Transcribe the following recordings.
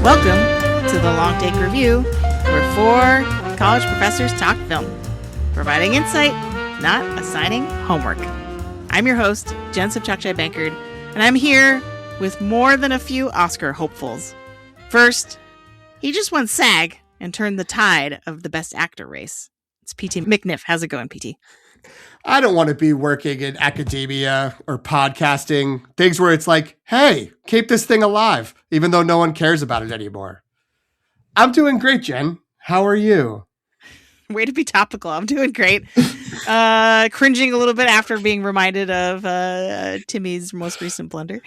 Welcome to the Long Take Review, where four college professors talk film, providing insight, not assigning homework. I'm your host, Jen Sobchak-Bankard, and I'm here with more than a few Oscar hopefuls. First, he just won SAG and turned the tide of the Best Actor race. It's P.T. McNiff. How's it going, P.T.? I don't want to be working in academia or podcasting, things where it's like, hey, keep this thing alive, even though no one cares about it anymore. I'm doing great, Jen. How are you? Way to be topical. I'm doing great. Cringing a little bit after being reminded of Timmy's most recent blunder.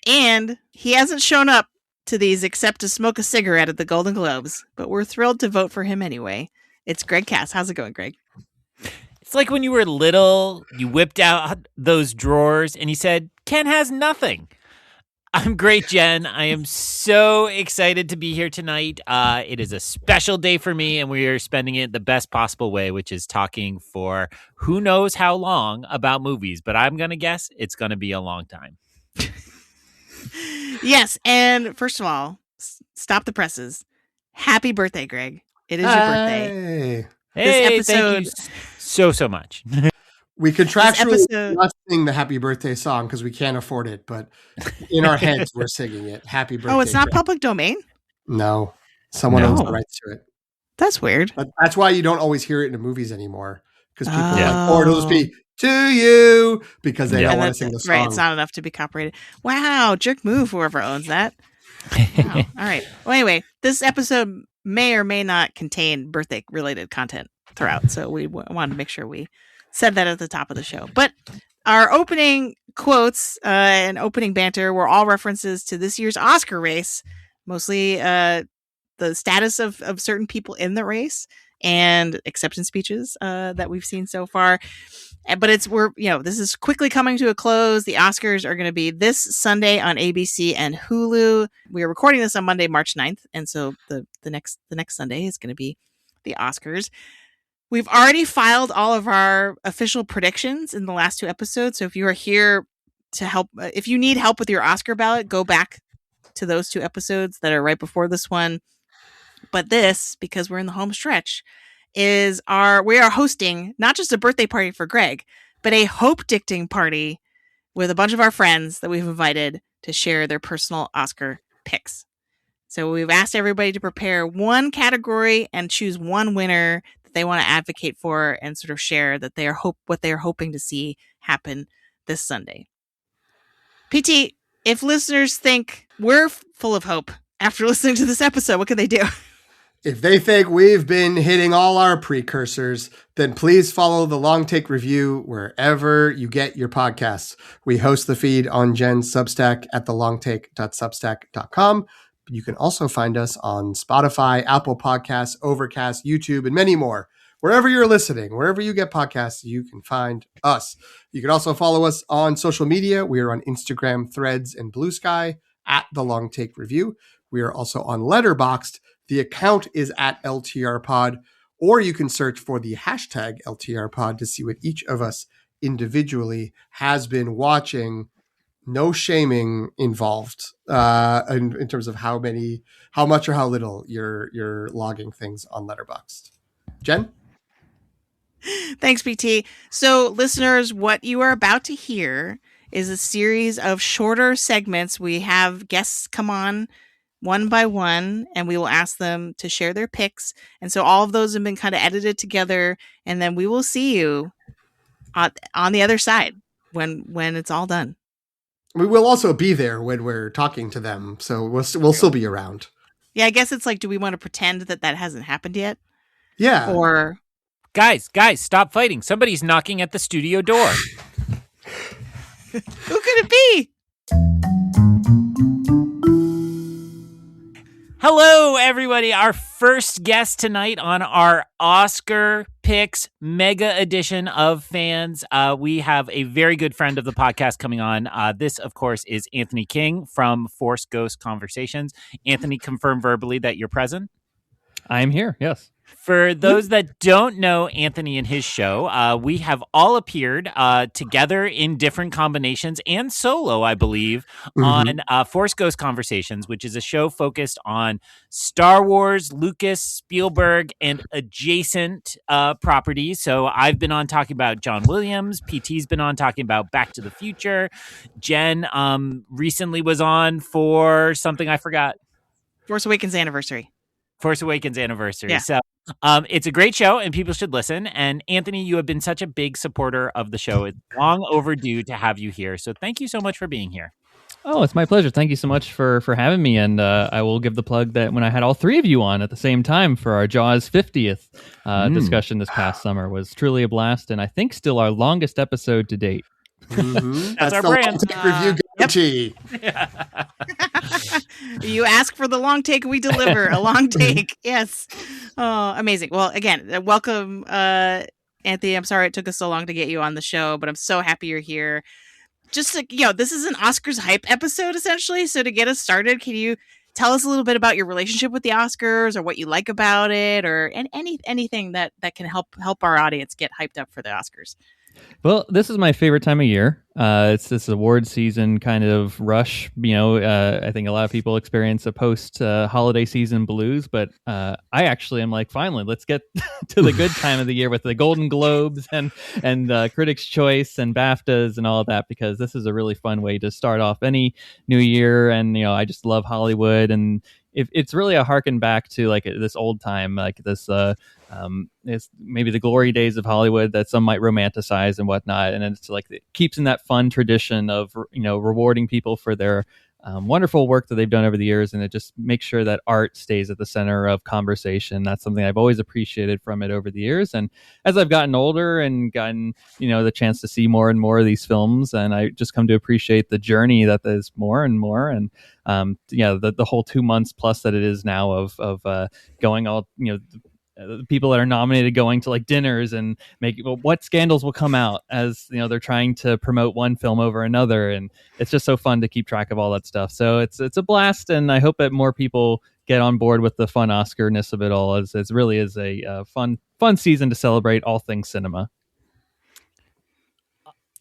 And he hasn't shown up to these except to smoke a cigarette at the Golden Globes, but we're thrilled to vote for him anyway. It's Greg Cass. How's it going, Greg? It's like when you were little, you whipped out those drawers and you said, Ken has nothing. I'm great, Jen. I am so excited to be here tonight. It is a special day for me, and we are spending it the best possible way, which is talking for who knows how long about movies. But I'm going to guess it's going to be a long time. Yes, and first of all, stop the presses. Happy birthday, Greg. It is your birthday. Hey, thank you so much. We contractually not sing the happy birthday song because we can't afford it, but in our heads, we're singing it. Happy birthday. Oh, it's not Greg. public domain? No. Someone owns the rights to it. That's weird. That's why you don't always hear it in the movies anymore. Because people are like, or it'll just be to you because they don't want to sing the song. Right, it's not enough to be copyrighted. Wow, jerk move, whoever owns that. Wow. All right. Well, anyway, this episode may or may not contain birthday-related content throughout, so we wanted to make sure we said that at the top of the show. But our opening quotes and opening banter were all references to this year's Oscar race, mostly the status of certain people in the race and acceptance speeches that we've seen so far. But this is quickly coming to a close. The Oscars are going to be this Sunday on ABC and Hulu. We are recording this on Monday, March 9th. And so the next Sunday is going to be the Oscars. We've already filed all of our official predictions in the last two episodes. So if you are here to help, if you need help with your Oscar ballot, go back to those two episodes that are right before this one. But this, because we're in the home stretch, we are hosting not just a birthday party for Greg, but a hope-dicting party with a bunch of our friends that we've invited to share their personal Oscar picks. So we've asked everybody to prepare one category and choose one winner that they want to advocate for and sort of share that what they are hoping to see happen this Sunday. PT, if listeners think we're full of hope after listening to this episode, what can they do? If they think we've been hitting all our precursors, then please follow the Long Take Review wherever you get your podcasts. We host the feed on Jen's Substack at thelongtake.substack.com. You can also find us on Spotify, Apple Podcasts, Overcast, YouTube, and many more. Wherever you're listening, wherever you get podcasts, you can find us. You can also follow us on social media. We are on Instagram, Threads, and Blue Sky at The Long Take Review. We are also on Letterboxd. The account is at LTR Pod, or you can search for the hashtag LTR Pod to see what each of us individually has been watching. No shaming involved in terms of how much or how little you're logging things on Letterboxd. Jen? Thanks, PT. So, listeners, what you are about to hear is a series of shorter segments. We have guests come on one by one, and we will ask them to share their picks. And so all of those have been kind of edited together, and then we will see you on the other side when it's all done. We will also be there when we're talking to them, so we'll still be around. Yeah, I guess it's like, do we want to pretend that hasn't happened yet? Yeah. Or... Guys, stop fighting. Somebody's knocking at the studio door. Who could it be? Hello, everybody. Our first guest tonight on our Oscar Picks Mega Edition of Fans. We have a very good friend of the podcast coming on. This, of course, is Anthony King from Force Ghost Conversations. Anthony, confirm verbally that you're present. I'm here. Yes. For those that don't know Anthony and his show, we have all appeared together in different combinations and solo, I believe, on Force Ghost Conversations, which is a show focused on Star Wars, Lucas, Spielberg, and adjacent properties. So I've been on talking about John Williams. PT's been on talking about Back to the Future. Jen recently was on for something I forgot. Force Awakens anniversary. Yeah. So it's a great show and people should listen. And Anthony, you have been such a big supporter of the show. It's long overdue to have you here. So thank you so much for being here. Oh, it's my pleasure. Thank you so much for having me. And I will give the plug that when I had all three of you on at the same time for our Jaws 50th discussion this past summer was truly a blast. And I think still our longest episode to date. That's our brand. Review You ask for the long take, we deliver a long take. Yes. Oh, amazing. Well, again, welcome, Anthony. I'm sorry it took us so long to get you on the show, but I'm so happy you're here. Just to, this is an Oscars hype episode, essentially. So to get us started, can you tell us a little bit about your relationship with the Oscars or what you like about it or anything that can help our audience get hyped up for the Oscars? Well, this is my favorite time of year. It's this award season kind of rush. I think a lot of people experience a post holiday season blues, but I actually am like, finally, let's get to the good time of the year with the Golden Globes and Critics' Choice and BAFTAs and all of that, because this is a really fun way to start off any new year. And I just love Hollywood, and it's really a harken back to like this old time, like this. It's maybe the glory days of Hollywood that some might romanticize and whatnot, and it's like it keeps in that fun tradition of rewarding people for their wonderful work that they've done over the years, and it just makes sure that art stays at the center of conversation. That's something I've always appreciated from it over the years, and as I've gotten older and gotten the chance to see more and more of these films, and I just come to appreciate the journey that there's more and more, and the whole 2 months plus that it is now of going all the people that are nominated going to like dinners and what scandals will come out as they're trying to promote one film over another, and it's just so fun to keep track of all that stuff. So it's a blast, and I hope that more people get on board with the fun Oscar-ness of it all, as it really is a fun season to celebrate all things cinema.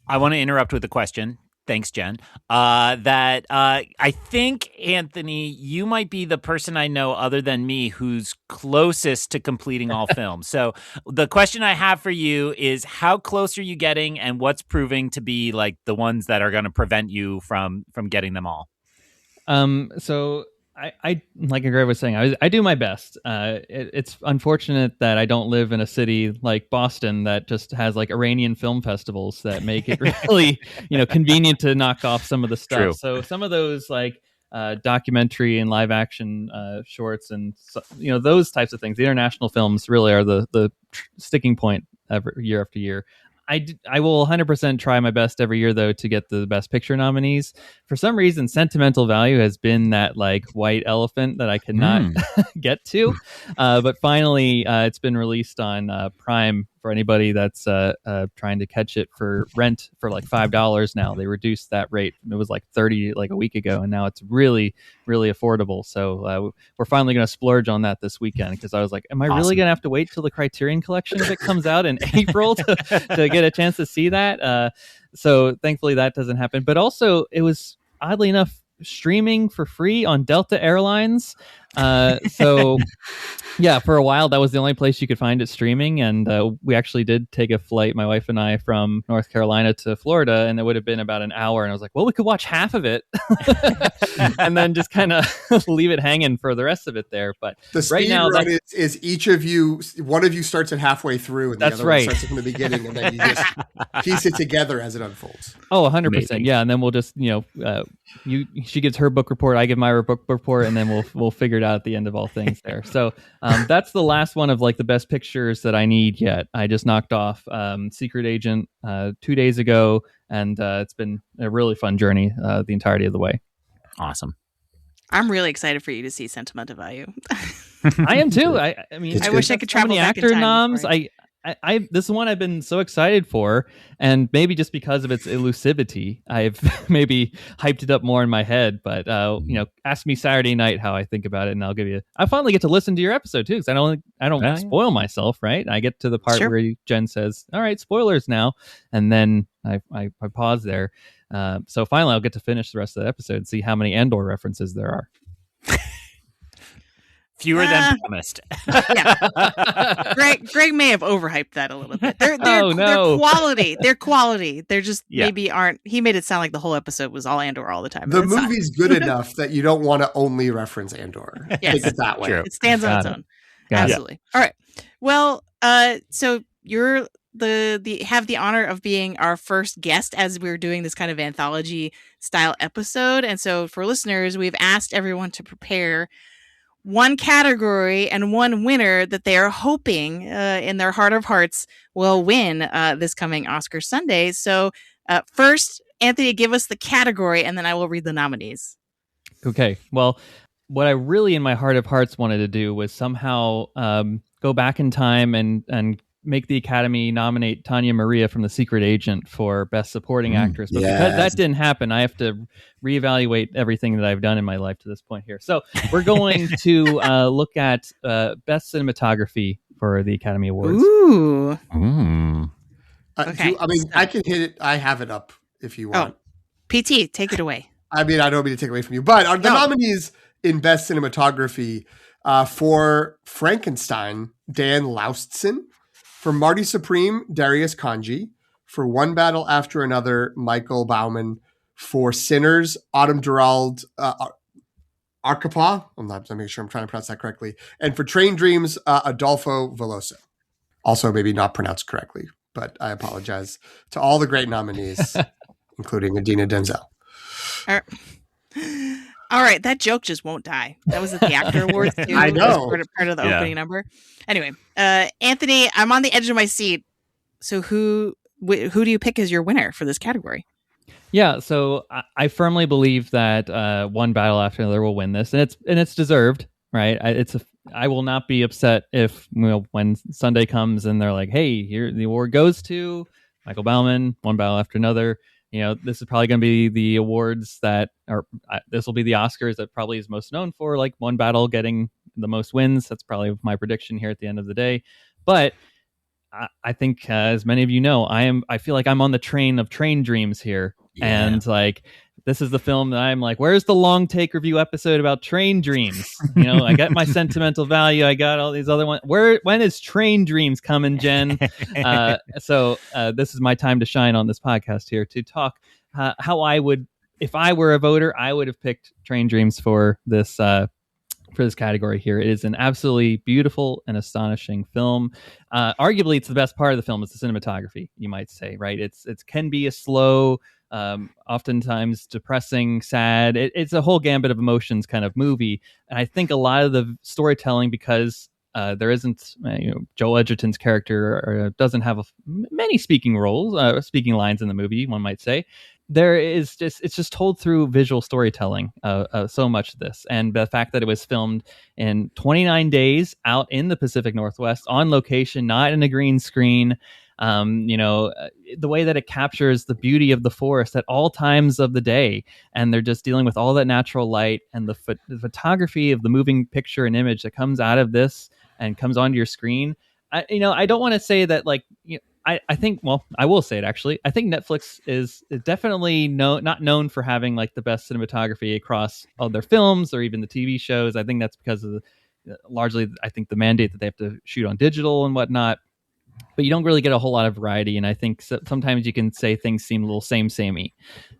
I want to interrupt with a question. Thanks, Jen. I think, Anthony, you might be the person I know other than me who's closest to completing all films. So the question I have for you is, how close are you getting, and what's proving to be like the ones that are going to prevent you from getting them all? So I like Greg was saying, I do my best. It's unfortunate that I don't live in a city like Boston that just has like Iranian film festivals that make it really, convenient to knock off some of the stuff. True. So some of those like documentary and live action shorts and those types of things, the international films really are the sticking point year after year. I will 100% try my best every year, though, to get the Best Picture nominees. For some reason, Sentimental Value has been that like white elephant that I cannot get to. But finally, it's been released on Prime for anybody that's trying to catch it for rent for like $5 now. They reduced that rate. It was like $30 like a week ago, and now it's really, really affordable. So we're finally going to splurge on that this weekend, because I was like, am I really going to have to wait till the Criterion Collection if it comes out in April to get a chance to see that? So thankfully that doesn't happen. But also it was oddly enough streaming for free on Delta Airlines. So yeah, for a while that was the only place you could find it streaming, and we actually did take a flight, my wife and I, from North Carolina to Florida, and it would have been about an hour, and I was like, well, we could watch half of it and then just kind of leave it hanging for the rest of it there. But the speed right now run is each of you, one of you starts at halfway through and the other one starts from the beginning, and then you just piece it together as it unfolds. Oh, 100%. Yeah, and then we'll just she gives her book report, I give my book report, and then we'll figure it out at the end of all things there. So that's the last one of like the best pictures that I need yet. I just knocked off Secret Agent 2 days ago, and it's been a really fun journey the entirety of the way. Awesome. I'm really excited for you to see Sentimental Value. I am too. I mean, I wish I could travel back actor in time noms. I I this is one I've been so excited for, and maybe just because of its elusivity, I've maybe hyped it up more in my head. But ask me Saturday night how I think about it, and I'll give you. I finally get to listen to your episode too, because I don't spoil myself, right? I get to the part where Jen says, "All right, spoilers now," and then I pause there. So finally, I'll get to finish the rest of the episode and see how many Andor references there are. Fewer than promised. Yeah. Greg may have overhyped that a little bit. They're quality. They're quality. They're just maybe aren't. He made it sound like the whole episode was all Andor all the time. The movie's good enough that you don't want to only reference Andor. Yes. Take it that way. It stands on its own. Absolutely. All right. Well, so you're have the honor of being our first guest as we're doing this kind of anthology style episode. And so for listeners, we've asked everyone to prepare one category and one winner that they are hoping in their heart of hearts will win this coming Oscar Sunday. So first, Anthony, give us the category and then I will read the nominees. Okay. Well, what I really in my heart of hearts wanted to do was somehow go back in time and make the Academy nominate Tanya Maria from The Secret Agent for Best Supporting Actress. But because that didn't happen, I have to reevaluate everything that I've done in my life to this point here. So we're going to look at Best Cinematography for the Academy Awards. Ooh. Okay. I can hit it. I have it up if you want. PT, take it away. I mean, I don't mean to take away from you, but the nominees in Best Cinematography for Frankenstein, Dan Laustsen. For Marty Supreme, Darius Kanji. For One Battle After Another, Michael Bauman. For Sinners, Autumn Durald Arcapa. I'm not making sure I'm trying to pronounce that correctly. And for Train Dreams, Adolfo Veloso. Also maybe not pronounced correctly, but I apologize to all the great nominees, including Idina Denzel. All right, that joke just won't die. That was at the Actor Awards too. I know. Part of the opening number. Anyway, Anthony, I'm on the edge of my seat. So who do you pick as your winner for this category? Yeah, so I firmly believe that One Battle After Another will win this, and it's deserved, right? I will not be upset if when Sunday comes and they're like, "Hey, here the award goes to Michael Bauman, One Battle After Another." This is probably going to be the awards this will be the Oscars that probably is most known for, like One Battle getting the most wins. That's probably my prediction here at the end of the day. But I think, as many of you know, I feel like I'm on the train of Train Dreams here. Yeah. And like, this is the film that I'm like, where's the long take review episode about Train Dreams? I got my sentimental value. I got all these other ones. When is Train Dreams coming, Jen? So this is my time to shine on this podcast here to talk how I would, if I were a voter, I would have picked Train Dreams for this category here. It is an absolutely beautiful and astonishing film. Arguably, it's the best part of the film is the cinematography, you might say, right? It can be a slow, oftentimes depressing, sad. It's a whole gambit of emotions kind of movie. And I think a lot of the storytelling, because there isn't, Joel Edgerton's character doesn't have many speaking lines in the movie, one might say. It's just told through visual storytelling, so much of this. And the fact that it was filmed in 29 days out in the Pacific Northwest on location, not in a green screen. The way that it captures the beauty of the forest at all times of the day, and they're just dealing with all that natural light and the photography of the moving picture and image that comes out of this and comes onto your screen. I don't want to say that I think, well, I will say it actually. I think Netflix is definitely not known for having like the best cinematography across all their films or even the TV shows. I think that's because of largely, I think, the mandate that they have to shoot on digital and whatnot. But you don't really get a whole lot of variety, and I think sometimes you can say things seem a little samey.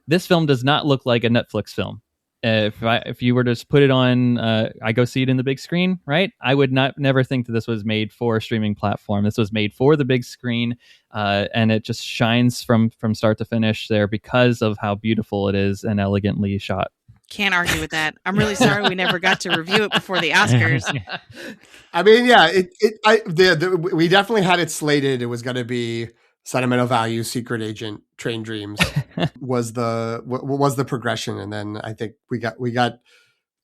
This film does not look like a Netflix film. If you were to just put it on, I go see it in the big screen, right? I would never think that this was made for a streaming platform. This was made for the big screen, and it just shines from start to finish there because of how beautiful it is and elegantly shot. Can't argue with that. I'm really sorry we never got to review it before the Oscars. I mean, yeah, we definitely had it slated. It was going to be Sentimental Value, Secret Agent, Train Dreams was the progression, and then I think we got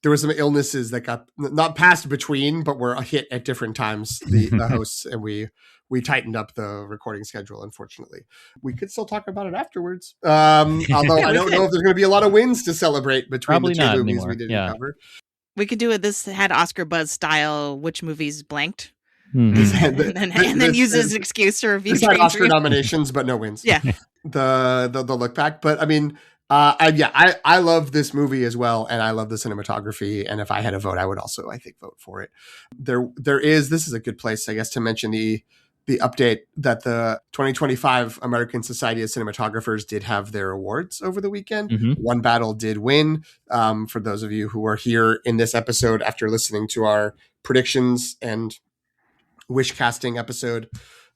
there were some illnesses that got not passed between, but were hit at different times, the hosts, and we we tightened up the recording schedule, unfortunately. We could still talk about it afterwards. Although I don't know if there's going to be a lot of wins to celebrate between Probably the two not movies anymore. we didn't Yeah. cover. We could do it. This had Oscar buzz style. Which movies blanked, Mhm. and then use as an excuse to review. This had Train Oscar Dream. nominations, but no wins. Yeah. The look back, but I mean, I love this movie as well, and I love the cinematography. And if I had a vote, I would also, I think, vote for it. This is a good place, I guess, to mention the update that the 2025 American Society of Cinematographers did have their awards over the weekend. Mhm. One Battle did win. For those of you who are here in this episode after listening to our predictions and wish casting episode,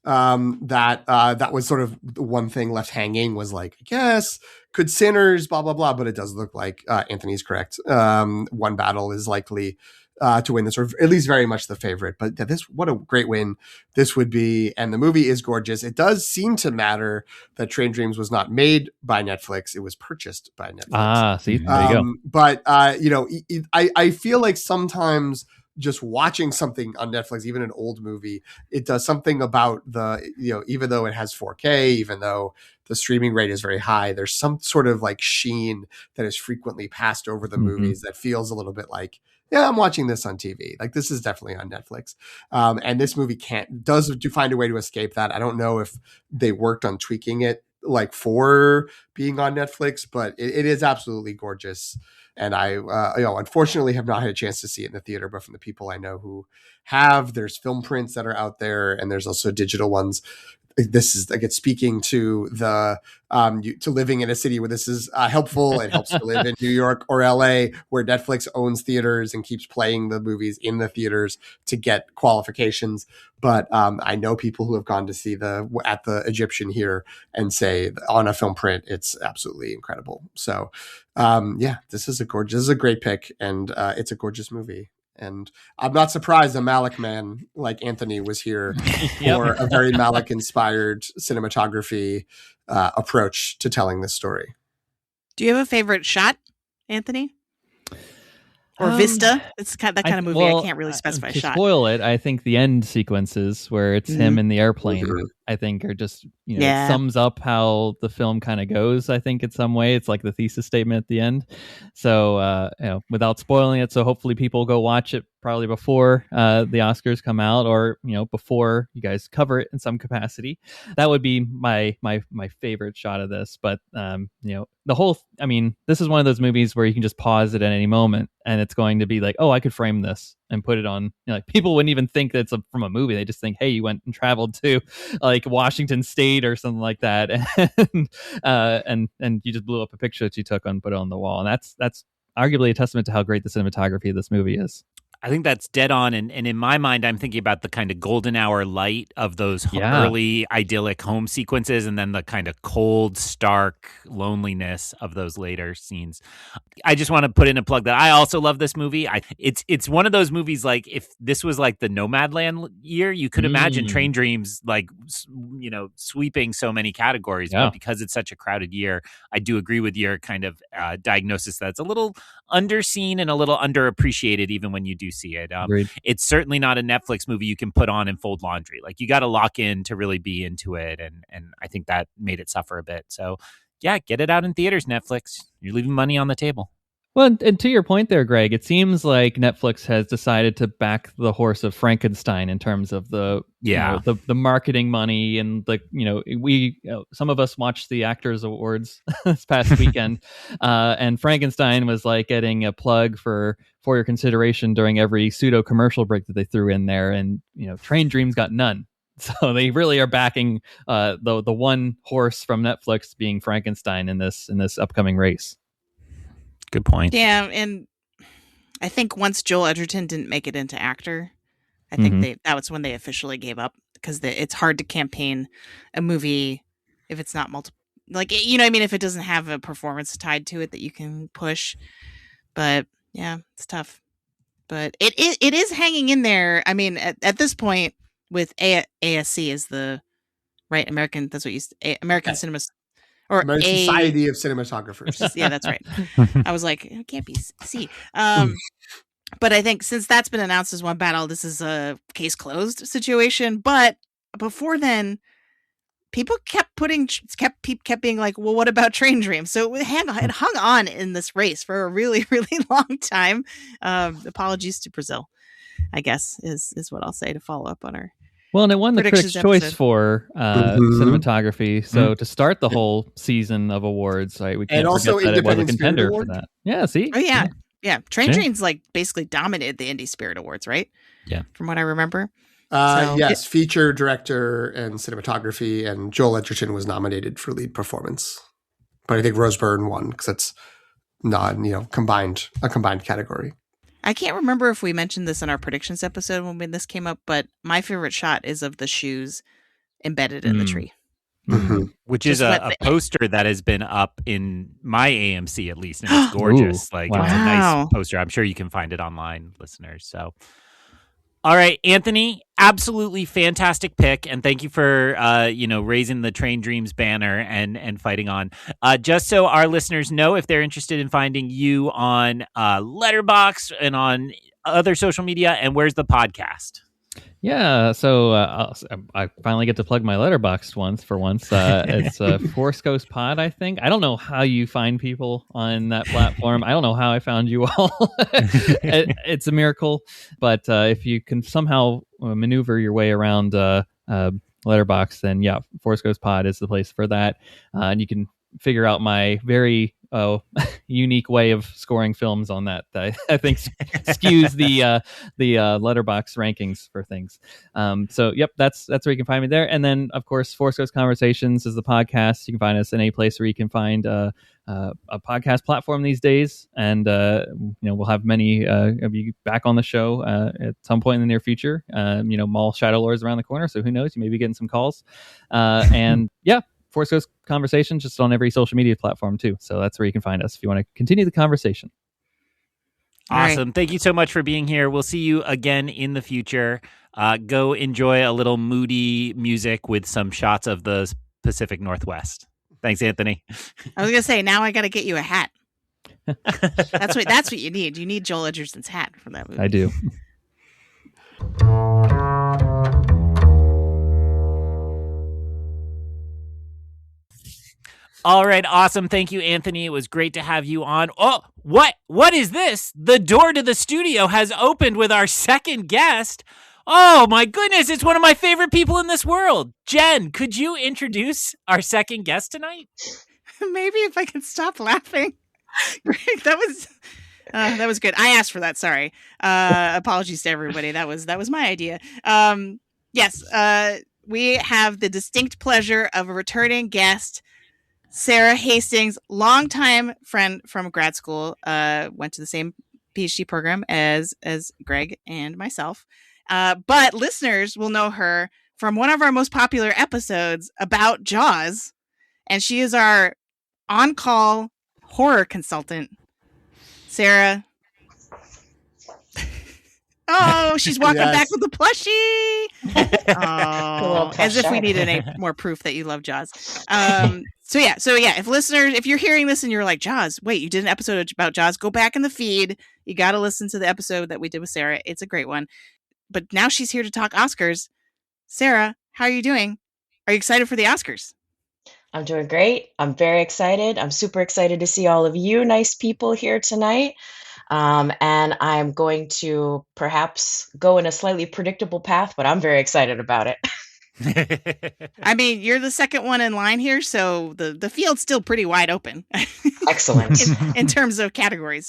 that was sort of the one thing left hanging was like, I guess, could Sinners, blah, blah, blah. But it does look like Anthony's correct. One Battle is likely to win this, or at least very much the favorite. But what a great win this would be. And the movie is gorgeous. It does seem to matter that Train Dreams was not made by Netflix. It was purchased by Netflix. See, there you go. But, I feel like sometimes just watching something on Netflix, even an old movie, it does something about even though it has 4K, even though the streaming rate is very high, there's some sort of like sheen that is frequently passed over the movies that feels a little bit like, yeah, I'm watching this on TV. Like, this is definitely on Netflix. And this movie does find a way to escape that. I don't know if they worked on tweaking it like for being on Netflix, but it is absolutely gorgeous. And I, unfortunately have not had a chance to see it in the theater, but from the people I know who have, there's film prints that are out there, and there's also digital ones. This is, again, speaking to the to living in a city where this is helpful. It helps to live in New York or LA, where Netflix owns theaters and keeps playing the movies in the theaters to get qualifications. But I know people who have gone to see at the Egyptian here and say on a film print, it's absolutely incredible. So this is a great pick, and it's a gorgeous movie. And I'm not surprised a Malick man like Anthony was here for a very Malick-inspired cinematography approach to telling this story. Do you have a favorite shot, Anthony? Or Vista? It's that kind of movie. I can't really specify to shot. Spoil it, I think the end sequences where it's him in the airplane, I think are just, it sums up how the film kind of goes, I think, in some way. It's like the thesis statement at the end. So, without spoiling it, so hopefully people go watch it probably before the Oscars come out, or, before you guys cover it in some capacity. That would be my favorite shot of this. But, the whole, this is one of those movies where you can just pause it at any moment, and it's going to be like, oh, I could frame this and put it on. People wouldn't even think that it's from a movie. They just think, hey, you went and traveled to like Washington State or something like that, and you just blew up a picture that you took and put it on the wall. And that's arguably a testament to how great the cinematography of this movie is. I think that's dead on. And in my mind, I'm thinking about the kind of golden hour light of those early idyllic home sequences, and then the kind of cold, stark loneliness of those later scenes. I just want to put in a plug that I also love this movie. It's one of those movies, like if this was like the Nomadland year, you could imagine Train Dreams like, sweeping so many categories. But because it's such a crowded year, I do agree with your kind of diagnosis that it's a little underseen and a little underappreciated even when you do see it. It's certainly not a Netflix movie you can put on and fold laundry. Like, you got to lock in to really be into it, and I think that made it suffer a bit. So get it out in theaters, Netflix. You're leaving money on the table. Well, and to your point there, Greg, it seems like Netflix has decided to back the horse of Frankenstein in terms of the marketing money, and we some of us watched the Actors Awards this past weekend, and Frankenstein was like getting a plug for your consideration during every pseudo commercial break that they threw in there, and Train Dreams got none. So they really are backing the one horse from Netflix being Frankenstein in this upcoming race. Good point. Yeah, and I think once Joel Edgerton didn't make it into actor, I think that was when they officially gave up, because it's hard to campaign a movie if it's not multiple. Like, if it doesn't have a performance tied to it that you can push. But yeah, it's tough. But it is hanging in there. I mean, at this point, with ASC is the right American. That's what you American Cinema. Or American Society of Cinematographers. Yeah, that's right. I was like, it can't be C. But I think since that's been announced as One Battle, this is a case closed situation. But before then, people kept being like, well, what about Train Dreams? So it hung on in this race for a really, really long time. Apologies to Brazil, I guess, is what I'll say to follow up on her. Well, and it won the Critics' Choice for cinematography. So to start the whole season of awards, right, we can't forget that it was a contender for that. Yeah, see? Oh, yeah. Train Dreams like basically dominated the Indie Spirit Awards, right? Yeah. From what I remember. Yes, feature, director, and cinematography, and Joel Edgerton was nominated for lead performance. But I think Rose Byrne won because it's not, a combined category. I can't remember if we mentioned this in our predictions episode when this came up, but my favorite shot is of the shoes embedded in the tree. Mm-hmm. Which is a poster that has been up in my AMC at least, and it's gorgeous. It's a nice poster. I'm sure you can find it online, listeners. So, all right, Anthony, absolutely fantastic pick, and thank you for raising the Train Dreams banner and fighting on. Just so our listeners know, if they're interested in finding you on Letterboxd and on other social media, and where's the podcast? Yeah, so I finally get to plug my Letterboxd once. It's ForceGhostPod, I think. I don't know how you find people on that platform. I don't know how I found you all. It's a miracle. But if you can somehow maneuver your way around Letterboxd, then yeah, ForceGhostPod is the place for that. And you can figure out my very unique way of scoring films on that. I think skews the Letterboxd rankings for things. So yep, that's where you can find me there. And then of course, Force Ghost Conversations is the podcast. You can find us in any place where you can find a podcast platform these days. And we'll have many of you back on the show at some point in the near future. Mall Shadow Lord's around the corner, so who knows? You may be getting some calls. And yeah. Force Ghost Conversations just on every social media platform too. So that's where you can find us if you want to continue the conversation. Awesome. Right. Thank you so much for being here. We'll see you again in the future. Go enjoy a little moody music with some shots of the Pacific Northwest. Thanks, Anthony. I was going to say, now I got to get you a hat. That's what you need. You need Joel Edgerton's hat for that movie. I do. All right, awesome. Thank you, Anthony. It was great to have you on. Oh, what is this? The door to the studio has opened with our second guest. Oh, my goodness. It's one of my favorite people in this world. Jen, could you introduce our second guest tonight? Maybe if I can stop laughing. That was good. I asked for that. Sorry. Apologies to everybody. That was my idea. Yes. We have the distinct pleasure of a returning guest, Sarah Hastings, longtime friend from grad school, went to the same PhD program as Greg and myself. But listeners will know her from one of our most popular episodes about Jaws. And she is our on-call horror consultant. Sarah. Oh, she's walking back with the plushie. Oh, as if we needed any more proof that you love Jaws. So yeah. If you're hearing this and you're like, Jaws, wait, you did an episode about Jaws, go back in the feed. You got to listen to the episode that we did with Sarah. It's a great one. But now she's here to talk Oscars. Sarah, how are you doing? Are you excited for the Oscars? I'm doing great. I'm very excited. I'm super excited to see all of you nice people here tonight. And I'm going to perhaps go in a slightly predictable path, but I'm very excited about it. I mean, you're the second one in line here, so the field's still pretty wide open. Excellent. in terms of categories.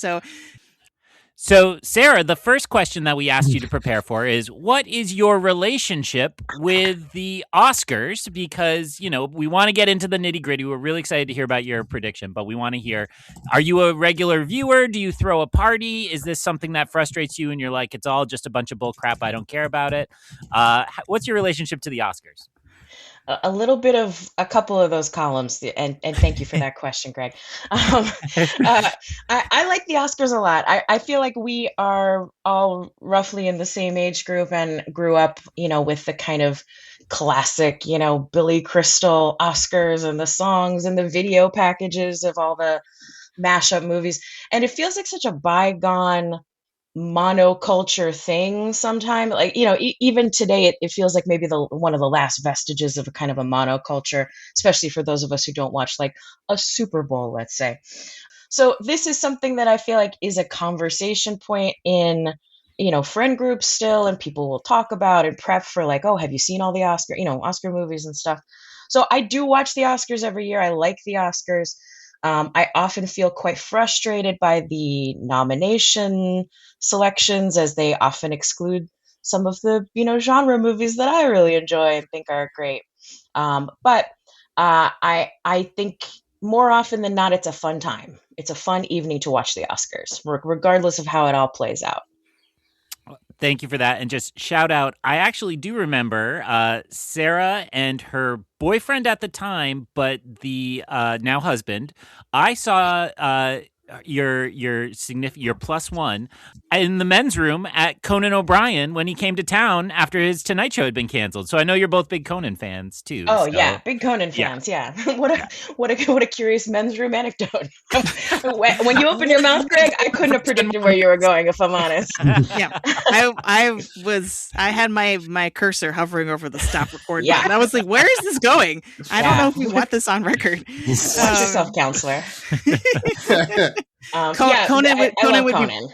So, Sarah, the first question that we asked you to prepare for is, what is your relationship with the Oscars? Because, we want to get into the nitty-gritty. We're really excited to hear about your prediction, but we want to hear, are you a regular viewer? Do you throw a party? Is this something that frustrates you and you're like, it's all just a bunch of bull crap, I don't care about it? What's your relationship to the Oscars? A little bit of a couple of those columns, and thank you for that question, Greg. I like the Oscars a lot. I feel like we are all roughly in the same age group and grew up, with the kind of classic, Billy Crystal Oscars and the songs and the video packages of all the mashup movies. And it feels like such a bygone monoculture thing sometimes. Like, even today, it feels like maybe one of the last vestiges of a kind of a monoculture, especially for those of us who don't watch like a Super Bowl, let's say. So this is something that I feel like is a conversation point in, friend groups still, and people will talk about and prep for like, oh, have you seen all the Oscar movies and stuff? So I do watch the Oscars every year. I like the Oscars. I often feel quite frustrated by the nomination selections, as they often exclude some of the, genre movies that I really enjoy and think are great. But I think more often than not, it's a fun time. It's a fun evening to watch the Oscars, regardless of how it all plays out. Thank you for that. And just shout out, I actually do remember Sarah and her boyfriend at the time, but the now husband. I saw your plus one in the men's room at Conan O'Brien when he came to town after his Tonight Show had been canceled. So I know you're both big Conan fans too. Oh so. Yeah, big Conan fans. Yeah. What a curious men's room anecdote. When you opened your mouth, Greg, I couldn't have predicted where you were going, if I'm honest. Yeah, I had my cursor hovering over the stop record button. And I was like, where is this going? I don't know if we want this on record. Watch yourself, counselor. Conan would Conan. be.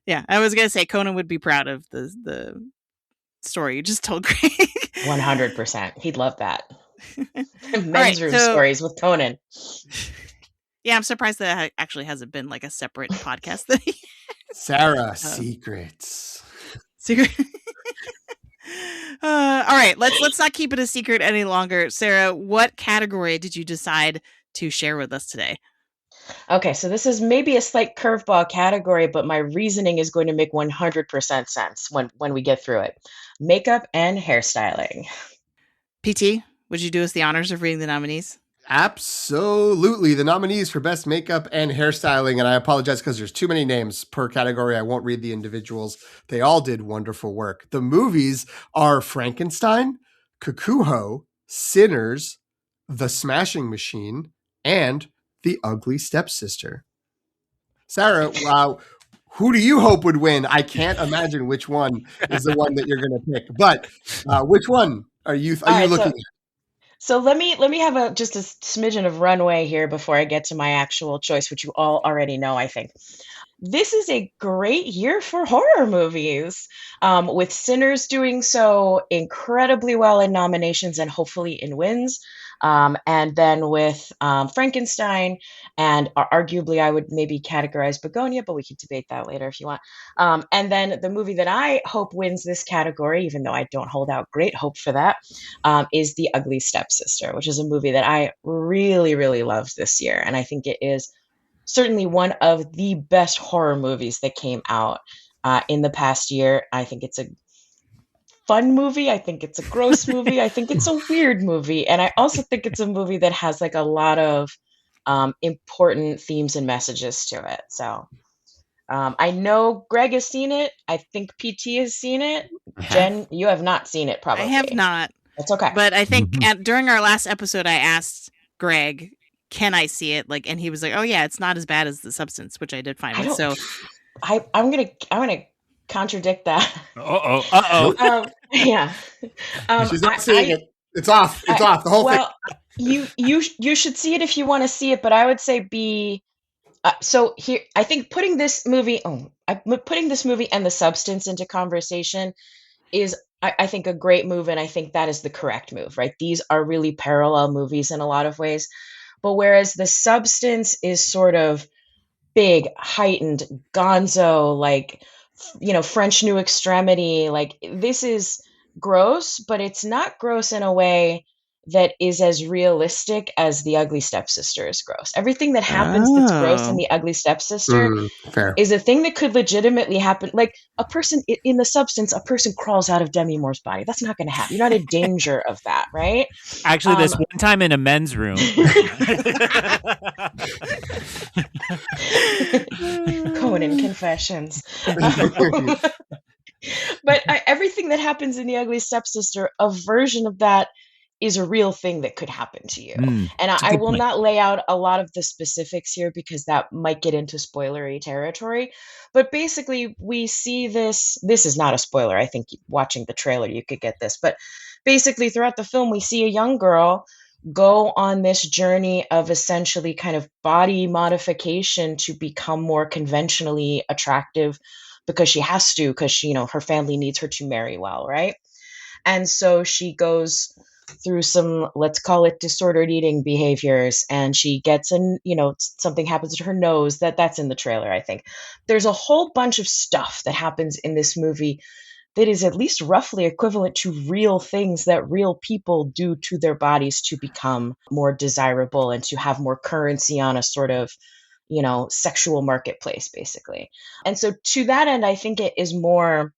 Yeah, I was gonna say Conan would be proud of the story you just told, Greg. 100%. He'd love that. Men's room stories with Conan. Yeah, I'm surprised that actually hasn't been like a separate podcast that he. Sarah secrets. Secret. All right, let's not keep it a secret any longer. Sarah, what category did you decide to share with us today? Okay, so this is maybe a slight curveball category, but my reasoning is going to make 100% sense when we get through it. Makeup and hairstyling. PT, would you do us the honors of reading the nominees? Absolutely. The nominees for Best Makeup and Hairstyling, and I apologize because there's too many names per category. I won't read the individuals. They all did wonderful work. The movies are Frankenstein, Kukuho, Sinners, The Smashing Machine, and The Ugly Stepsister. Sarah, wow. Who do you hope would win? I can't imagine which one is the one that you're going to pick. But which one are you looking at? So let me have just a smidgen of runway here before I get to my actual choice, which you all already know, I think. This is a great year for horror movies, with Sinners doing so incredibly well in nominations and hopefully in wins. And then with Frankenstein, and arguably I would maybe categorize Begonia, but we can debate that later if you want. And then the movie that I hope wins this category, even though I don't hold out great hope for that, is The Ugly Stepsister, which is a movie that I really, really loved this year. And I think it is certainly one of the best horror movies that came out in the past year. I think it's a fun movie. I think it's a gross movie. I think it's a weird movie. And I also think it's a movie that has like a lot of important themes and messages to it. So I know Greg has seen it. I think PT has seen it. Jen, you have not seen it probably. I have not. That's okay. But I think during our last episode, I asked Greg, can I see it? And he was like, oh yeah, it's not as bad as The Substance, which I did find it. So I'm gonna contradict that. Yeah. She's not seeing it. It's off. It's off. The whole thing. You should see it if you want to see it, but I would say so here. I think putting this movie and The Substance into conversation is, I think, a great move, and I think that is the correct move. Right? These are really parallel movies in a lot of ways, but whereas The Substance is sort of big, heightened, gonzo, like, French New Extremity, like, this is gross, but it's not gross in a way that is as realistic as The Ugly Stepsister is gross. Everything that happens that's gross in The Ugly Stepsister is a thing that could legitimately happen. Like, a person in The Substance, a person crawls out of Demi Moore's body. That's not going to happen. You're not in danger of that, right? Actually, this one time in a men's room. Conan Confessions. But everything that happens in The Ugly Stepsister, a version of that is a real thing that could happen to you. And that's a I good will point. not lay out a lot of the specifics here because that might get into spoilery territory. But basically, we see this. This is not a spoiler. I think watching the trailer, you could get this. But basically, throughout the film, we see a young girl go on this journey of essentially kind of body modification to become more conventionally attractive because she has to, because she, her family needs her to marry well, right? And so she goes through some, let's call it disordered eating behaviors, and she gets in, something happens to her nose. That's in the trailer, I think. There's a whole bunch of stuff that happens in this movie that is at least roughly equivalent to real things that real people do to their bodies to become more desirable and to have more currency on a sort of, sexual marketplace, basically. And so to that end, I think it is more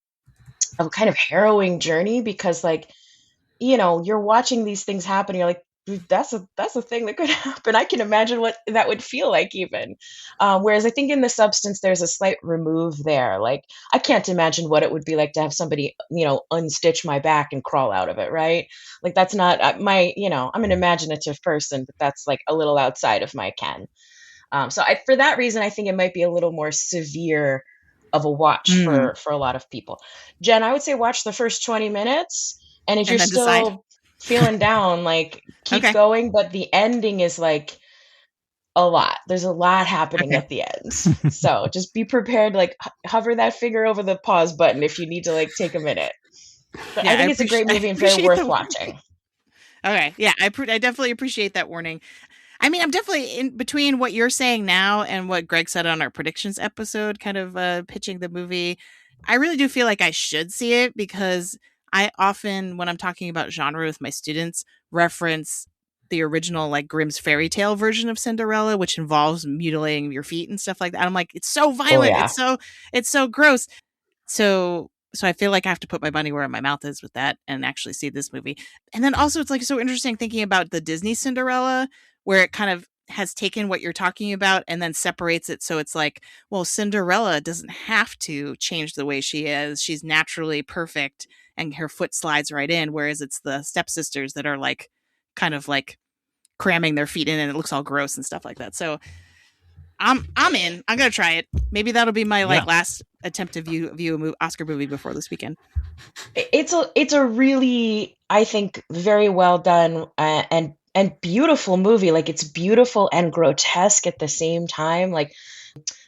of a kind of harrowing journey because, like, you're watching these things happen. You're like, "Dude, that's a thing that could happen." I can imagine what that would feel like even. Whereas I think in the substance, there's a slight remove there. Like, I can't imagine what it would be like to have somebody, unstitch my back and crawl out of it, right? Like, that's not I'm an imaginative person, but that's like a little outside of my ken. So for that reason, I think it might be a little more severe of a watch for a lot of people. Jen, I would say watch the first 20 minutes. And if And you're then still decide. feeling down, like keep Okay. going. But the ending is like a lot. There's a lot happening Okay. at the end. So just be prepared, like hover that finger over the pause button if you need to like take a minute. But Yeah, I think it's a great movie and very appreciate worth the watching. Okay. Yeah, I definitely appreciate that warning. I mean, I'm definitely in between what you're saying now and what Greg said on our predictions episode, kind of pitching the movie. I really do feel like I should see it because I often, when I'm talking about genre with my students, reference the original like Grimm's fairy tale version of Cinderella, which involves mutilating your feet and stuff like that. I'm like, it's so violent. yeah. It's so gross. So I feel like I have to put my money where my mouth is with that and actually see this movie. And then also it's like so interesting thinking about the Disney Cinderella, where it kind of has taken what you're talking about and then separates it. So it's like, well, Cinderella doesn't have to change the way she is. She's naturally perfect and her foot slides right in. Whereas it's the stepsisters that are like kind of like cramming their feet in and it looks all gross and stuff like that. So I'm in. I'm gonna try it. Maybe that'll be my like last attempt to view a Oscar movie before this weekend. It's a really, I think, very well done and beautiful movie. Like, it's beautiful and grotesque at the same time. Like,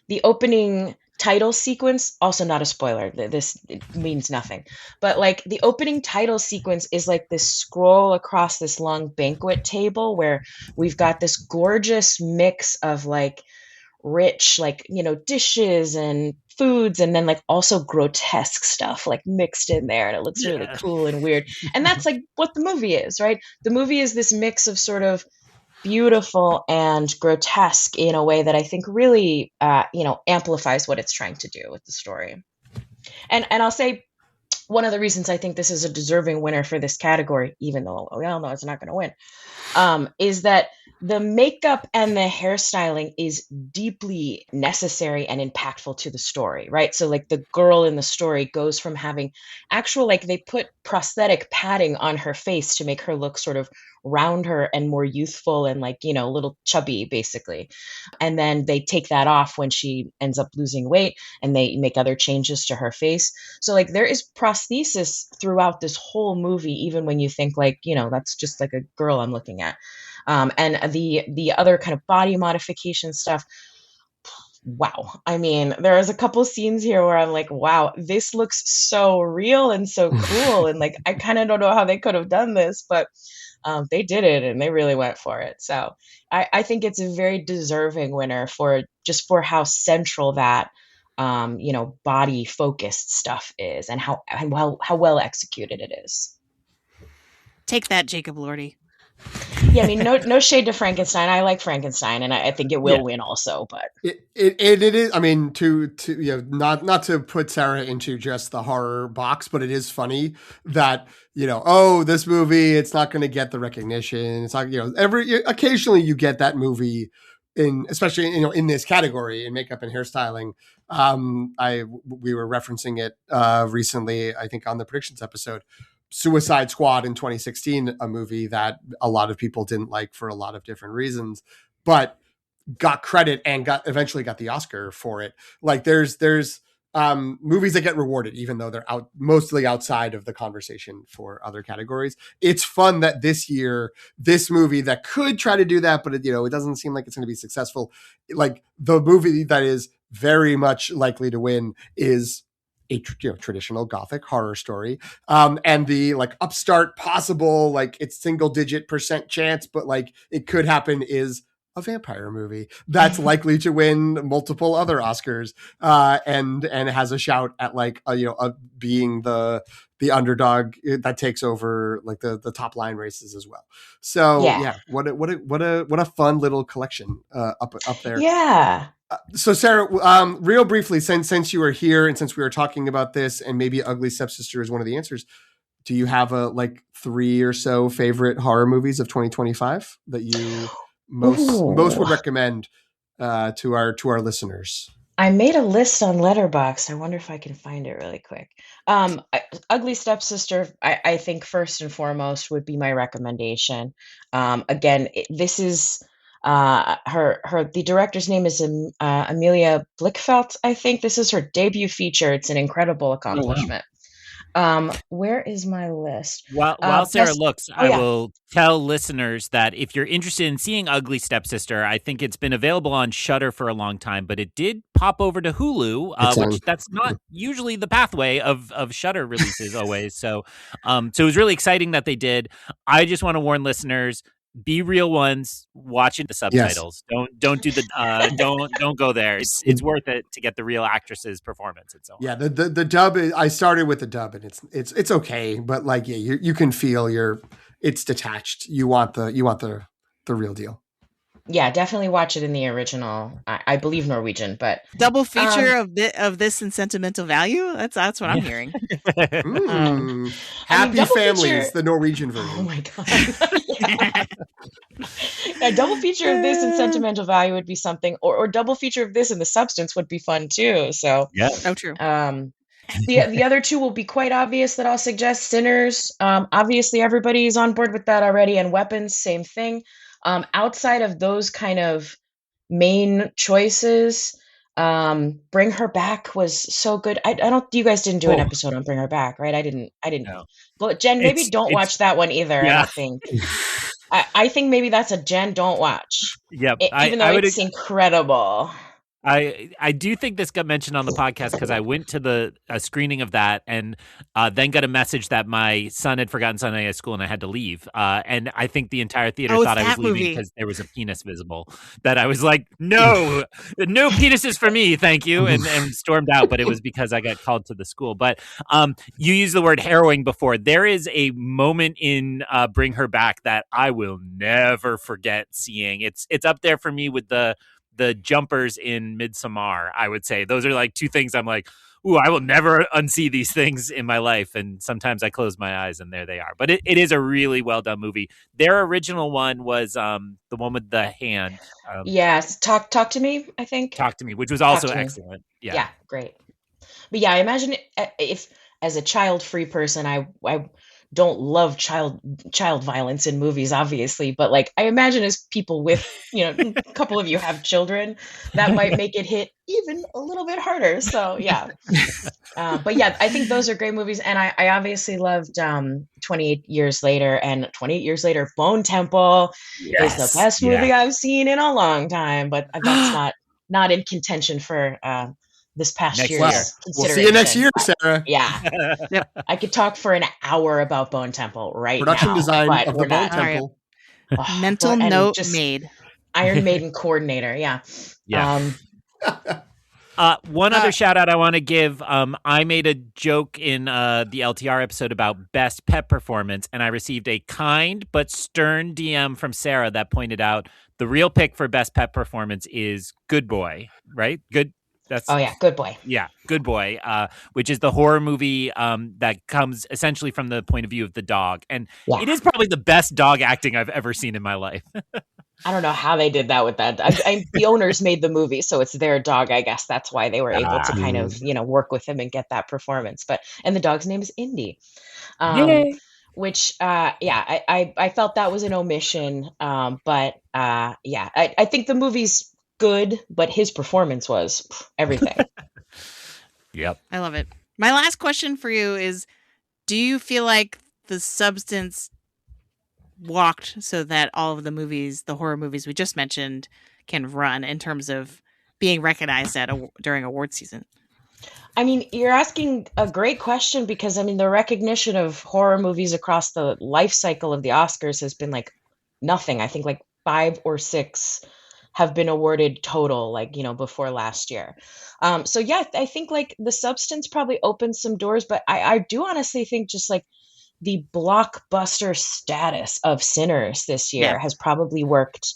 the opening title sequence, also not a spoiler, this it means nothing, but like the opening title sequence is like this scroll across this long banquet table where we've got this gorgeous mix of like rich, like, dishes and foods, and then like also grotesque stuff like mixed in there, and it looks really cool and weird. And that's like what the movie is, right? The movie is this mix of sort of beautiful and grotesque in a way that I think really amplifies what it's trying to do with the story. And I'll say one of the reasons I think this is a deserving winner for this category, even though we all know it's not going to win, is that the makeup and the hairstyling is deeply necessary and impactful to the story, right? So like the girl in the story goes from having actual, like they put prosthetic padding on her face to make her look sort of rounder and more youthful and like, a little chubby basically. And then they take that off when she ends up losing weight and they make other changes to her face. So like there is prosthesis throughout this whole movie, even when you think like, that's just like a girl I'm looking at. And the other kind of body modification stuff, wow. I mean, there is a couple scenes here where I'm like, wow, this looks so real and so cool. And like, I kind of don't know how they could have done this, but they did it and they really went for it. So I think it's a very deserving winner for how central that, body focused stuff is and how well executed it is. Take that, Jacob Lordy. Yeah, I mean, no shade to Frankenstein. I like Frankenstein, and I think it will win also. But it is. I mean, to not to put Sarah into just the horror box, but it is funny that this movie, it's not going to get the recognition. It's like occasionally you get that movie especially in this category in makeup and hairstyling. We were referencing it recently, I think on the predictions episode. Suicide Squad in 2016, a movie that a lot of people didn't like for a lot of different reasons, but got credit and eventually got the Oscar for it. Like there's movies that get rewarded, even though they're mostly outside of the conversation for other categories. It's fun that this year, this movie that could try to do that, but it doesn't seem like it's going to be successful. Like the movie that is very much likely to win is a traditional Gothic horror story. And the like upstart possible, like it's single-digit % chance, but like it could happen is a vampire movie that's likely to win multiple other Oscars, and has a shout at like being the underdog that takes over like the top line races as well. So yeah, what a fun little collection up there. Yeah. So Sarah, real briefly, since you were here and since we were talking about this, and maybe Ugly Stepsister is one of the answers, do you have a like 3 or so favorite horror movies of 2025 that you most would recommend to our listeners? I made a list on Letterboxd. I wonder if I can find it really quick. Ugly Stepsister, I think first and foremost would be my recommendation. Again, this is the director's name is Amelia Blichfeld. I think this is her debut feature. It's an incredible accomplishment. Where is my list? While Sarah looks, I will tell listeners that if you're interested in seeing Ugly Stepsister, I think it's been available on Shudder for a long time, but it did pop over to Hulu, which that's not usually the pathway of Shudder releases always. So it was really exciting that they did. I just want to warn listeners, be real ones, watching the subtitles. Yes. Don't do the don't go there. It's worth it to get the real actress's performance and so on. Yeah, the dub I started with the dub and it's okay, but like you can feel it's detached. You want the real deal. Yeah, definitely watch it in the original. I believe Norwegian, but double feature of this and Sentimental Value. That's what I'm hearing. Happy Families, feature, the Norwegian version. Oh my god! A double feature of this and Sentimental Value would be something, or double feature of this and The Substance would be fun too. So yeah, true. The other two will be quite obvious that I'll suggest. Sinners, obviously everybody's on board with that already, and Weapons, same thing. Outside of those kind of main choices, Bring Her Back was so good. You guys didn't do an episode on Bring Her Back, right? I didn't. No. But Jen, maybe don't watch that one either. Yeah. I don't think. I think maybe that's a Jen don't watch. Yep. Even though it's incredible. I do think this got mentioned on the podcast because I went to a screening of that and then got a message that my son had forgotten something at school and I had to leave. And I think the entire theater thought I was leaving because there was a penis visible. That I was like, no penises for me, thank you, and stormed out. But it was because I got called to the school. But you used the word harrowing before. There is a moment in Bring Her Back that I will never forget seeing. It's up there for me with the jumpers in Midsommar, I would say. Those are like two things I'm like, ooh, I will never unsee these things in my life. And sometimes I close my eyes and there they are. But it is a really well done movie. Their original one was the one with the hand. Yes, Talk to Me, I think. Talk to Me, which was also excellent. Yeah, great. But yeah, I imagine if as a child-free person, I don't love child violence in movies, obviously, but like I imagine as people with, a couple of you have children, that might make it hit even a little bit harder. So yeah, but yeah, I think those are great movies, and I obviously loved 28 Years Later, and 28 Years Later, Bone Temple is the best movie I've seen in a long time, but that's not in contention for this past year's consideration. We'll see you next year, Sarah. Yeah. Yep. I could talk for an hour about Bone Temple Production now. design of the Bone Temple. Oh, mental note made. Iron Maiden coordinator. Yeah. One other shout out I want to give. I made a joke in the LTR episode about best pet performance, and I received a kind but stern DM from Sarah that pointed out the real pick for best pet performance is Good Boy, right? Good Boy. Yeah, Good Boy, which is the horror movie that comes essentially from the point of view of the dog. And it is probably the best dog acting I've ever seen in my life. I don't know how they did that with that. The owners made the movie, so it's their dog. I guess that's why they were able to kind of, work with him and get that performance. And the dog's name is Indy. Yay. Which, I felt that was an omission. But I think the movie's good, but his performance was everything. Yep. I love it. My last question for you is, do you feel like the substance walked so that all of the horror movies we just mentioned, can run in terms of being recognized during award season? I mean, you're asking a great question because, I mean, the recognition of horror movies across the life cycle of the Oscars has been like nothing. I think like 5 or 6 have been awarded total, like, before last year. So yeah, I think like the substance probably opened some doors, but I do honestly think just like the blockbuster status of Sinners this year has probably worked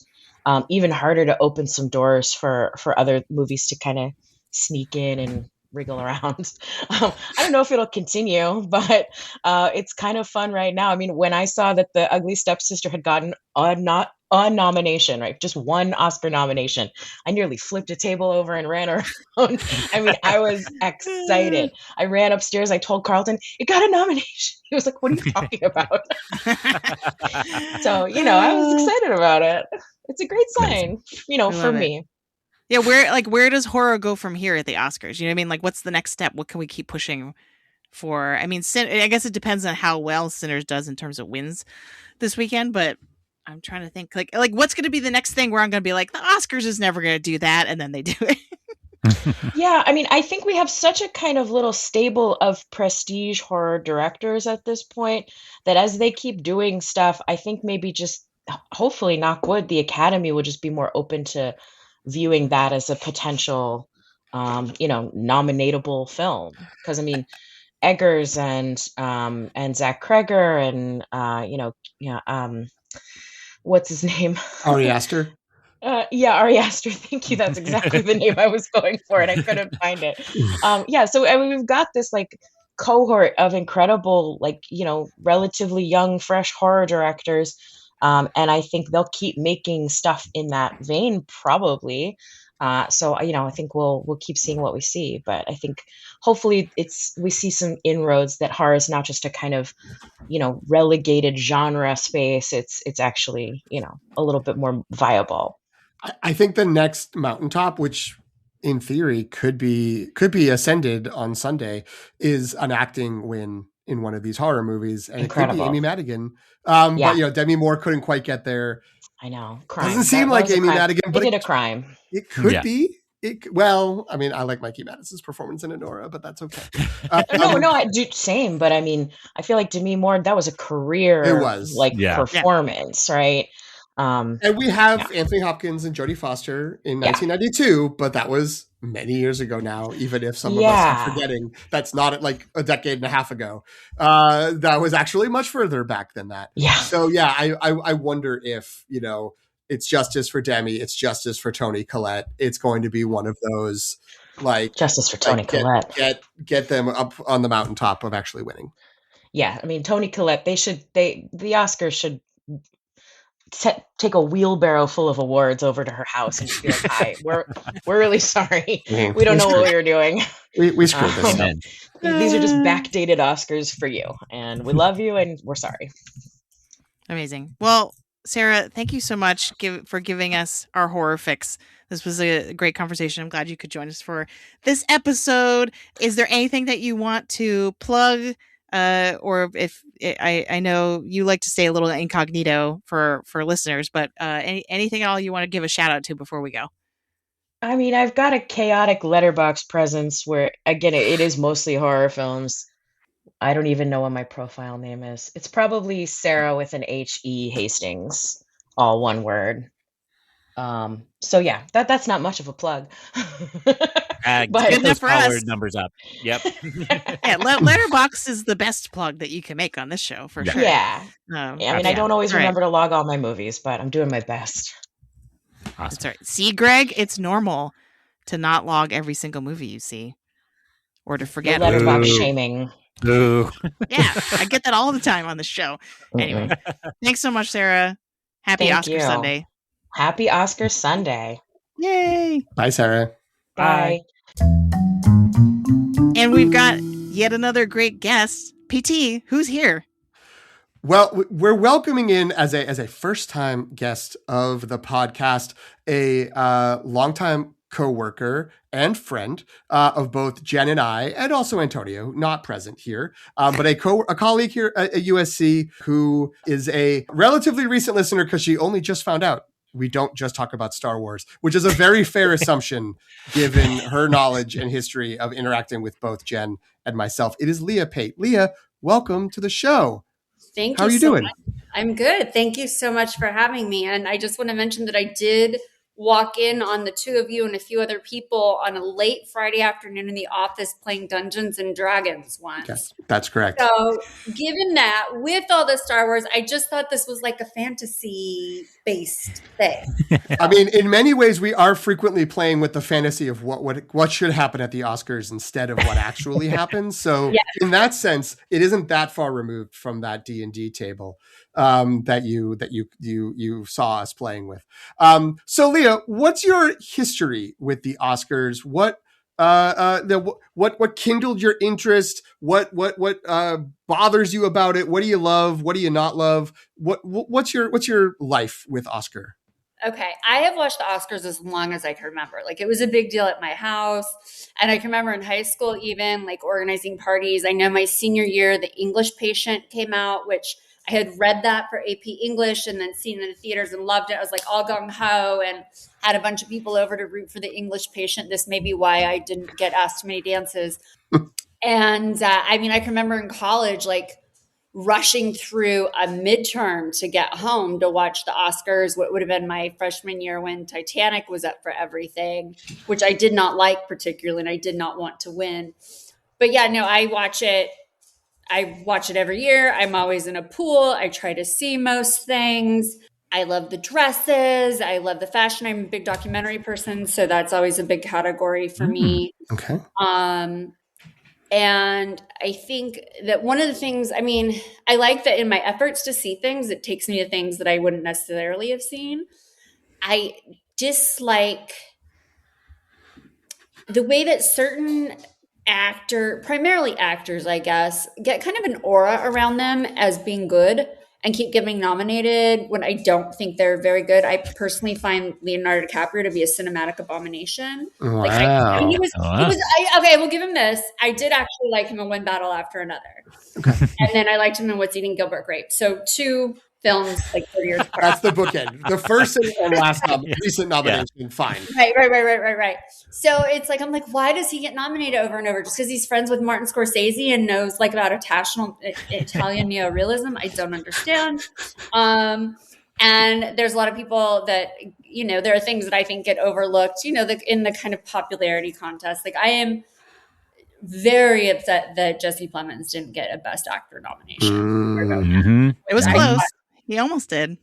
even harder to open some doors for other movies to kind of sneak in and wriggle around. I don't know if it'll continue, but it's kind of fun right now. I mean, when I saw that The Ugly Stepsister had gotten a nomination, right? Just one Oscar nomination, I nearly flipped a table over and ran around. I mean, I was excited. I ran upstairs. I told Carlton, it got a nomination. He was like, what are you talking about? So, I was excited about it. It's a great sign, for me. Yeah, where does horror go from here at the Oscars? You know what I mean? Like, what's the next step? What can we keep pushing for? I mean, I guess it depends on how well Sinners does in terms of wins this weekend, but I'm trying to think, like what's going to be the next thing where I'm going to be like, the Oscars is never going to do that, and then they do it. Yeah, I mean, I think we have such a kind of little stable of prestige horror directors at this point that as they keep doing stuff, I think maybe just hopefully, knock wood, the Academy will just be more open to viewing that as a potential, nominatable film. Because I mean, Eggers and Zach Kreger and what's his name? Ari Aster. Ari Aster. Thank you. That's exactly the name I was going for, and I couldn't find it. So I mean, we've got this like cohort of incredible, like, relatively young, fresh horror directors. And I think they'll keep making stuff in that vein, probably. So I think we'll keep seeing what we see, but I think hopefully we see some inroads that horror is not just a kind of relegated genre space. It's actually a little bit more viable. I think the next mountaintop, which in theory could be ascended on Sunday, is an acting win in one of these horror movies, and Incredible. It could be Amy Madigan. Yeah. But Demi Moore couldn't quite get there. I know. Crime. Doesn't seem like Amy Madigan, but it did a crime. It could be. Well, I mean, I like Mikey Madison's performance in Enora, but that's okay. No, I do same. But I mean, I feel like Demi Moore, that was a career, it was performance, right? And we have Anthony Hopkins and Jodie Foster in 1992, but that was many years ago now, even if some of us are forgetting. That's not like a decade and a half ago. That was actually much further back than that. Yeah. So I wonder if, it's justice for Demi, it's justice for Toni Collette. It's going to be one of those, like, justice for Toni Collette. Get them up on the mountaintop of actually winning. Yeah, I mean, Toni Collette, the Oscars should take a wheelbarrow full of awards over to her house and just be like, hi, we're really sorry. We don't know what we were doing. We screwed this up. These are just backdated Oscars for you, and we love you, and we're sorry. Amazing. Well, Sarah, thank you so much for giving us our horror fix. This was a great conversation. I'm glad you could join us for this episode. Is there anything that you want to plug? Or if I know you like to stay a little incognito for listeners, but anything at all you want to give a shout out to before we go? I mean, I've got a chaotic Letterboxd presence where, again, it is mostly horror films. I don't even know what my profile name is. It's probably Sarah with an H-E Hastings, all one word. So yeah, that's not much of a plug. But get those follower numbers up. Yep. Yeah, Letterboxd is the best plug that you can make on this show for sure. Yeah. I mean, I don't always remember to log all my movies, but I'm doing my best. Awesome. That's right. See, Greg, it's normal to not log every single movie you see, or to forget. Letterboxd shaming. Ooh. Yeah, I get that all the time on the show. Anyway, thanks so much, Sarah. Happy Oscar Sunday. Happy Oscar Sunday. Yay! Bye, Sarah. Bye. And we've got yet another great guest. PT, who's here? Well, we're welcoming in as a first-time guest of the podcast a longtime co-worker and friend of both Jen and I, and also Antonio, not present here, but a colleague here at USC who is a relatively recent listener because she only just found out we don't just talk about Star Wars, which is a very fair assumption given her knowledge and history of interacting with both Jen and myself. It is Leah Pate. Leah, welcome to the show. Thank How you. are you so doing? much. I'm good. Thank you so much for having me. And I just want to mention that I did walk in on the two of you and a few other people on a late Friday afternoon in the office playing Dungeons and Dragons once. Yes, that's correct. So given that, with all the Star Wars, I just thought this was like a fantasy-based thing. I mean, in many ways, we are frequently playing with the fantasy of what should happen at the Oscars instead of what actually happens. So, Yeah. in that sense, it isn't that far removed from that D&D table that you saw us playing with. So, Leah, what's your history with the Oscars? What kindled your interest? What bothers you about it? What do you love? What do you not love? What's your life with Oscar? Okay, I have watched the Oscars as long as I can remember. Like, it was a big deal at my house. And I can remember in high school, even like organizing parties. I know my senior year, The English Patient came out, which I had read that for AP English and then seen it in the theaters and loved it. I was like all gung ho and had a bunch of people over to root for The English Patient. This may be why I didn't get asked to many dances. And I mean, I can remember in college, like, rushing through a midterm to get home to watch the Oscars, what would have been my freshman year when Titanic was up for everything, which I did not like particularly, and I did not want to win. But yeah, no, I watch it every year. I'm always in a pool. I try to see most things. I love the dresses. I love the fashion. I'm a big documentary person, so that's always a big category for me. Okay. And I think that one of the things, I mean, I like that in my efforts to see things, it takes me to things that I wouldn't necessarily have seen. I dislike the way that certain primarily actors, I guess, get kind of an aura around them as being good and keep getting nominated when I don't think they're very good. I personally find Leonardo DiCaprio to be a cinematic abomination. Wow. Like, okay, we'll give him this. I did actually like him in One Battle After Another. Okay. And then I liked him in What's Eating Gilbert Grape. So 2 films, like 30 years apart. That's the bookend. The first and last recent nomination. Yeah. Fine. Right. So it's like, I'm like, why does he get nominated over and over? Just because he's friends with Martin Scorsese and knows like about Italian neorealism? I don't understand. And there's a lot of people that, you know, there are things that I think get overlooked, you know, in the kind of popularity contest. Like, I am very upset that Jesse Plemons didn't get a Best Actor nomination. Mm-hmm. It was close. He almost did.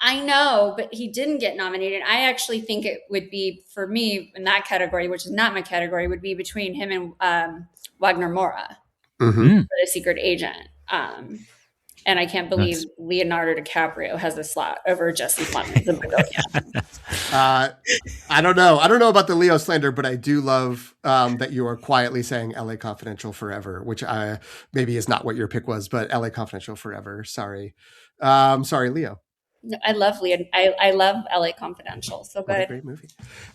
I know, but he didn't get nominated. I actually think it would be, for me, in that category, which is not my category, would be between him and Wagner Moura for The Secret Agent. And I can't believe Leonardo DiCaprio has a slot over Jesse Plemons. I don't know. I don't know about the Leo slander, but I do love that you are quietly saying LA Confidential forever, which maybe is not what your pick was, but LA Confidential forever. Sorry, Leo. No, I love Leah. I love LA Confidential. So good. What a great movie.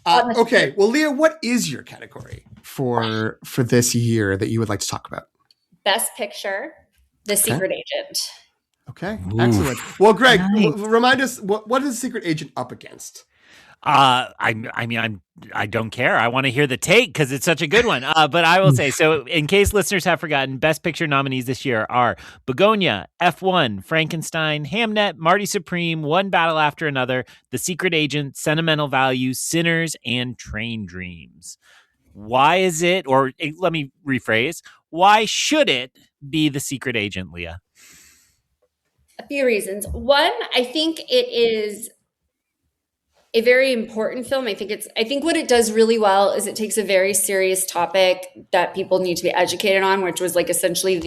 Okay, well, Leah, what is your category for this year that you would like to talk about? Best Picture, The Secret Agent. Okay, excellent. Well, Greg, remind us what is The Secret Agent up against? I don't care. I want to hear the take because it's such a good one. But I will say, so in case listeners have forgotten, Best Picture nominees this year are Begonia, F1, Frankenstein, Hamnet, Marty Supreme, One Battle After Another, The Secret Agent, Sentimental Value, Sinners, and Train Dreams. Why is it, or let me rephrase, why should it be The Secret Agent, Leah? A few reasons. One, I think it is a very important film. I think what it does really well is it takes a very serious topic that people need to be educated on, which was like essentially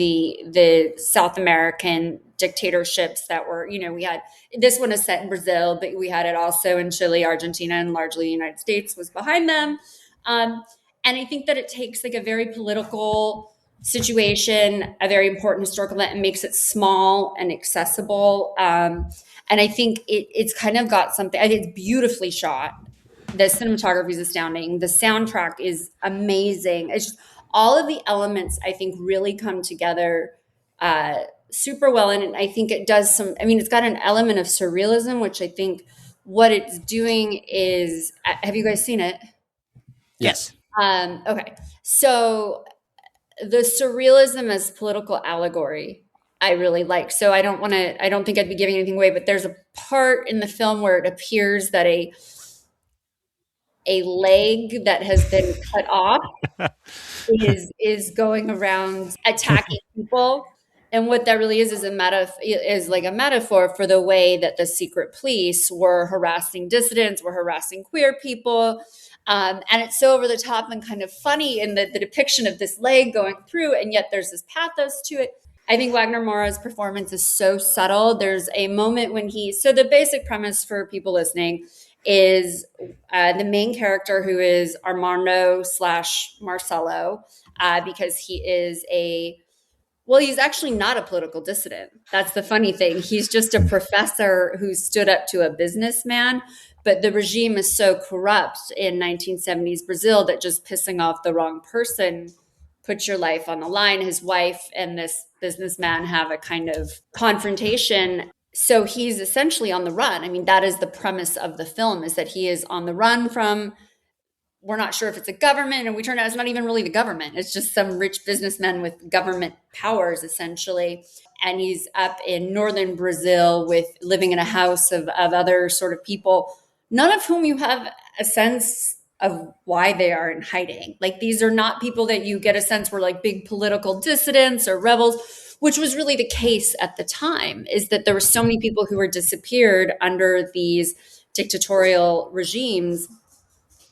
the South American dictatorships that were, we had, this one is set in Brazil, but we had it also in Chile, Argentina, and largely the United States was behind them. And I think that it takes like a very political situation, a very important historical event, and makes it small and accessible. And I think it's kind of got something, I think it's beautifully shot. The cinematography is astounding. The soundtrack is amazing. It's just all of the elements, I think, really come together super well. And I think it does it's got an element of surrealism, which I think what it's doing is, have you guys seen it? Yes. Okay. So the surrealism as political allegory, I really like. So I don't think I'd be giving anything away, but there's a part in the film where it appears that a leg that has been cut off is going around attacking people. And what that really is like a metaphor for the way that the secret police were harassing dissidents, were harassing queer people. And it's so over the top and kind of funny in the depiction of this leg going through, and yet there's this pathos to it. I think Wagner Moura's performance is so subtle. There's a moment when so the basic premise for people listening is the main character, who is Armando / Marcelo, because he is he's actually not a political dissident. That's the funny thing. He's just a professor who stood up to a businessman, but the regime is so corrupt in 1970s Brazil that just pissing off the wrong person puts your life on the line. His wife and this businessman have a kind of confrontation. So he's essentially on the run. I mean, that is the premise of the film, is that he is on the run from, we're not sure if it's a government, and we turn out it's not even really the government. It's just some rich businessman with government powers, essentially. And he's up in northern Brazil living in a house of other sort of people, none of whom you have a sense of why they are in hiding. Like, these are not people that you get a sense were like big political dissidents or rebels, which was really the case at the time, is that there were so many people who were disappeared under these dictatorial regimes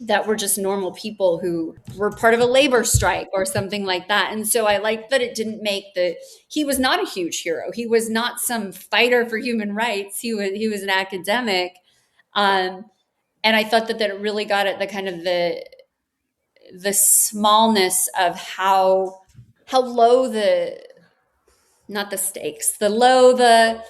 that were just normal people who were part of a labor strike or something like that. And so I liked that it didn't he was not a huge hero. He was not some fighter for human rights. He was an academic. And I thought that it really got at the kind of the smallness of how low not the stakes, the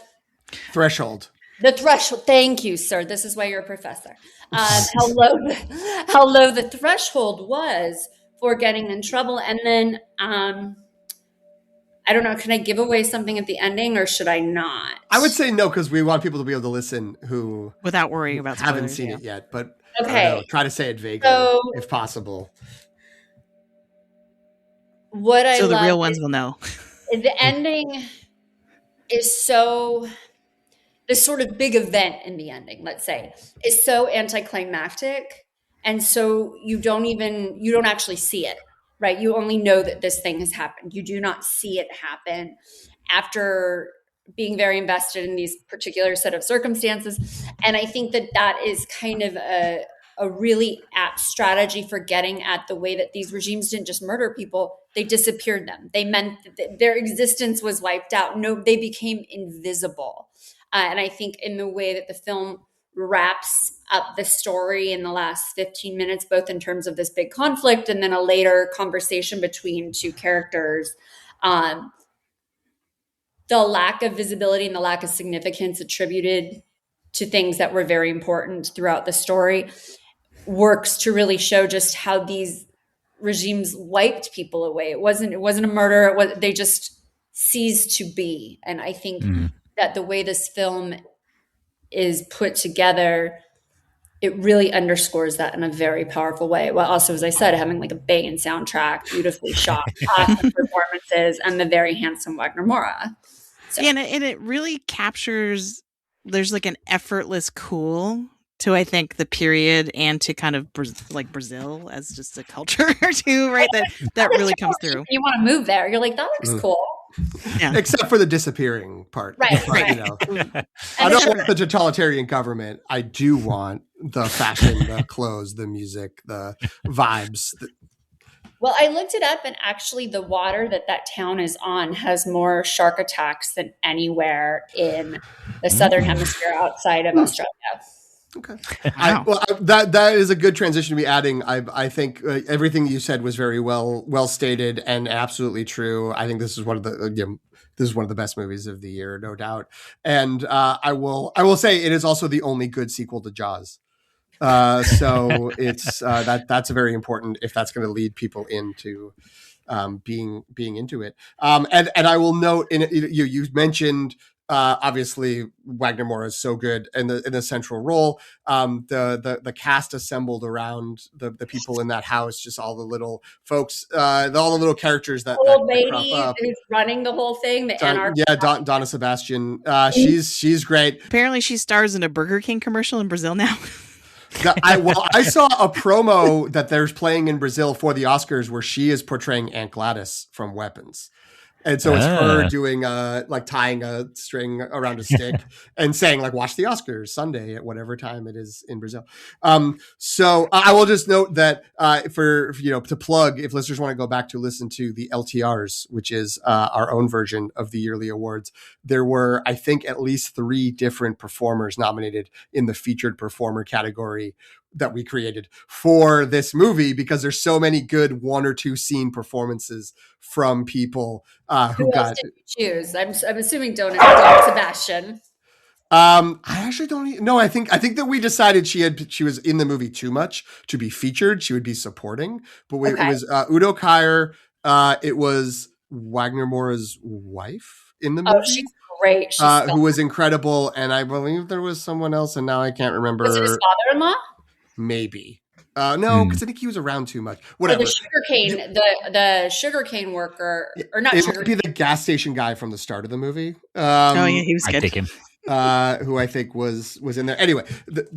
threshold. The threshold. Thank you, sir. This is why you're a professor. How low the threshold was for getting in trouble. And then I don't know. Can I give away something at the ending, or should I not? I would say no, because we want people to be able to listen who without worrying about spoilers, haven't seen it yet. But okay, I don't know, try to say it vaguely if possible. So the real ones will know. The ending is so. This sort of big event in the ending, let's say, is so anticlimactic. And so you don't actually see it, right? You only know that this thing has happened. You do not see it happen after being very invested in these particular set of circumstances. And I think that is kind of a really apt strategy for getting at the way that these regimes didn't just murder people, they disappeared them. They meant that their existence was wiped out. No, they became invisible. And I think in the way that the film wraps up the story in the last 15 minutes, both in terms of this big conflict and then a later conversation between two characters, the lack of visibility and the lack of significance attributed to things that were very important throughout the story works to really show just how these regimes wiped people away. It wasn't a murder. They just ceased to be. And I think that the way this film is put together, it really underscores that in a very powerful way. Well, also, as I said, having like a banging soundtrack, beautifully shot, awesome performances, and the very handsome Wagner Moura. So. Yeah, and it really captures, there's like an effortless cool to, I think, the period and to kind of like Brazil as just a culture too, right? That really comes through. You want to move there. You're like, that looks cool. Yeah. Except for the disappearing part. Right. You know, I don't want the totalitarian government. I do want the fashion, the clothes, the music, the vibes. Well, I looked it up, and actually, the water that town is on has more shark attacks than anywhere in the southern hemisphere outside of Australia. Okay. Wow. That is a good transition to be adding. I think everything you said was very well stated and absolutely true. I think this is one of the best movies of the year, no doubt. And I will say it is also the only good sequel to Jaws. So it's that's very important if that's going to lead people into being into it. And I will note you mentioned. Obviously, Wagner Moura is so good in the central role. The cast assembled around the people in that house, just all the little folks, all the little characters that Old crop lady up. who's running the whole thing, the anarchist. Donna Sebastian. She's great. Apparently, she stars in a Burger King commercial in Brazil now. I saw a promo that they're playing in Brazil for the Oscars where she is portraying Aunt Gladys from Weapons. And so it's her doing like tying a string around a stick and saying like, watch the Oscars Sunday at whatever time it is in Brazil. So I will just note that for, to plug, if listeners want to go back to listen to the LTRs, which is our own version of the yearly awards, there were, I think, at least 3 different performers nominated in the featured performer category that we created for this movie, because there's so many good 1 or 2 scene performances from people who got. Did you choose? I'm assuming Don Sebastian. I actually don't know. I think that we decided she was in the movie too much to be featured. She would be supporting, but it was Udo Kier. It was Wagner Moura's wife in the movie. Oh, she's great. Who was incredible, and I believe there was someone else, and now I can't remember. Was it his father-in-law? Maybe. No, because I think he was around too much. Whatever. Or the sugarcane worker, or not? It would be the gas station guy from the start of the movie. He was I good. take him. Who I think was in there. Anyway,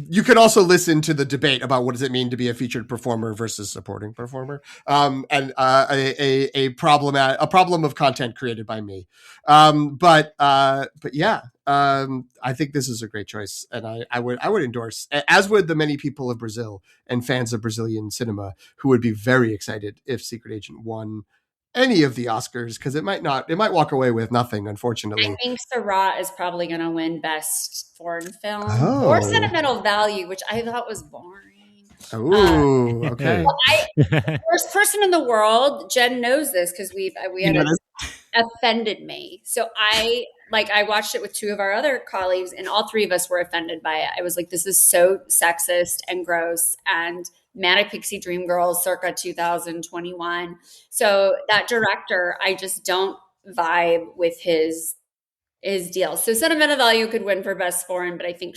you can also listen to the debate about what does it mean to be a featured performer versus supporting performer, and a problem of content created by me. But yeah, I think this is a great choice, and I would endorse, as would the many people of Brazil and fans of Brazilian cinema who would be very excited if Secret Agent won any of the Oscars, because it might walk away with nothing, unfortunately. I think Sarat is probably going to win Best Foreign Film or Sentimental Value, which I thought was boring. Oh, okay. First person in the world, Jen knows this because we had offended me. So I watched it with 2 of our other colleagues, and all 3 of us were offended by it. I was like, this is so sexist and gross and Manic Pixie Dream Girls circa 2021. So that director, I just don't vibe with his deal. So Sentimental Value could win for Best Foreign, but I think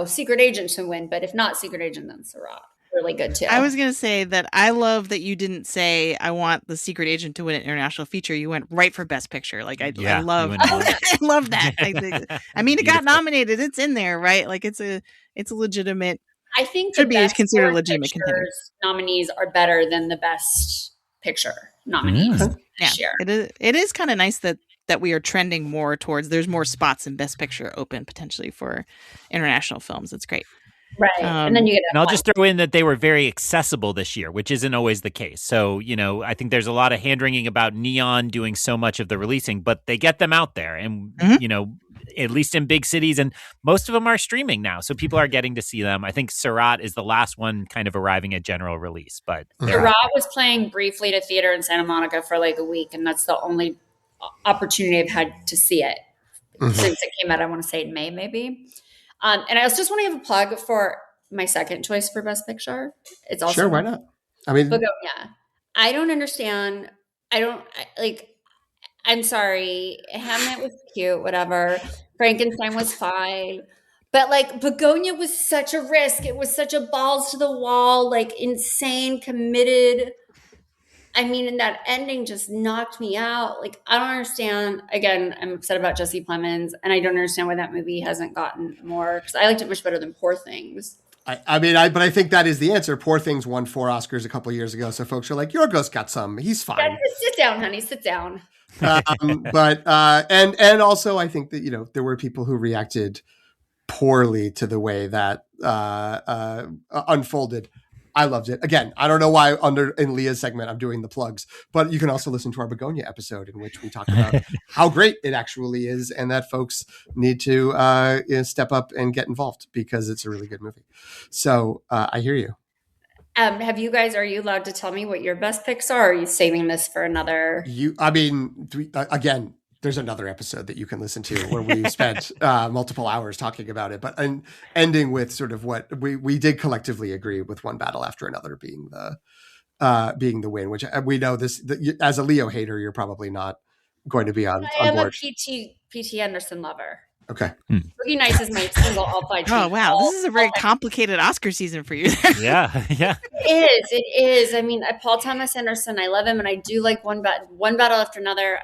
Secret Agent should win. But if not Secret Agent, then Sarat. Really good too. I was going to say that I love that you didn't say I want the Secret Agent to win an international feature. You went right for Best Picture. Like I love I love that. I mean, it got nominated. It's in there, right? Like it's a legitimate. I think should be considered a legitimate contender. Nominees are better than the Best Picture nominees this year. It is kind of nice that we are trending more towards. There's more spots in Best Picture open potentially for international films. It's great. Right. And then you get and I'll just throw in that they were very accessible this year, which isn't always the case. So, I think there's a lot of hand-wringing about Neon doing so much of the releasing, but they get them out there and, at least in big cities, and most of them are streaming now. So people are getting to see them. I think Sarat is the last one kind of arriving at general release, but Sarat was playing briefly to theater in Santa Monica for like a week. And that's the only opportunity I've had to see it since it came out. I want to say in May, maybe. And I also just want to give a plug for my second choice for Best Picture. It's also sure, why not? I mean, Begonia. I don't understand. I'm sorry. Hamlet was cute, whatever. Frankenstein was fine. But like Begonia was such a risk. It was such a balls to the wall, like insane, committed. I mean, and that ending just knocked me out. Like, I don't understand. Again, I'm upset about Jesse Plemons, and I don't understand why that movie hasn't gotten more, because I liked it much better than Poor Things. But I think that is the answer. Poor Things won 4 Oscars a couple of years ago, so folks are like, Yorgos got some. He's fine. Sit down, honey. Sit down. And also, I think that there were people who reacted poorly to the way that unfolded. I loved it. Again, I don't know why in Leah's segment I'm doing the plugs, but you can also listen to our Begonia episode in which we talk about how great it actually is and that folks need to step up and get involved because it's a really good movie. So I hear you. Are you allowed to tell me what your best picks are? Or are you saving this for another? Again, there's another episode that you can listen to where we spent multiple hours talking about it, but ending with sort of what we did collectively agree with One Battle After Another being the win, which we know as a Leo hater, you're probably not going to be on board. I am a P.T. Anderson lover. Okay. Boogie Nights is my single all-fight. Oh, wow. This is a very complicated Oscar season for you. Yeah. It is. I mean, Paul Thomas Anderson, I love him, and I do like One Battle After Another.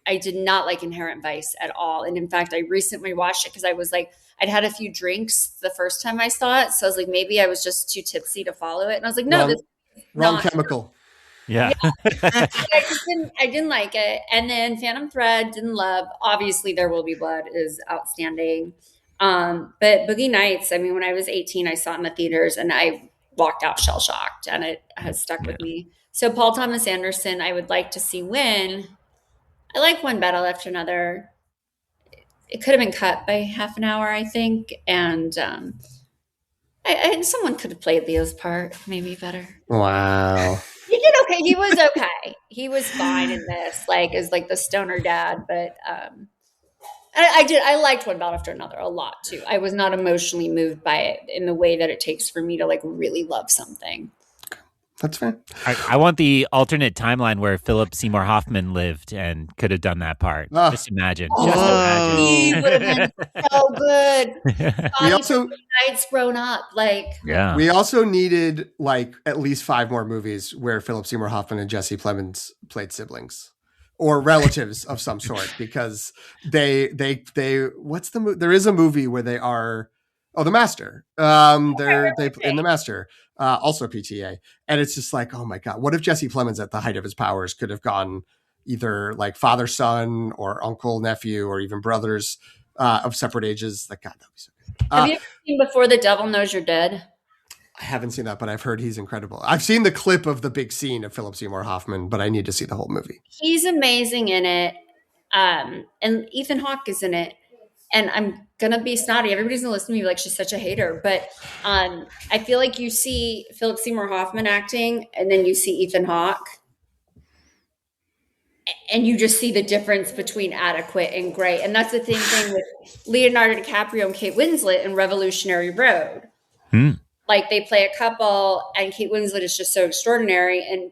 I did not like Inherent Vice at all. And in fact, I recently watched it because I was like, I'd had a few drinks the first time I saw it. So I was like, maybe I was just too tipsy to follow it. And I was like, no, this is wrong chemical. Yeah. I didn't like it. And then Phantom Thread, didn't love. Obviously, There Will Be Blood is outstanding. But Boogie Nights, I mean, when I was 18, I saw it in the theaters and I walked out shell-shocked and it has stuck with me. So Paul Thomas Anderson, I would like to see win. I like One Battle After Another. It could have been cut by half an hour, I think. And someone could have played Leo's part maybe better. Wow. He did okay. He was okay. He was fine in this, as the stoner dad. But I liked One Battle After Another a lot too. I was not emotionally moved by it in the way that it takes for me to really love something. That's fair. I want the alternate timeline where Philip Seymour Hoffman lived and could have done that part. Just imagine. He would have been so good. We also Nights grown up, yeah. We also needed at least 5 more movies where Philip Seymour Hoffman and Jesse Plemons played siblings or relatives of some sort because they what's the there is a movie where they are The Master. They in The Master. Also PTA. And it's just oh my God, what if Jesse Plemons at the height of his powers could have gone either father, son, or uncle, nephew, or even brothers of separate ages? God, that'd be so good. Have you ever seen Before the Devil Knows You're Dead? I haven't seen that, but I've heard he's incredible. I've seen the clip of the big scene of Philip Seymour Hoffman, but I need to see the whole movie. He's amazing in it. And Ethan Hawke is in it. And I'm going to be snotty. Everybody's going to listen to me she's such a hater. But I feel like you see Philip Seymour Hoffman acting and then you see Ethan Hawke. And you just see the difference between adequate and great. And that's the same thing with Leonardo DiCaprio and Kate Winslet in Revolutionary Road. They play a couple and Kate Winslet is just so extraordinary. And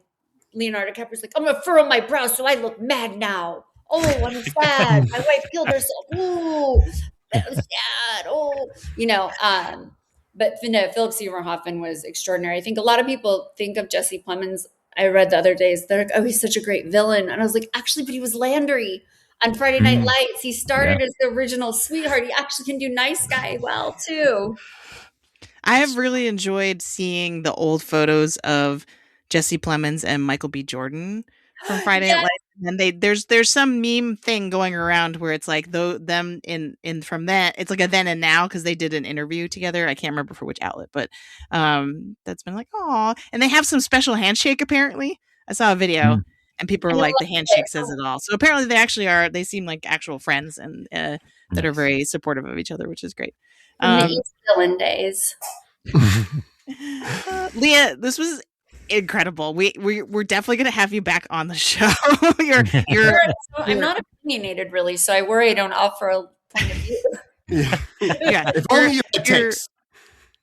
Leonardo DiCaprio's I'm going to furrow my brow so I look mad now. Oh, I'm sad. My wife killed herself. Ooh, that was sad. Oh, but Philip Seymour Hoffman was extraordinary. I think a lot of people think of Jesse Plemons. I read the other days, they're oh, he's such a great villain. And I was actually, but he was Landry on Friday Night Lights. He started as the original sweetheart. He actually can do nice guy well, too. I have really enjoyed seeing the old photos of Jesse Plemons and Michael B. Jordan from Friday Night Lights. And there's some meme thing going around where it's them in from that it's a then and now because they did an interview together. I can't remember for which outlet, but that's been aw. And they have some special handshake apparently. I saw a video and people were the handshake says it all. So apparently they actually are. They seem like actual friends and that are very supportive of each other, which is great. The East Villain days. Leah, this was incredible. We're definitely going to have you back on the show. I'm not opinionated really, so I worry I don't offer a point of view. Yeah. If only you had takes.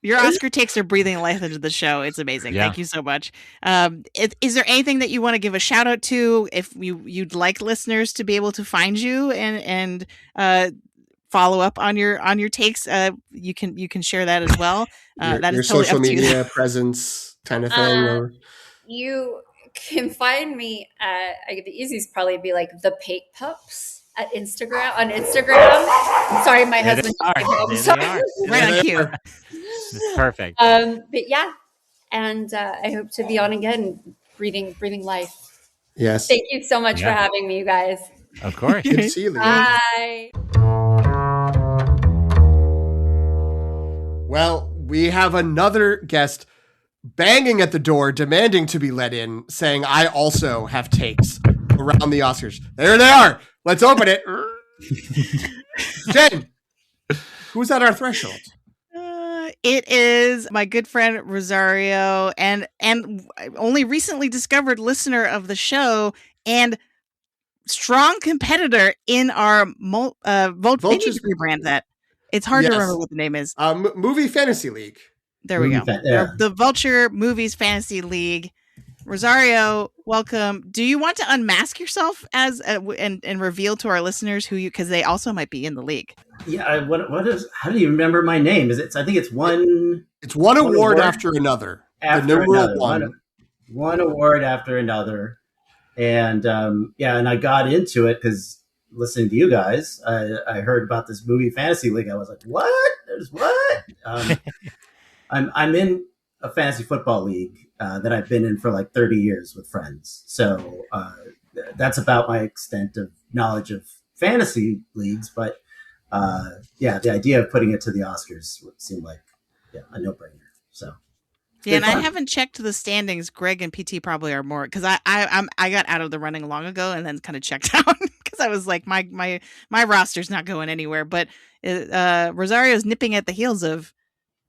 Your Oscar takes are breathing life into the show. It's amazing. Yeah. Thank you so much. Is there anything that you want to give a shout out to if you'd like listeners to be able to find you and follow up on your takes? You can share that as well. That is totally social up to media you. presence kind of thing. You can find me the easiest probably be thepatepups on Instagram. Sorry, my husband. Right on cue. Perfect. But yeah, and I hope to be on again, breathing life. Yes. Thank you so much for having me, you guys. Of course. Good to see you, Leah. Bye. Well, we have another guest banging at the door, demanding to be let in, saying, I also have takes around the Oscars. There they are. Let's open it. Jen, who's at our threshold? It is my good friend Rosario, and only recently discovered listener of the show and strong competitor in our vote. They need to rebrand that. It's hard to remember what the name is. Movie Fantasy League. There we go. The Vulture Movies Fantasy League. Rosario, welcome. Do you want to unmask yourself as and reveal to our listeners who you, because they also might be in the league? Yeah. What is? How do you remember my name? Is it? I think it's one. It's one award after another. After another. One award after another, and and I got into it because listening to you guys, I heard about this movie fantasy league. I was like, what? There's what? I'm in a fantasy football league that I've been in for like 30 years with friends. So that's about my extent of knowledge of fantasy leagues. But the idea of putting it to the Oscars would seem like a no-brainer. So yeah, and I haven't checked the standings. Greg and PT probably are more because I got out of the running long ago and then kind of checked out because I was like my roster's not going anywhere. But Rosario's nipping at the heels of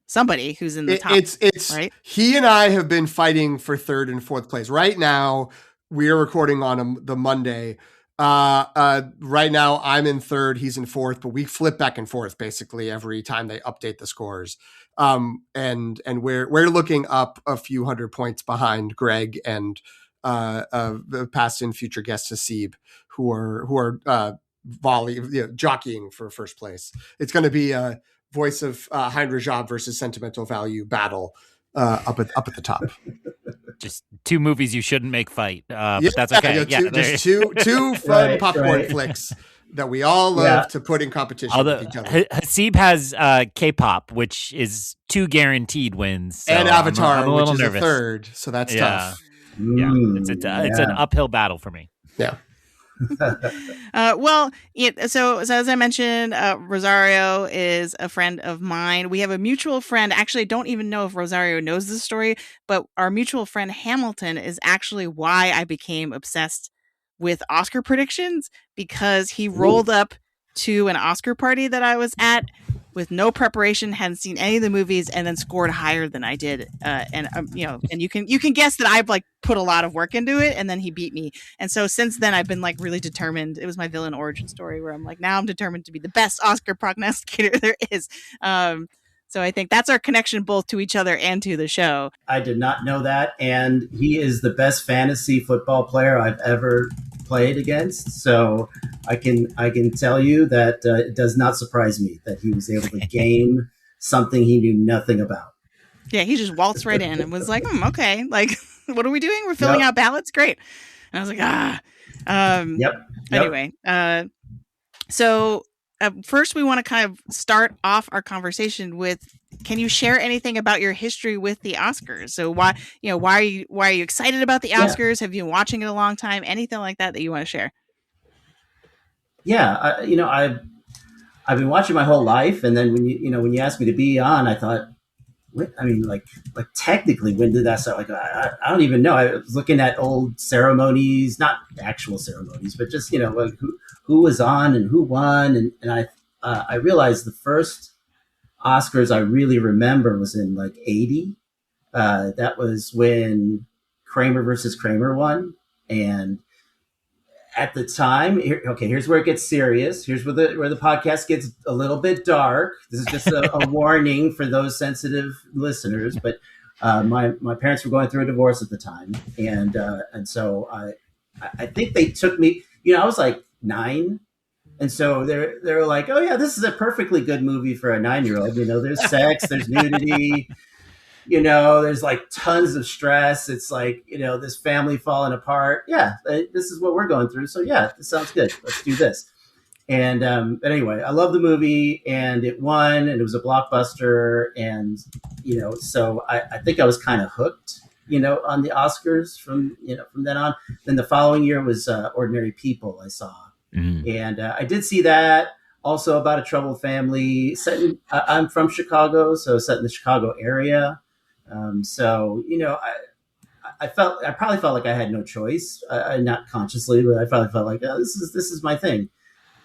somebody who's in the top. It's right. He and I have been fighting for third and fourth place. Right now, we are recording on the Monday. Right now, I'm in third. He's in fourth, but we flip back and forth basically every time they update the scores. And we're looking up a few hundred points behind Greg and the past and future guest Hasib, who are jockeying for first place. It's going to be a Voice of Hein Rajab versus Sentimental Value battle up at the top. Just two movies you shouldn't make fight, but that's okay. Just two fun popcorn flicks that we all love to put in competition with each other. Hasib has K-pop, which is 2 guaranteed wins, so and Avatar, I'm a little which is nervous. a third, so that's tough. Yeah, it's an uphill battle for me. Yeah. So as I mentioned, Rosario is a friend of mine. We have a mutual friend. Actually, I don't even know if Rosario knows this story, but our mutual friend Hamilton is actually why I became obsessed with Oscar predictions, because he rolled up to an Oscar party that I was at with no preparation, hadn't seen any of the movies, and then scored higher than I did. And you can guess that I've like put a lot of work into it, and then he beat me. And so since then, I've been like really determined. It was my villain origin story where I'm like, now I'm determined to be the best Oscar prognosticator there is. So I think that's our connection both to each other and to the show. I did not know that, and he is the best fantasy football player I've ever played against. So I can tell you that it does not surprise me that he was able to game something he knew nothing about. Yeah, he just waltzed right in and was like, okay, like, what are we doing? We're filling out ballots? Great. And I was like, Yep. Anyway, so first we want to kind of start off our conversation with, can you share anything about your history with the Oscars? So why are you excited about the Oscars? Have you been watching it a long time? Anything like that you want to share? Yeah, I've been watching my whole life, and then when you asked me to be on, I thought, like technically, when did that start? Like I don't even know. I was looking at old ceremonies, not actual ceremonies, but just like who was on and who won, and I realized the first Oscars I really remember was in like 80. That was when Kramer versus Kramer won, and at the time, here's where it gets serious. Here's where the podcast gets a little bit dark. This is just a warning for those sensitive listeners. But my parents were going through a divorce at the time, and so I think they took me. I was like 9, and so they were like, "Oh yeah, this is a perfectly good movie for a 9-year-old." There's sex, there's nudity. There's like tons of stress. It's like, this family falling apart. Yeah, this is what we're going through. So yeah, this sounds good. Let's do this. And but anyway, I love the movie, and it won, and it was a blockbuster. And, so I think I was kind of hooked, on the Oscars from then on. Then the following year was Ordinary People I saw. Mm-hmm. And I did see that. Also about a troubled family. I'm from Chicago, so set in the Chicago area. So I probably felt like I had no choice, not consciously, but I probably felt like, oh, this is my thing.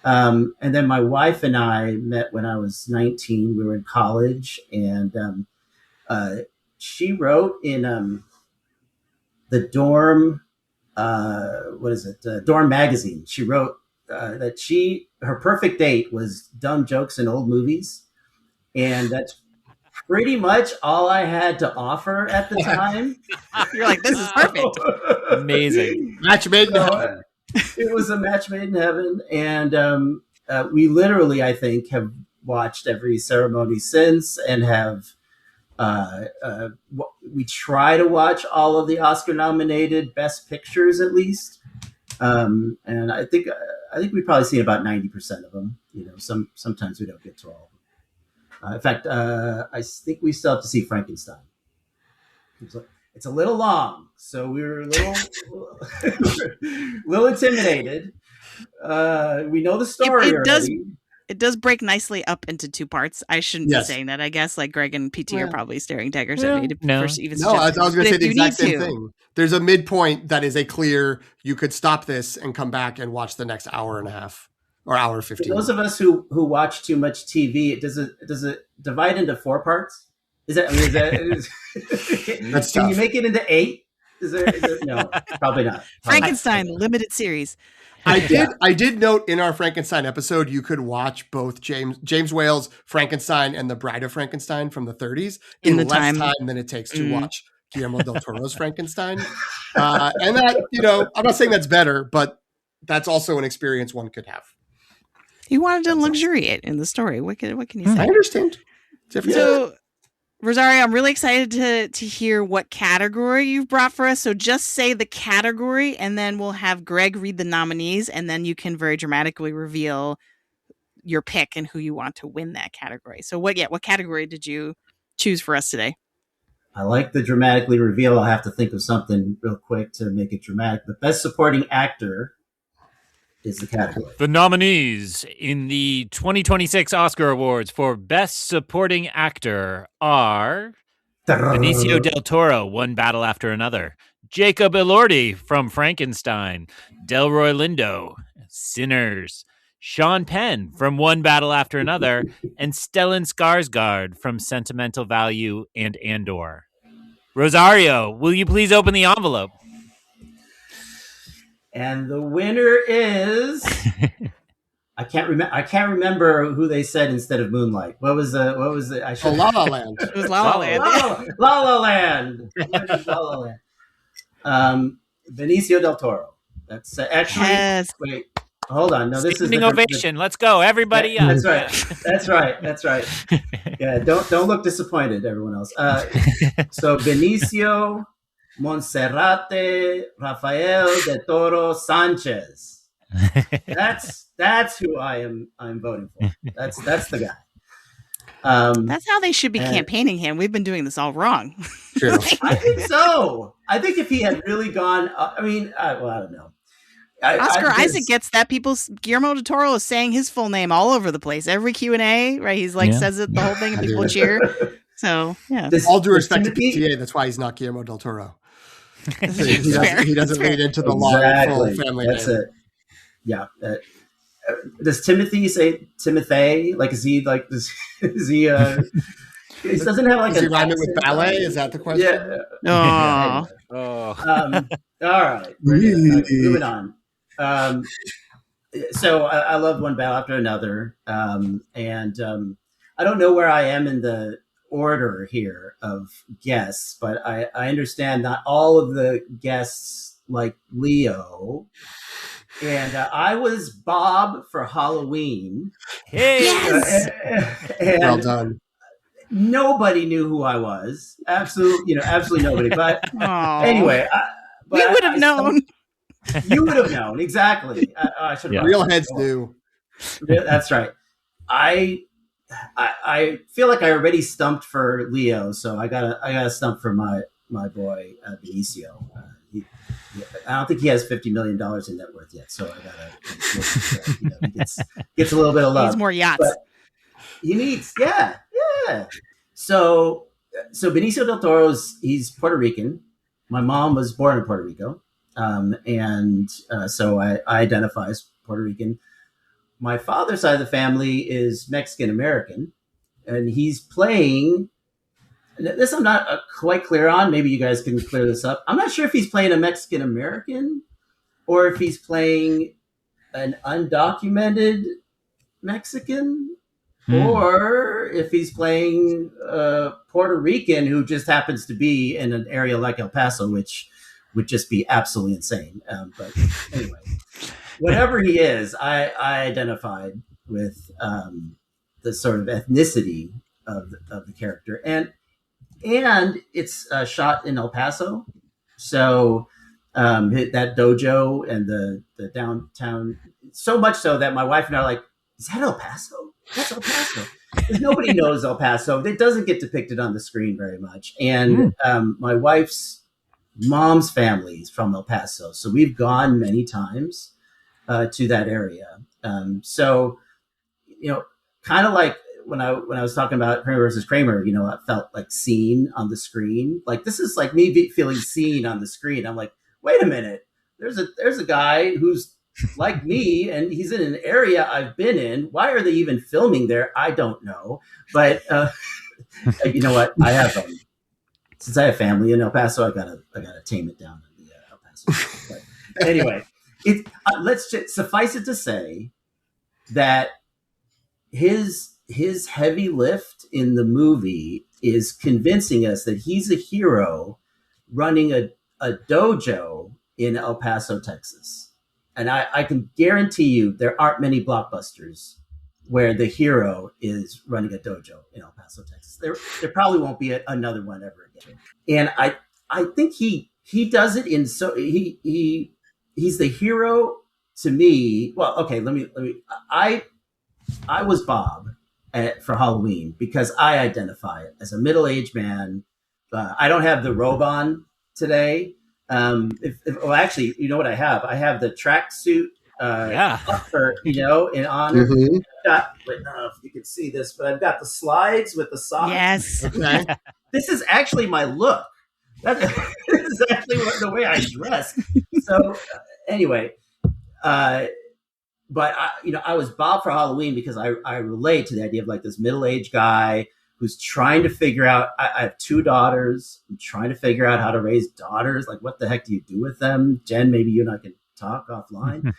And then my wife and I met when I was 19. We were in college, and she wrote in the dorm, dorm magazine. She wrote that her perfect date was dumb jokes in old movies, and that's pretty much all I had to offer at the time. You're like, this is perfect. Amazing. Match made in heaven. It was a match made in heaven. And we literally, I think, have watched every ceremony since, and have we try to watch all of the Oscar nominated Best Pictures at least. And I think we've probably seen about 90% of them. Sometimes we don't get to all of them. In fact, I think we still have to see Frankenstein. It's a little long, so we were a little intimidated. We know the story already. It does break nicely up into two parts. I shouldn't be saying that. I guess like Greg and PT are probably staring daggers at me to first even suggest. I was going to say the exact same thing. There's a midpoint that is a clear, you could stop this and come back and watch the next hour and a half. Or hour 15. For those of us who watch too much TV, does it divide into 4 parts? That's can you make it into 8? No, probably not. Frankenstein limited series. I did note in our Frankenstein episode, you could watch both James Whale's Frankenstein and The Bride of Frankenstein from the 30s in less time than it takes to watch Guillermo del Toro's Frankenstein. And that, I'm not saying that's better, but that's also an experience one could have. He wanted to luxuriate in the story. What can you say? I understand. So, Rosario, I'm really excited to hear what category you've brought for us. So just say the category, and then we'll have Greg read the nominees, and then you can very dramatically reveal your pick and who you want to win that category. So what category did you choose for us today? I like the dramatically reveal. I'll have to think of something real quick to make it dramatic. The Best Supporting Actor is the category. The nominees in the 2026 Oscar Awards for Best Supporting Actor are Benicio del Toro, One Battle After Another; Jacob Elordi from Frankenstein; Delroy Lindo, Sinners; Sean Penn from One Battle After Another; and Stellan Skarsgård from Sentimental Value and Andor. Rosario, will you please open the envelope? And the winner is I can't remember who they said instead of Moonlight. What was the I should La La Land. It was La La Land. La La Land. La La Land. Benicio del Toro. That's actually wait. Hold on. No, this is standing ovation. Let's go, everybody! That's right. That's right. Yeah, don't look disappointed, everyone else. So Benicio Monserrate Rafael de Toro Sanchez. That's who I'm voting for. That's the guy. That's how they should be campaigning him. We've been doing this all wrong. True. I think so. I think if he had really gone, I don't know. Oscar Isaac gets that. Guillermo del Toro is saying his full name all over the place. Every Q&A, right? He's like says it the whole thing, and people cheer. So yeah. All due respect to PTA, that's why he's not Guillermo del Toro. He doesn't read into the law full family name. It. Yeah. Does Timothy say Timothy? Like, is he like? Is he? He doesn't have like. Does he rhyme it with ballet? Is that the question? Yeah. All right. Moving on. So I love One Battle After Another, and I don't know where I am in the order here of guests, but I understand not all of the guests like Leo, and I was Bob for Halloween. Hey, yes! Well done. Nobody knew who I was. Absolutely nobody. But anyway, we would have known. You would have known exactly. Real heads knew. That's right. I feel like I already stumped for Leo, so I gotta stump for my boy Benicio. I don't think he has $50 million in net worth yet, so I gotta. He gets a little bit of love. He needs more yachts. But he needs, yeah. So so Benicio del Toro's, he's Puerto Rican. My mom was born in Puerto Rico. So I identify as Puerto Rican. My father's side of the family is Mexican American, and he's playing. This I'm not quite clear on. Maybe you guys can clear this up. I'm not sure if he's playing a Mexican American or if he's playing an undocumented Mexican, or if he's playing a Puerto Rican who just happens to be in an area like El Paso, which would just be absolutely insane. But anyway, whatever he is, I identified with the sort of ethnicity of the character, and it's shot in El Paso, so that dojo and the downtown, so much so that my wife and I are like, is that El Paso? That's El Paso. Because nobody knows El Paso. It doesn't get depicted on the screen very much. And my wife's mom's family is from El Paso, so we've gone many times to that area. So, kind of like when I was talking about Kramer versus Kramer, I felt like seen on the screen. Like this is like me feeling seen on the screen. I'm like, wait a minute, there's a guy who's like me, and he's in an area I've been in. Why are they even filming there? I don't know. But you know what? I have since I have family in El Paso, I gotta tame it down in the El Paso. But anyway, let's just suffice it to say that his heavy lift in the movie is convincing us that he's a hero running a dojo in El Paso, Texas. And I can guarantee you there aren't many blockbusters where the hero is running a dojo in El Paso, Texas. There probably won't be another one ever again. And I think he does it in he's the hero to me. Well, okay, let me I was Bob for Halloween because I identify as a middle-aged man. I don't have the robe on today. Actually, you know what I have? I have the tracksuit in honor. Mm-hmm. I don't know if you can see this, but I've got the slides with the socks. Yes. Okay. This is actually my look. This is actually the way I dress. So anyway, but I was Bob for Halloween because I relate to the idea of like this middle-aged guy who's trying to figure out, I have 2 daughters. I'm trying to figure out how to raise daughters. Like, what the heck do you do with them? Jen, maybe you and I can talk offline.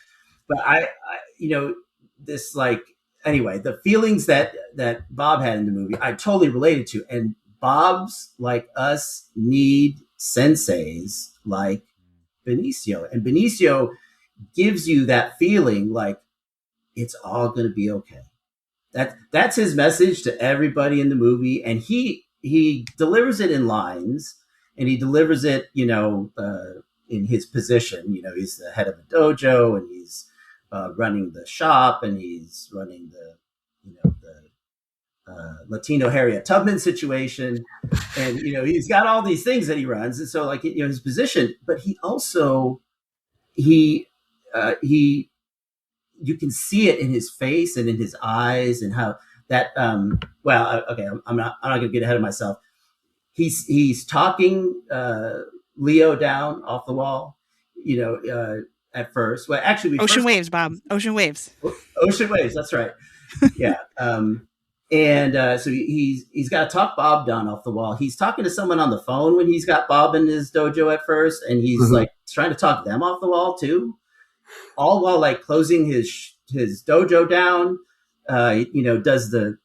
But the feelings that Bob had in the movie, I totally related to. And Bobs, like us, need senseis like Benicio. And Benicio gives you that feeling like it's all going to be okay. That's his message to everybody in the movie, and he delivers it in lines, and he delivers it, in his position. He's the head of a dojo, and he's running the shop, and he's running the Latino Harriet Tubman situation, and he's got all these things that he runs, and so like his position, but he also you can see it in his face and in his eyes, and how that okay, I'm not going to get ahead of myself. He's talking Leo down off the wall, at first. Well, actually, Ocean waves, Bob. Ocean waves. Ocean waves. That's right. Yeah. So he's got to talk Bob down off the wall. He's talking to someone on the phone when he's got Bob in his dojo at first, and he's like trying to talk them off the wall too, all while like closing his dojo down. Does the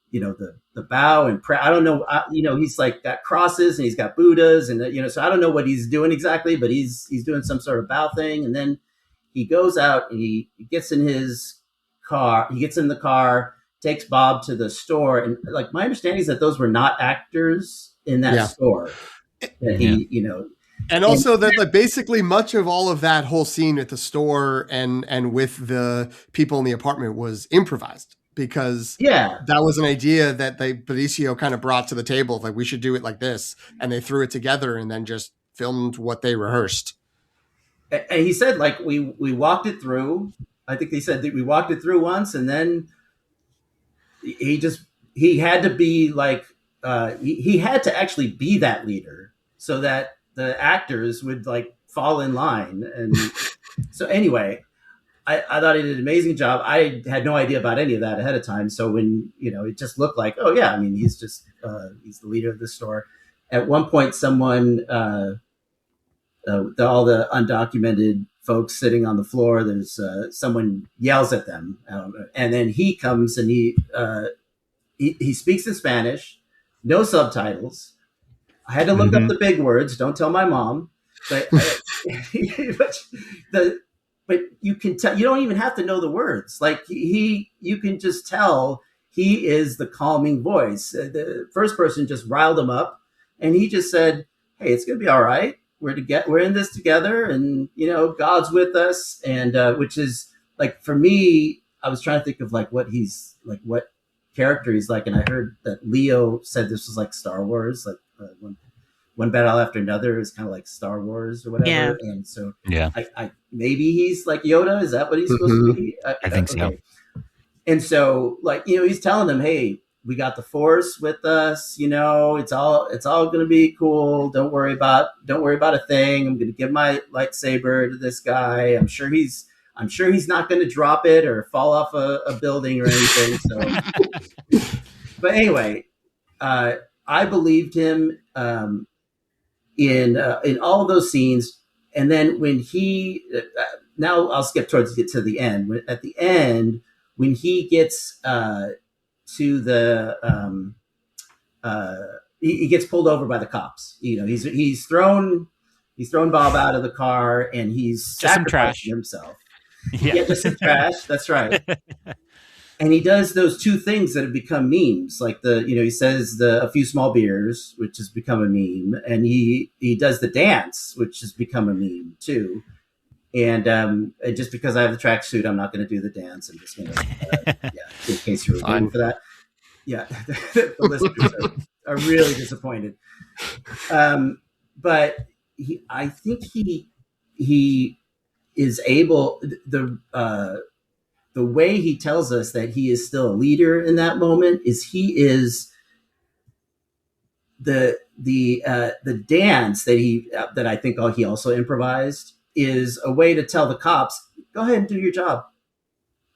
bow and pray. I don't know. He's like got crosses and he's got Buddhas, and so I don't know what he's doing exactly, but he's doing some sort of bow thing, and then he goes out and he gets in his car. He gets in the car, takes Bob to the store, and like my understanding is that those were not actors in that store. That and also that like basically much of all of that whole scene at the store and with the people in the apartment was improvised, because that was an idea that Benicio kind of brought to the table. Like, we should do it like this, and they threw it together and then just filmed what they rehearsed. And he said, like, we walked it through. I think they said that we walked it through once, and then he had to be like he had to actually be that leader so that the actors would like fall in line. And so anyway, I thought he did an amazing job. I had no idea about any of that ahead of time. So when, it just looked like, oh yeah, I mean, he's the leader of the store. At one point, someone, all the undocumented folks sitting on the floor, there's someone yells at them. And then he comes and he speaks in Spanish, no subtitles. I had to look up the big words. Don't tell my mom. But, but you can tell, you don't even have to know the words. Like you can just tell he is the calming voice. The first person just riled him up, and he just said, "Hey, it's gonna be all right. We're in this together, and God's with us." And which is like, for me, I was trying to think of like what character he's like, and I heard that Leo said this was like Star Wars, like one battle after another is kind of like Star Wars or whatever. Yeah. And so I maybe he's like Yoda. Is that what he's supposed to be? I think so. And so he's telling them, hey, we got the Force with us. It's all going to be cool. Don't worry about a thing. I'm going to give my lightsaber to this guy. I'm sure he's not going to drop it or fall off a building or anything. So, but anyway, I believed him in all of those scenes. And then when he, now I'll skip to the end. At the end, when he gets to the, he gets pulled over by the cops. He's thrown Bob out of the car, and he's just some trash himself. Yeah, just some trash. That's right. And he does those two things that have become memes, like he says a few small beers, which has become a meme, and he does the dance, which has become a meme too. And just because I have the tracksuit, I'm not going to do the dance. I'm just going to, in case you were waiting for that. Yeah, the listeners are really disappointed. But I think he is able, the way he tells us that he is still a leader in that moment is he is the dance that I think he also improvised is a way to tell the cops, go ahead and do your job.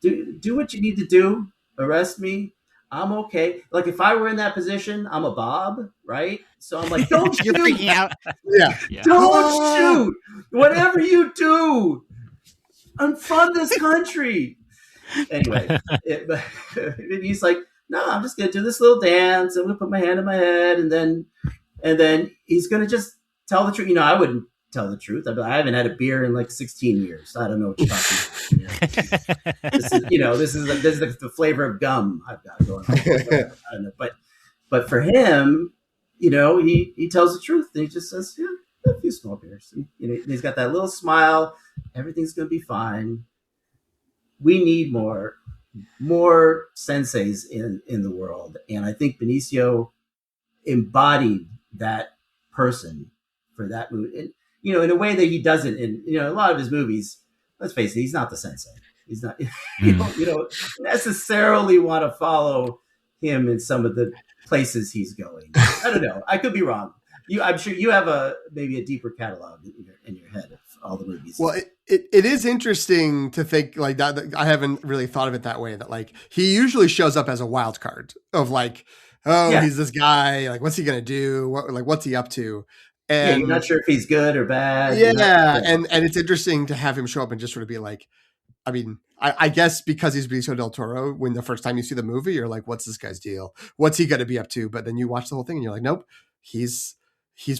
Do what you need to do. Arrest me. I'm okay. Like if I were in that position, I'm a Bob, right? So I'm like, don't shoot. You're freaking out. Yeah. Don't shoot. Whatever you do, unfund this country. Anyway, he's like, no, I'm just gonna do this little dance. I'm gonna put my hand on my head, and then he's gonna just tell the truth. I wouldn't tell the truth. I haven't had a beer in like 16 years. I don't know what you're talking about. This is the flavor of gum I've got going on. I don't know, but for him, he tells the truth. And he just says, yeah, a few small beers. And, he's got that little smile. Everything's gonna be fine. We need more senseis in the world. And I think Benicio embodied that person for that movie. And, in a way that he doesn't in, a lot of his movies, let's face it, he's not the sensei. He's not, you don't necessarily want to follow him in some of the places he's going. I don't know. I could be wrong. I'm sure you have maybe a deeper catalog in your head of all the movies. Well, it is interesting to think like that. I haven't really thought of it that way. That like he usually shows up as a wild card of like, he's this guy. Like, what's he gonna do? What's he up to? And you're not sure if he's good or bad. Yeah, and it's interesting to have him show up and just sort of be like, I mean, I guess because he's Benicio del Toro, when the first time you see the movie, you're like, what's this guy's deal? What's he gonna be up to? But then you watch the whole thing and you're like, nope, he's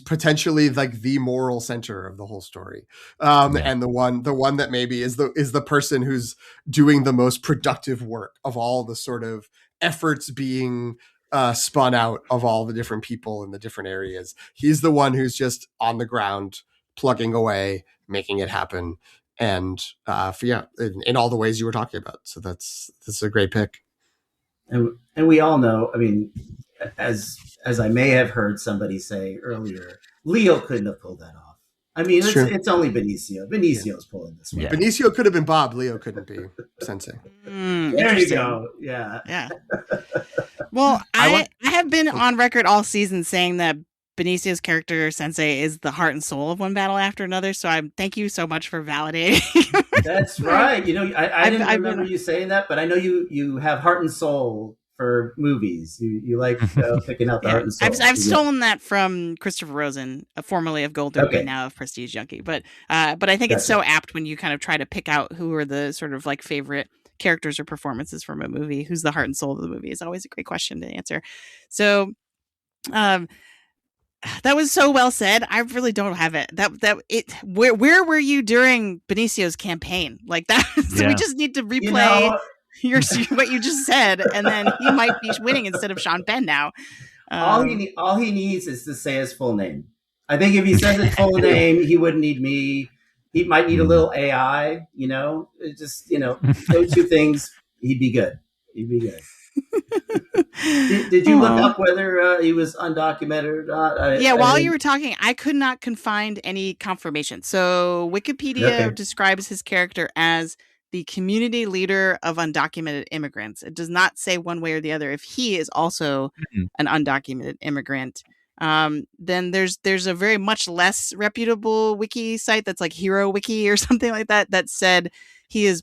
potentially like the moral center of the whole story. And the one that maybe is the person who's doing the most productive work of all the sort of efforts being spun out of all the different people in the different areas. He's the one who's just on the ground, plugging away, making it happen. And in all the ways you were talking about. So that's a great pick. And we all know, I mean, as I may have heard somebody say earlier, Leo couldn't have pulled that off. I mean, it's only Benicio. Benicio's pulling this one. Yeah. Benicio could have been Bob. Leo couldn't be Sensei. There you go. Yeah. Well, I I have been on record all season saying that Benicio's character Sensei is the heart and soul of One Battle After Another. So I thank you so much for validating. That's right. I didn't I've remember been- you saying that, but I know you have heart and soul for movies. You like picking out the heart and soul. I've stolen that from Christopher Rosen, formerly of Gold Derby, Okay. now of Prestige Junkie. But I think it's so apt when you kind of try to pick out who are the sort of like favorite characters or performances from a movie. Who's the heart and soul of the movie is always a great question to answer. So, that was so well said. I really don't have it. Where were you during Benicio's campaign? Like that. So we just need to replay what you just said, and then he might be winning instead of Sean Penn now. All he needs is to say his full name. I think if he says his full name, he wouldn't need me. He might need a little AI. Those two things. He'd be good. Did you look up whether he was undocumented or not? While you were talking, I could not find any confirmation. So Wikipedia describes his character as the community leader of undocumented immigrants. It does not say one way or the other if he is also an undocumented immigrant. Then there's a very much less reputable wiki site that's like Hero Wiki or something like that said he is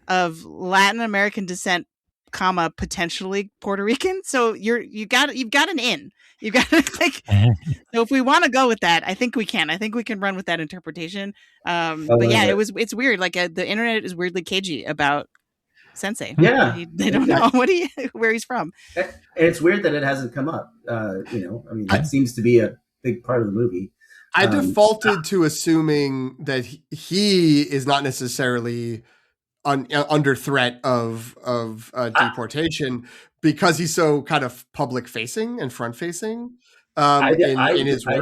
of Latin American descent, potentially Puerto Rican. So you've got an in. You've got like. So if we want to go with that, I think we can. I think we can run with that interpretation. But yeah, it's weird. Like the internet is weirdly cagey about Sensei. Yeah, they don't know where he's from. And it's weird that it hasn't come up. That seems to be a big part of the movie. I defaulted to assuming that he is not necessarily under threat of deportation because he's so kind of public facing and front facing. In his work.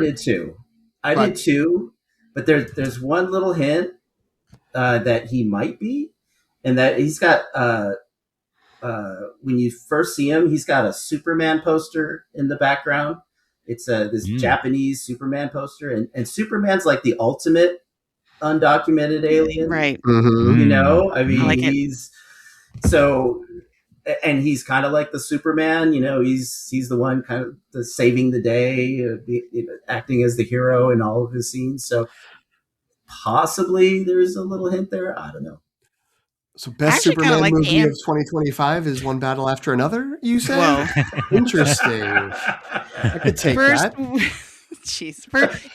I did too. But there's one little hint that he might be, and that he's got when you first see him, he's got a Superman poster in the background. It's this Japanese Superman poster, and Superman's like the ultimate undocumented alien, right? Mm-hmm. I like he's so, and he's kind of like the Superman. He's the one kind of saving the day, acting as the hero in all of his scenes. So possibly there's a little hint there. I don't know. So best Superman movie of 2025 is One Battle After Another, you say? Whoa. Interesting. I could take that. Jeez.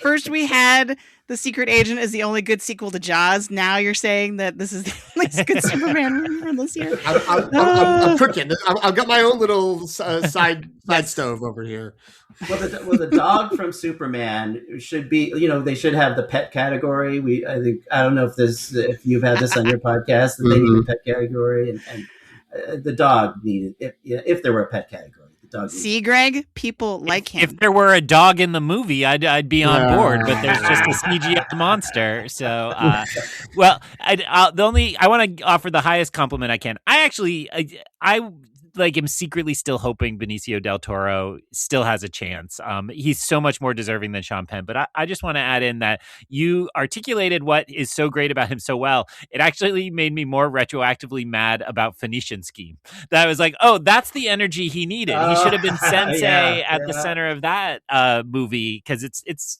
First we had The Secret Agent is the only good sequel to Jaws. Now you're saying that this is the only good Superman movie from this year. I'm cooking. I've got my own little side stove over here. Well, the dog from Superman should be, they should have the pet category. I don't know if you've had this on your podcast, that they need a pet category, and the dog needed, if there were a pet category. See, Greg, people like him. If there were a dog in the movie, I'd be on board. But there's just a CGI monster. So, I want to offer the highest compliment I can. I am secretly still hoping Benicio del Toro still has a chance. He's so much more deserving than Sean Penn. But I just want to add in that you articulated what is so great about him so well. It actually made me more retroactively mad about Phoenician Scheme. That I was like, oh, that's the energy he needed. He should have been Sensei at the center of that movie, because it's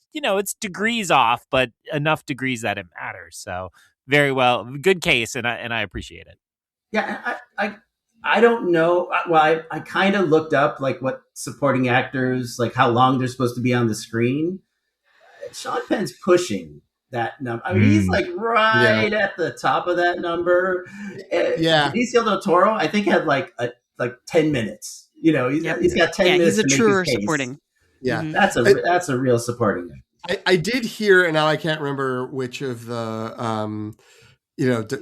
degrees off, but enough degrees that it matters. So very well, good case, and I appreciate it. Yeah, I don't know. Well, I kind of looked up like what supporting actors, like how long they're supposed to be on the screen. Sean Penn's pushing that number. I mean, he's like right at the top of that number. Benicio del Toro, I think, had like 10 minutes. He's got 10 minutes. He's a to truer make his case. supporting. Yeah, that's a real supporting. I did hear, and now I can't remember which of the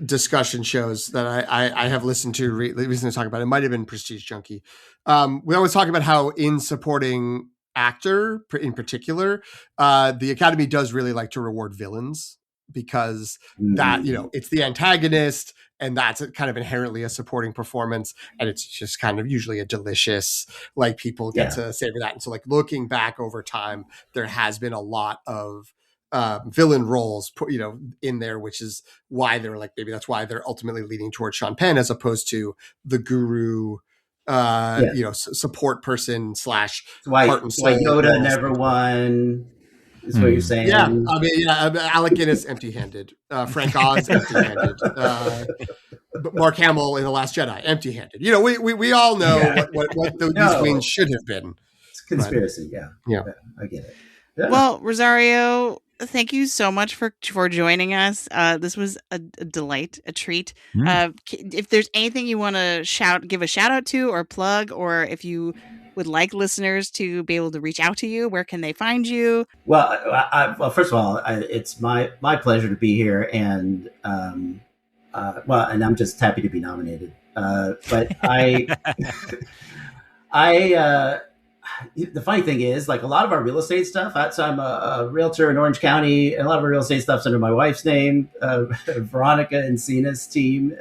discussion shows that I have listened to recently talk about. It might have been Prestige Junkie. We always talk about how in supporting actor in particular, the Academy does really like to reward villains, because that, it's the antagonist, and that's kind of inherently a supporting performance. And it's just kind of usually a delicious, like, people get to savor that. And so, like, looking back over time, there has been a lot of villain roles, in there, which is why they're like, maybe that's why they're ultimately leaning towards Sean Penn as opposed to the guru support person / That's why heart and soul. Yoda never won. Is what you're saying? Yeah, I mean, Alec Guinness empty-handed. Frank Oz empty-handed. Mark Hamill in The Last Jedi empty-handed. We all know what these wins should have been. It's conspiracy. Yeah, I get it. Yeah. Well, Rosario, thank you so much for joining us. This was a delight, a treat. If there's anything you want to give a shout out to or plug, or if you would like listeners to be able to reach out to you, where can they find you? Well, first of all, it's my pleasure to be here, and and I'm just happy to be nominated. But the funny thing is, like, a lot of our real estate stuff. So I'm a realtor in Orange County, and a lot of our real estate stuff's under my wife's name, Veronica Encinas team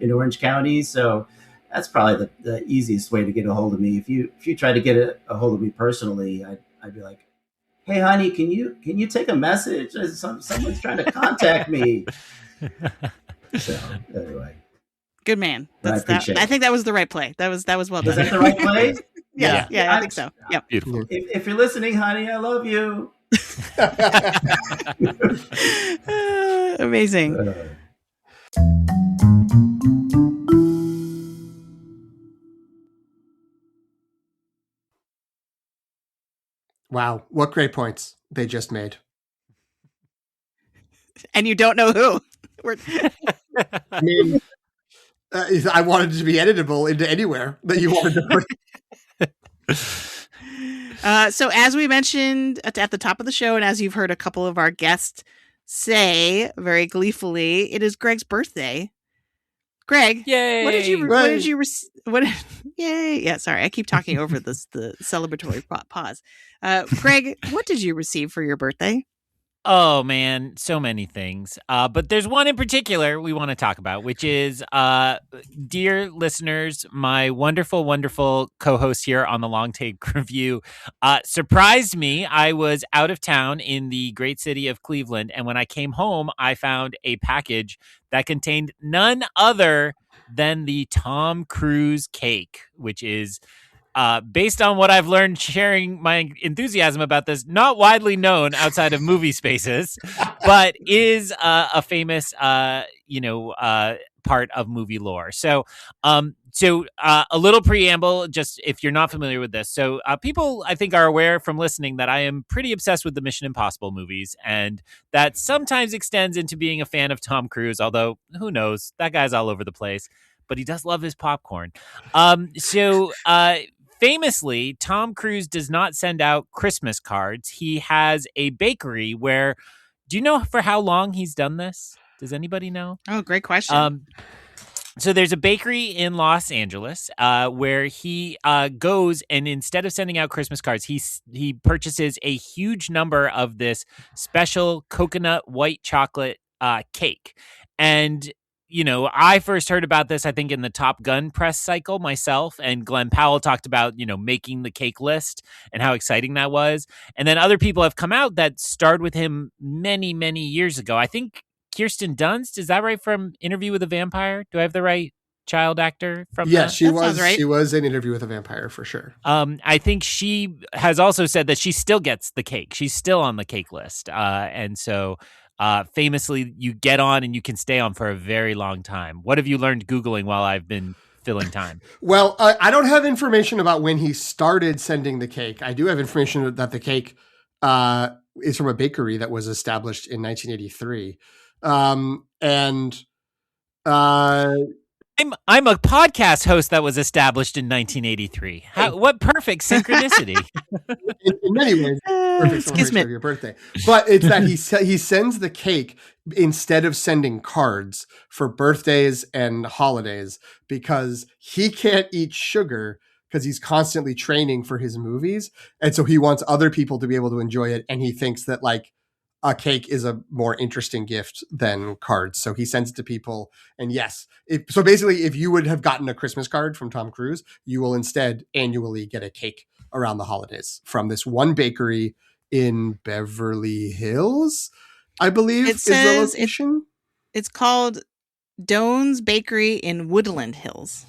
in Orange County. So that's probably the easiest way to get a hold of me. If you try to get a hold of me personally, I'd be like, "Hey, honey, can you take a message? Someone's trying to contact me." So anyway, good man. I appreciate it. I think that was the right play. That was well done. Is that the right play? Yeah, I think so. Yeah, beautiful. If you're listening, honey, I love you. Amazing. Wow, what great points they just made. And you don't know who. I mean, I wanted it to be editable into anywhere that you wanted to put. So as we mentioned at the top of the show, and as you've heard a couple of our guests say very gleefully, it is Greg's birthday. Greg, yay! What did you yay? Yeah, sorry, I keep talking over the celebratory pause. Greg, what did you receive for your birthday? Oh, man, so many things. But there's one in particular we want to talk about, which is, dear listeners, my wonderful, wonderful co-host here on the Long Take Review surprised me. I was out of town in the great city of Cleveland, and when I came home, I found a package that contained none other than the Tom Cruise cake, which is... based on what I've learned sharing my enthusiasm about this, not widely known outside of movie spaces, but is a famous, part of movie lore. So a little preamble, just if you're not familiar with this. So people, I think, are aware from listening that I am pretty obsessed with the Mission Impossible movies, and that sometimes extends into being a fan of Tom Cruise, although who knows, that guy's all over the place, but he does love his popcorn. Famously, Tom Cruise does not send out Christmas cards. He has a bakery where, do you know for how long he's done this? Does anybody know? Oh, great question. So there's a bakery in Los Angeles where he goes, and instead of sending out Christmas cards, he purchases a huge number of this special coconut white chocolate cake. And I first heard about this, I think, in the Top Gun press cycle myself, and Glenn Powell talked about, making the cake list and how exciting that was. And then other people have come out that starred with him many, many years ago. I think Kirsten Dunst, is that right, from Interview with a Vampire? Do I have the right child actor from that? She was right. She was in Interview with a Vampire for sure. I think she has also said that she still gets the cake. She's still on the cake list. And so... famously, you get on and you can stay on for a very long time. What have you learned Googling while I've been filling time? Well, I don't have information about when he started sending the cake. I do have information that the cake is from a bakery that was established in 1983. I'm a podcast host that was established in 1983. What perfect synchronicity! In many ways, perfect celebration of your birthday. But it's that he sends the cake instead of sending cards for birthdays and holidays because he can't eat sugar because he's constantly training for his movies, and so he wants other people to be able to enjoy it. And he thinks that a cake is a more interesting gift than cards. So he sends it to people. And yes, so basically, if you would have gotten a Christmas card from Tom Cruise, you will instead annually get a cake around the holidays from this one bakery in Beverly Hills, I believe is the location. It's called Doan's Bakery in Woodland Hills.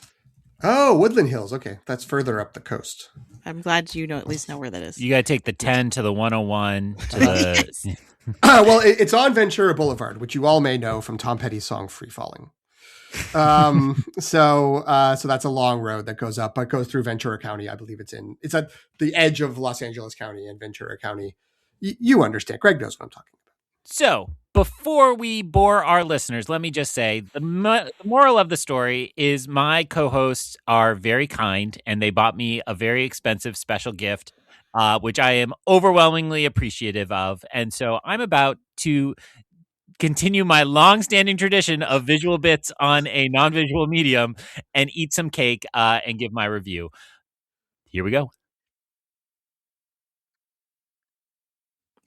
Oh, Woodland Hills. Okay, that's further up the coast. I'm glad you at least know where that is. You got to take the 10 to the 101 to the. Yes. Well, it's on Ventura Boulevard, which you all may know from Tom Petty's song "Free Falling." So that's a long road that goes up, but goes through Ventura County. I believe it's at the edge of Los Angeles County and Ventura County. You understand. Greg knows what I'm talking about. So before we bore our listeners, let me just say the moral of the story is my co-hosts are very kind and they bought me a very expensive special gift, which I am overwhelmingly appreciative of. And so I'm about to continue my long-standing tradition of visual bits on a non-visual medium and eat some cake and give my review. Here we go.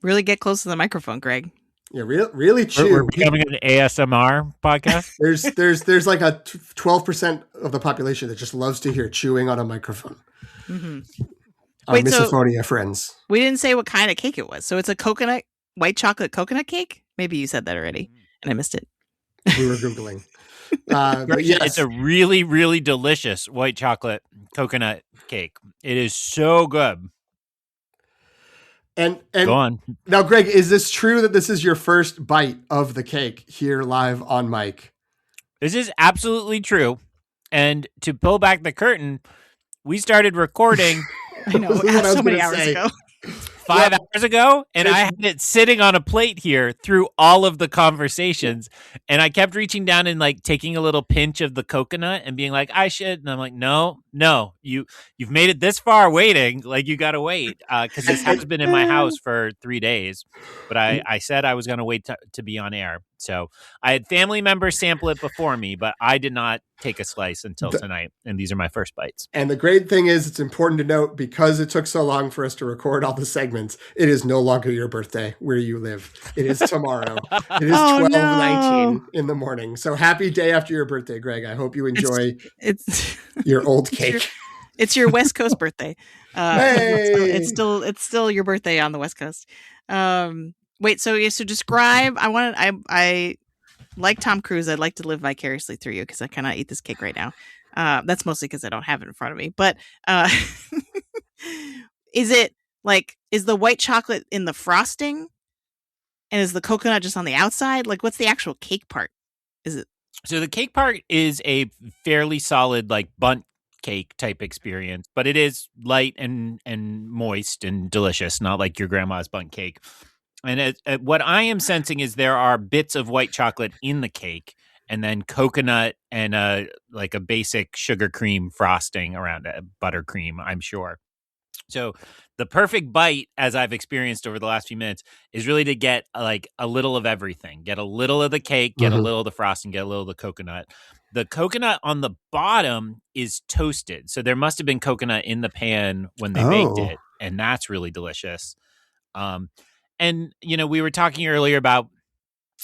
Really get close to the microphone, Greg. Yeah, really chew. We're becoming an ASMR podcast. There's like a 12% of the population that just loves to hear chewing on a microphone. Mm-hmm. Our Wait, so- misophonia friends. We didn't say what kind of cake it was. So it's a white chocolate coconut cake? Maybe you said that already and I missed it. We were Googling. But yes. It's a really, really delicious white chocolate coconut cake. It is so good. And Go on. Now, Greg, is this true that this is your first bite of the cake here live on mic? This is absolutely true. And to pull back the curtain, we started recording I know, so many hours ago. 5 hours ago, and I had it sitting on a plate here through all of the conversations, and I kept reaching down and like taking a little pinch of the coconut and being like, I should, and I'm like, no, you've made it this far waiting, like you gotta wait, because this has been in my house for 3 days, but I said I was gonna wait to be on air, so I had family members sample it before me, but I did not take a slice until tonight, and these are my first bites. And the great thing is, it's important to note, because it took so long for us to record all the segments, it is no longer your birthday where you live. It is tomorrow. It is 12:19 in the morning. So happy day after your birthday, Greg. I hope you enjoy your old cake. It's your West Coast birthday. Hey! It's still your birthday on the West Coast. Wait, so describe. I like Tom Cruise. I'd like to live vicariously through you because I cannot eat this cake right now. That's mostly because I don't have it in front of me. But is the white chocolate in the frosting, and is the coconut just on the outside? Like, what's the actual cake part? Is it? So the cake part is a fairly solid, like bundt cake type experience, but it is light and moist and delicious, not like your grandma's bundt cake. And what I am sensing is there are bits of white chocolate in the cake, and then coconut and a basic sugar cream frosting around it, buttercream, I'm sure. So the perfect bite, as I've experienced over the last few minutes, is really to get like a little of everything. Get a little of the cake, get a little of the frosting, get a little of the coconut. The coconut on the bottom is toasted. So there must have been coconut in the pan when they baked it. And that's really delicious. And, we were talking earlier about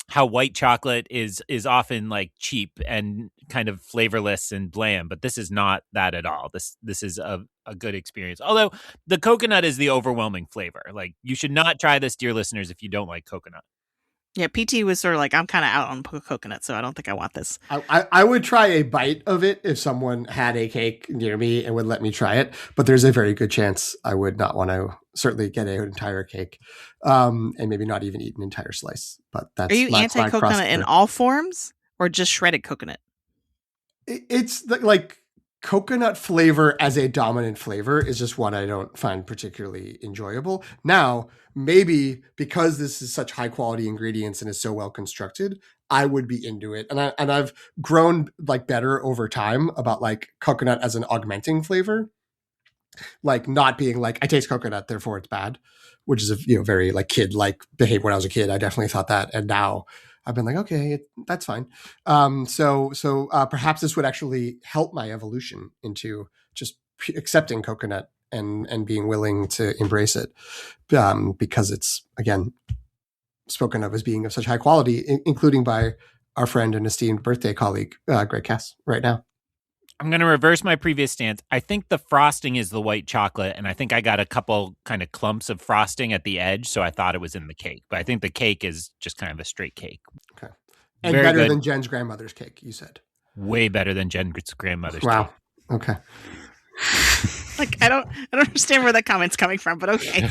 how white chocolate is often like cheap and kind of flavorless and bland, but this is not that at all. This is a good experience. Although the coconut is the overwhelming flavor. Like, you should not try this, dear listeners, if you don't like coconut. Yeah, PT was sort of like, I'm kind of out on coconut, so I don't think I want this. I would try a bite of it if someone had a cake near me and would let me try it, but there's a very good chance I would not want to certainly get an entire cake, and maybe not even eat an entire slice. But that's Are you anti-coconut in all forms, or just shredded coconut? It's like coconut flavor as a dominant flavor is just what I don't find particularly enjoyable. Now, maybe because this is such high quality ingredients and is so well constructed, I would be into it. And I've grown like better over time about like coconut as an augmenting flavor, like not being like, I taste coconut, therefore it's bad, which is a very like kid like behavior. When I was a kid, I definitely thought that, and now I've been like, okay, that's fine. So perhaps this would actually help my evolution into just accepting coconut and being willing to embrace it, because it's, again, spoken of as being of such high quality, including by our friend and esteemed birthday colleague, Greg Cass, right now. I'm going to reverse my previous stance. I think the frosting is the white chocolate, and I think I got a couple kind of clumps of frosting at the edge, so I thought it was in the cake. But I think the cake is just kind of a straight cake. Okay. And Very better good. than Jen's grandmother's cake, you said. Way better than Jen's grandmother's Wow. cake. Okay. Like I don't understand where that comment's coming from, but okay.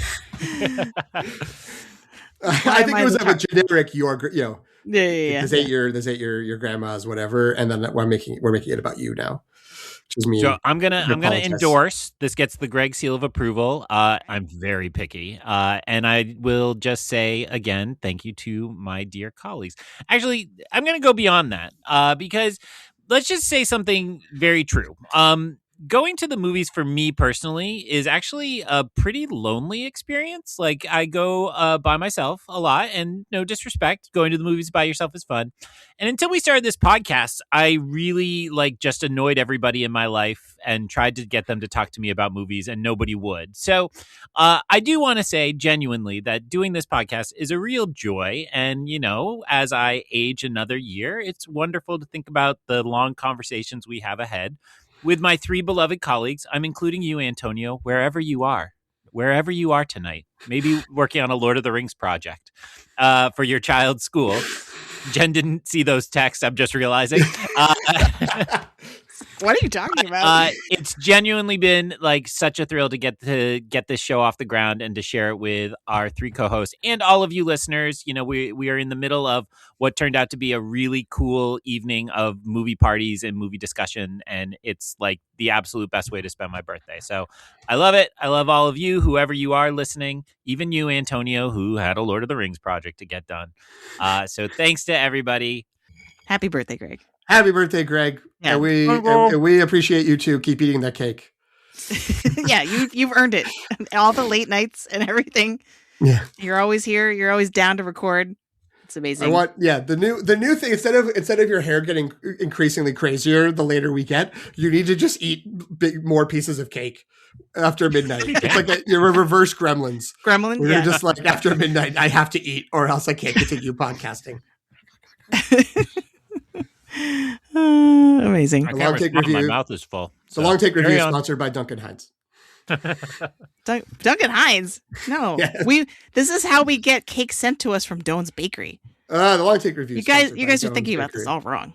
I think it was of a generic Yeah. This ain't your grandma's whatever, and then we're making it about you now. Which is me. So I'm gonna endorse. This gets the Greg seal of approval. I'm very picky, and I will just say again, thank you to my dear colleagues. Actually, I'm gonna go beyond that because let's just say something very true. Going to the movies for me personally is actually a pretty lonely experience. Like I go by myself a lot, and no disrespect, going to the movies by yourself is fun. And until we started this podcast, I really just annoyed everybody in my life and tried to get them to talk to me about movies, and nobody would. So I do want to say genuinely that doing this podcast is a real joy. And, as I age another year, it's wonderful to think about the long conversations we have ahead with my three beloved colleagues. I'm including you, Antonio, wherever you are tonight, maybe working on a Lord of the Rings project for your child's school. Jen didn't see those texts. I'm just realizing. What are you talking about? It's genuinely been such a thrill to get this show off the ground and to share it with our three co-hosts and all of you listeners. We are in the middle of what turned out to be a really cool evening of movie parties and movie discussion, and it's the absolute best way to spend my birthday. So I love it. I love all of you, whoever you are listening, even you, Antonio, who had a Lord of the Rings project to get done. So thanks to everybody. Happy birthday, Greg. Happy birthday, Greg. Yeah. And we appreciate you too. Keep eating that cake. Yeah, you've earned it. All the late nights and everything. Yeah. You're always here. You're always down to record. It's amazing. The new thing, instead of your hair getting increasingly crazier the later we get, you need to just eat more pieces of cake after midnight. It's you're a reverse Gremlins. You're just after midnight, I have to eat or else I can't continue podcasting. Amazing. The long take review. My mouth is full. The long take review is sponsored by Duncan Hines. Duncan Hines? No. Yes. This is how we get cake sent to us from Doan's Bakery. The long take review. You guys are thinking about this all wrong.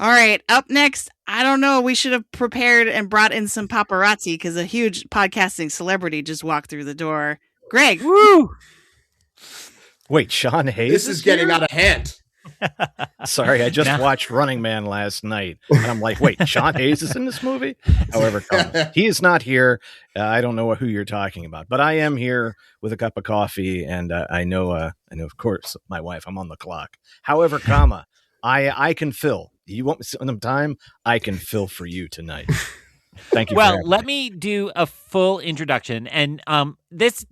All right, up next, I don't know, we should have prepared and brought in some paparazzi because a huge podcasting celebrity just walked through the door. Greg. Woo! Wait, Sean Hayes? This is getting out of hand. Sorry, I just watched Running Man last night, and I'm like, wait, Sean Hayes is in this movie? However, he is not here. I don't know who you're talking about, but I am here with a cup of coffee, and I know, of course, my wife, I'm on the clock. However, I can fill. You want me some time? I can fill for you tonight. Thank you. Well, let me do a full introduction. And this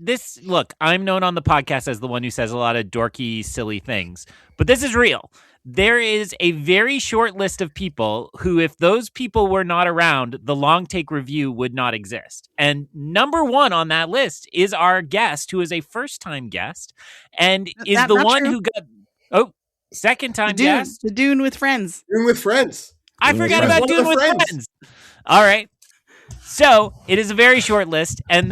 look, I'm known on the podcast as the one who says a lot of dorky, silly things, but this is real. There is a very short list of people who, if those people were not around, the long take review would not exist. And number one on that list is our guest, who is a first-time guest, and is the one who got second-time guest. The Dune with Friends. Dune with Friends. I forgot about Dune with Friends. All right. So it is a very short list, and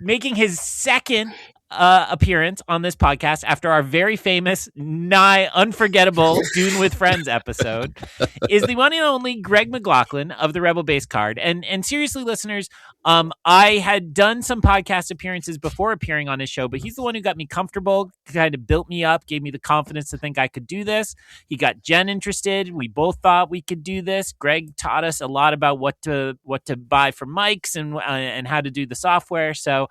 making his second appearance on this podcast after our very famous, nigh unforgettable Dune with Friends episode is the one and only Greg McLaughlin of the Rebel Base Card. And seriously, listeners, I had done some podcast appearances before appearing on his show, but he's the one who got me comfortable, kind of built me up, gave me the confidence to think I could do this. He got Jen interested. We both thought we could do this. Greg taught us a lot about what to buy for mics and how to do the software. So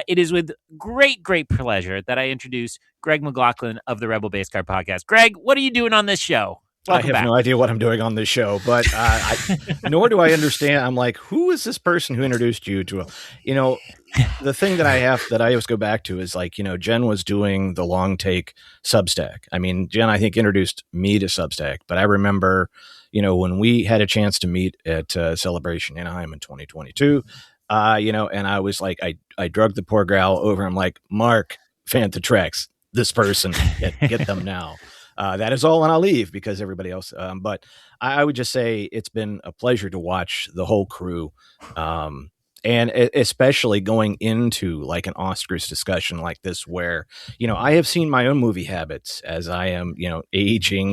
it is with great pleasure that I introduce Greg McLaughlin of the Rebel Base Card podcast. Greg, what are you doing on this show? Welcome I have no idea what I'm doing on this show, but nor do I understand. I'm like, who is this person who introduced you to the thing that I always go back to is Jen was doing the long take Substack. I mean, Jen, I think introduced me to Substack, but I remember, when we had a chance to meet at Celebration Anaheim in 2022, and I was like, I drugged the poor gal over. I'm like, Mark, Fantha Trex, this person, get them now. That is all, and I'll leave because everybody else. But I would just say it's been a pleasure to watch the whole crew And especially going into like an Oscars discussion like this, where, I have seen my own movie habits as I am,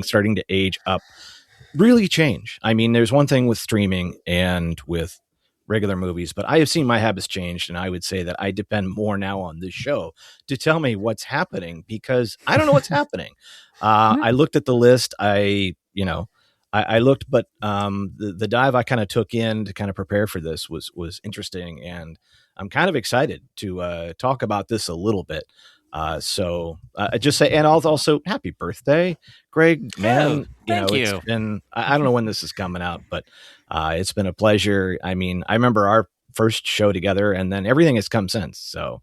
starting to age up, really change. I mean, there's one thing with streaming and with regular movies, but I have seen my habits changed, and I would say that I depend more now on this show to tell me what's happening, because I don't know what's happening. I looked at the list. I looked, but the dive I kind of took in to kind of prepare for this was interesting, and I'm kind of excited to talk about this a little bit. So just say, and also happy birthday, Greg, man. Thank you. It's been, I don't know when this is coming out, but it's been a pleasure. I mean, I remember our first show together, and then everything has come since. So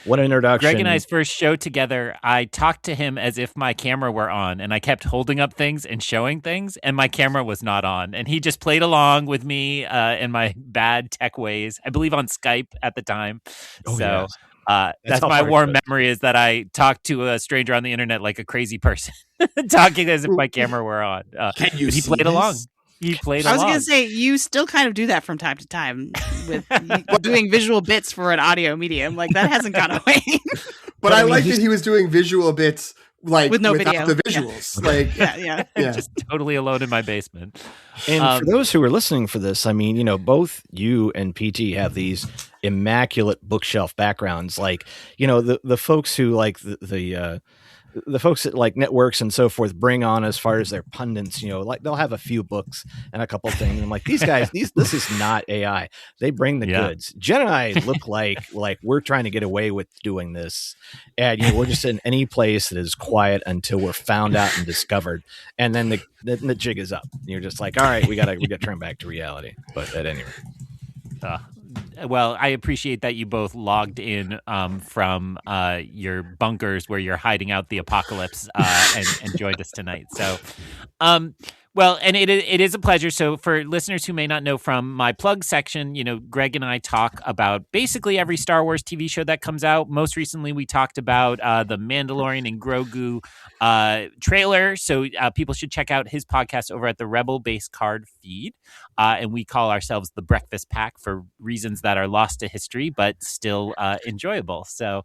what an introduction. Greg and I's first show together, I talked to him as if my camera were on, and I kept holding up things and showing things, and my camera was not on. And he just played along with me in my bad tech ways, I believe on Skype at the time. Oh, so yes. That's my warm memory, is that I talked to a stranger on the internet like a crazy person, talking as if my camera were on. Can you he see played this? along. He played I was along. going to say, you still kind of do that from time to time with doing visual bits for an audio medium. Like, that hasn't gone away. But I like that he was doing visual bits like with no without video. the visuals. Yeah. Like, yeah. Just totally alone in my basement. And for those who are listening for this, I mean, both you and PT have these immaculate bookshelf backgrounds. Like, the folks who like the folks that like networks and so forth bring on as far as their pundits, like they'll have a few books and a couple of things. I'm like, these guys, this is not AI. They bring the goods. Jen and I look like we're trying to get away with doing this. And we're just in any place that is quiet until we're found out and discovered. And then the jig is up. You're just like, all right, we gotta turn back to reality. But at any rate. Well, I appreciate that you both logged in from your bunkers where you're hiding out the apocalypse and joined us tonight. So, well, and it is a pleasure. So for listeners who may not know, from my plug section, Greg and I talk about basically every Star Wars TV show that comes out. Most recently, we talked about the Mandalorian and Grogu trailer. So people should check out his podcast over at the Rebel Base Card feed. And we call ourselves the Breakfast Pack for reasons that are lost to history, but still enjoyable. So,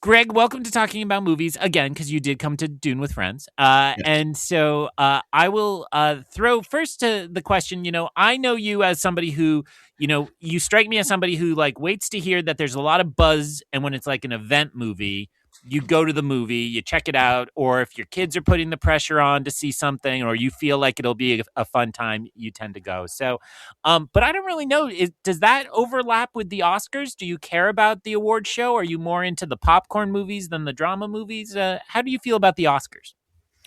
Greg, welcome to Talking About Movies again, because you did come to Dune with Friends. Yes. And so I will throw first to the question, I know you as somebody who, you strike me as somebody who waits to hear that there's a lot of buzz. And when it's like an event movie, you go to the movie, you check it out, or if your kids are putting the pressure on to see something, or you feel like it'll be a fun time, you tend to go. So, but I don't really know. Does that overlap with the Oscars? Do you care about the award show? Are you more into the popcorn movies than the drama movies? How do you feel about the Oscars?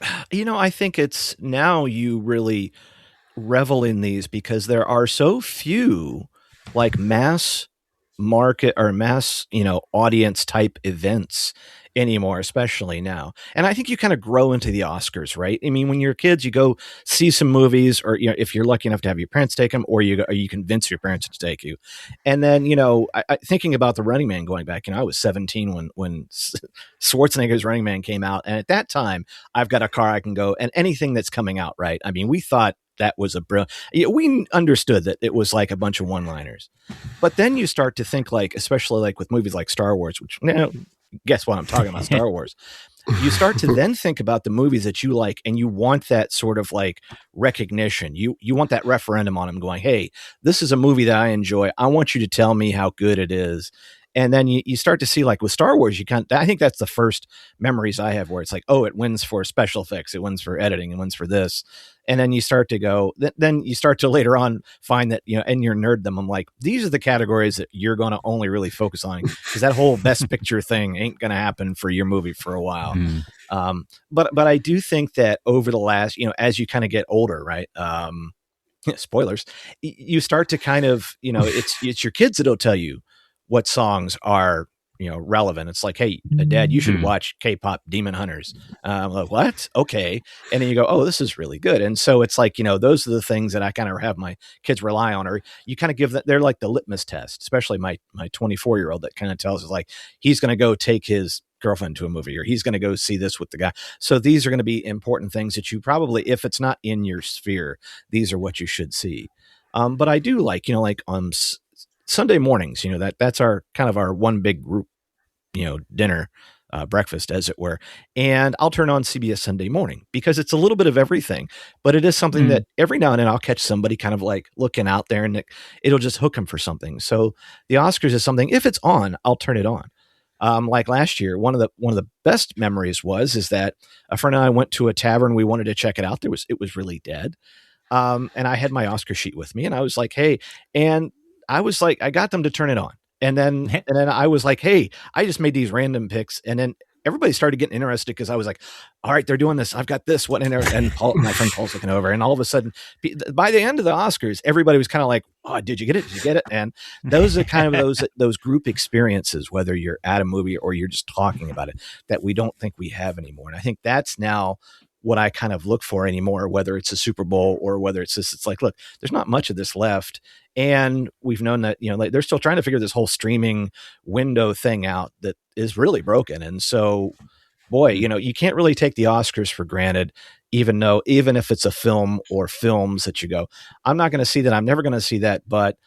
I think it's now you really revel in these because there are so few mass market or mass, audience type events anymore, especially now. And I think you kind of grow into the Oscars, right? I mean, when you're kids, you go see some movies, or if you're lucky enough to have your parents take them, or you convince your parents to take you. And then, thinking about the Running Man going back, I was 17 when Schwarzenegger's Running Man came out, and at that time, I've got a car I can go, and anything that's coming out, right? I mean, we thought that was we understood that it was like a bunch of one-liners. But then you start to think especially with movies like Star Wars, which guess what, I'm talking about Star Wars. You start to then think about the movies that you like, and you want that sort of recognition. You want that referendum on them going, hey, this is a movie that I enjoy. I want you to tell me how good it is. And then you start to see with Star Wars, I think that's the first memories I have where it's it wins for special effects, it wins for editing, it wins for this. And then you start to go, then you start to later on find that, in your nerddom, I'm like, these are the categories that you're going to only really focus on, because that whole best picture thing ain't going to happen for your movie for a while. But I do think that over the last, as you kind of get older, right? Spoilers, you start to kind of, it's your kids that'll tell you what songs are relevant. It's like, hey, Dad, you should watch K-pop Demon Hunters. I'm like, what? Okay. And then you go, oh, this is really good. And so it's those are the things that I kind of have my kids rely on, or you kind of give that, they're like the litmus test, especially my 24-year-old that kind of tells us he's going to go take his girlfriend to a movie, or he's going to go see this with the guy. So these are going to be important things that you probably, if it's not in your sphere, these are what you should see. But I do like, like on Sunday mornings, that's our kind of our one big group, dinner, breakfast, as it were. And I'll turn on CBS Sunday Morning because it's a little bit of everything, but it is something that every now and then I'll catch somebody kind of like looking out there and it'll just hook them for something. So the Oscars is something, if it's on, I'll turn it on. Like last year, one of the best memories is that a friend and I went to a tavern. We wanted to check it out. It was really dead. And I had my Oscar sheet with me and I was like, hey, and I was like, I got them to turn it on. And then I was like, hey, I just made these random picks. And then everybody started getting interested because I was like, all right, they're doing this. I've got this one in there. And my friend Paul's looking over. And all of a sudden, by the end of the Oscars, everybody was kind of like, oh, did you get it? Did you get it? And those are kind of those group experiences, whether you're at a movie or you're just talking about it, that we don't think we have anymore. And I think that's now what I kind of look for anymore, whether it's a Super Bowl or whether it's this. It's like, look, there's not much of this left. And we've known that, like they're still trying to figure this whole streaming window thing out that is really broken. And so, boy, you can't really take the Oscars for granted, even if it's a film or films that you go, I'm not going to see that. I'm never going to see that. But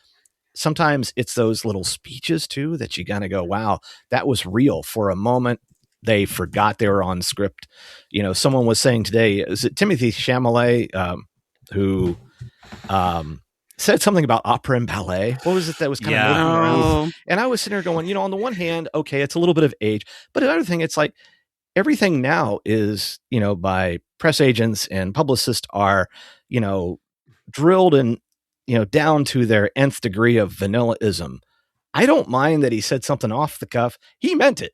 sometimes it's those little speeches too, that you kind of go, wow, that was real for a moment. They forgot they were on script. Someone was saying today, is it Timothy Chalamet, who, said something about opera and ballet. What was it that was kind of making around? And I was sitting there going, on the one hand, okay, it's a little bit of age, but another thing, it's like everything now is, by press agents and publicists are, drilled and, down to their nth degree of vanillaism. I don't mind that he said something off the cuff. He meant it.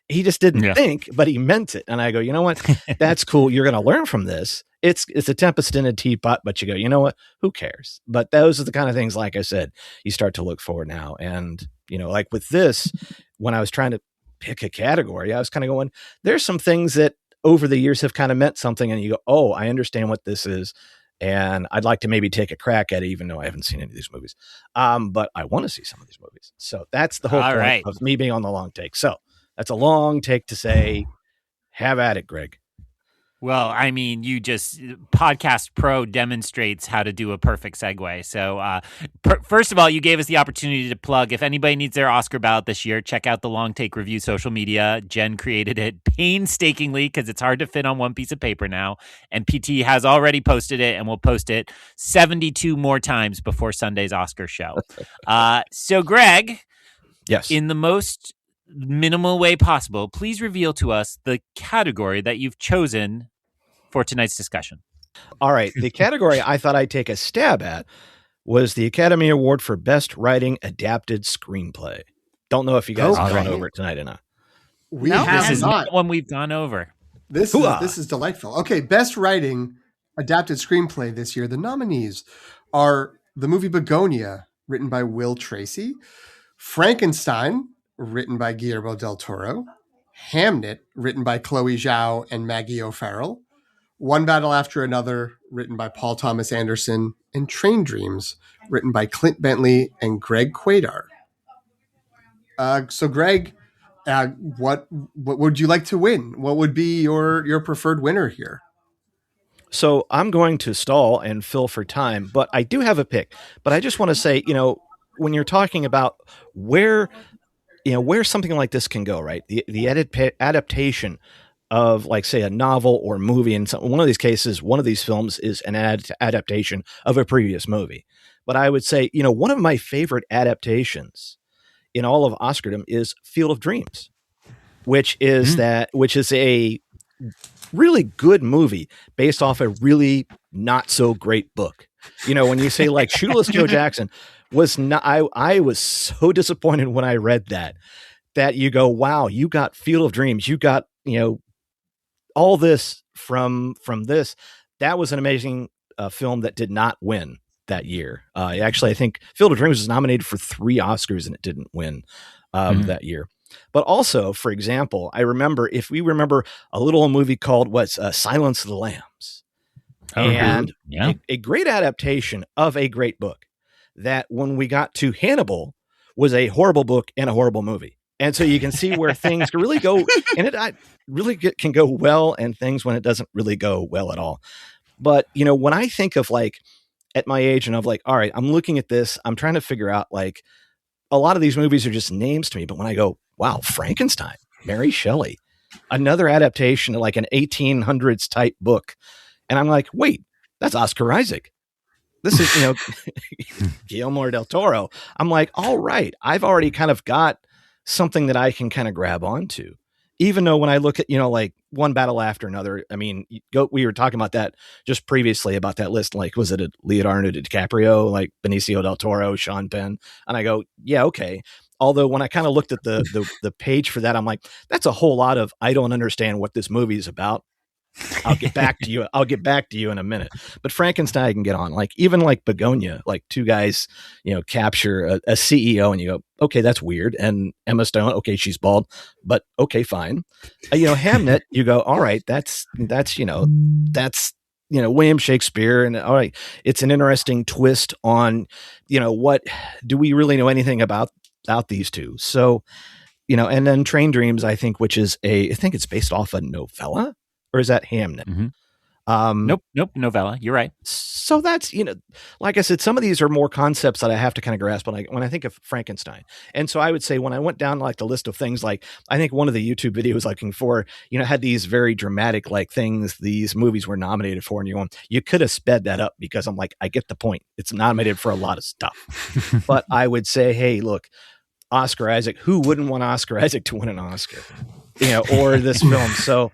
He just didn't think, but he meant it. And I go, you know what? That's cool. You're going to learn from this. It's a tempest in a teapot, but you go, you know what? Who cares? But those are the kind of things, like I said, you start to look for now. And, like with this, when I was trying to pick a category, I was kind of going, there's some things that over the years have kind of meant something. And you go, oh, I understand what this is. And I'd like to maybe take a crack at it, even though I haven't seen any of these movies. But I want to see some of these movies. So that's the whole point of me being on the long take. So that's a long take to say, have at it, Greg. Well, I mean, Podcast Pro demonstrates how to do a perfect segue. So first of all, you gave us the opportunity to plug. If anybody needs their Oscar ballot this year, check out the Long Take Review social media. Jen created it painstakingly because it's hard to fit on one piece of paper now. And PT has already posted it and will post it 72 more times before Sunday's Oscar show. So Greg, yes, in the most minimal way possible, please reveal to us the category that you've chosen for tonight's discussion. All right. The category I thought I'd take a stab at was the Academy Award for Best Writing Adapted Screenplay. Don't know if you guys have gone over it tonight or not. We have this is not. one we've gone over. This is delightful. Okay, Best Writing Adapted Screenplay this year. The nominees are the movie Begonia, written by Will Tracy, Frankenstein, written by Guillermo del Toro, Hamnet, written by Chloe Zhao and Maggie O'Farrell, One Battle After Another, written by Paul Thomas Anderson, and Train Dreams, written by Clint Bentley and Greg Quaidar. So Greg, what would you like to win? What would be your preferred winner here? So I'm going to stall and fill for time, but I do have a pick. But I just want to say, when you're talking about where something like this can go, right? The adaptation of, like, say, a novel or movie. In one of these cases, one of these films is an adaptation of a previous movie. But I would say, one of my favorite adaptations in all of Oscardom is Field of Dreams, which is a really good movie based off a really not so great book. When you say like Shoeless Joe Jackson was not, I was so disappointed when I read that you go, wow, you got Field of Dreams. You got, all this from this. That was an amazing film that did not win that year. Actually, I think Field of Dreams was nominated for 3 Oscars and it didn't win that year. But also, for example, I remember, if we remember a little movie called Silence of the Lambs. And a great adaptation of a great book that when we got to Hannibal was a horrible book and a horrible movie. And so you can see where things can really go, and it really can go well, and things when it doesn't really go well at all. But, when I think of like at my age, and I'm like, all right, I'm looking at this. I'm trying to figure out, like, a lot of these movies are just names to me. But when I go, wow, Frankenstein, Mary Shelley, another adaptation of like an 1800s type book. And I'm like, wait, that's Oscar Isaac. This is, Guillermo del Toro. I'm like, all right, I've already kind of got something that I can kind of grab onto. Even though when I look at, like one battle after another, I mean, we were talking about that just previously about that list. Like, was it a Leonardo DiCaprio, like Benicio del Toro, Sean Penn? And I go, yeah, okay. Although when I kind of looked at the page for that, I'm like, that's a whole lot of, I don't understand what this movie is about. I'll get back to you. I'll get back to you in a minute. But Frankenstein I can get on. Like, even like Begonia, like two guys, capture a CEO, and you go, okay, that's weird. And Emma Stone, okay, she's bald, but okay, fine. Hamnet, you go, all right, that's William Shakespeare, and all right, it's an interesting twist on, what do we really know anything about these two? So, and then Train Dreams, I think, which is I think it's based off a novella. Or is that Hamnet? Mm-hmm. Nope, novella. You're right. So that's, like I said, some of these are more concepts that I have to kind of grasp when I think of Frankenstein. And so I would say when I went down like the list of things, like I think one of the YouTube videos looking for, had these very dramatic like things these movies were nominated for. And you could have sped that up, because I'm like, I get the point. It's nominated for a lot of stuff. But I would say, hey, look, Oscar Isaac, who wouldn't want Oscar Isaac to win an Oscar, or this film? So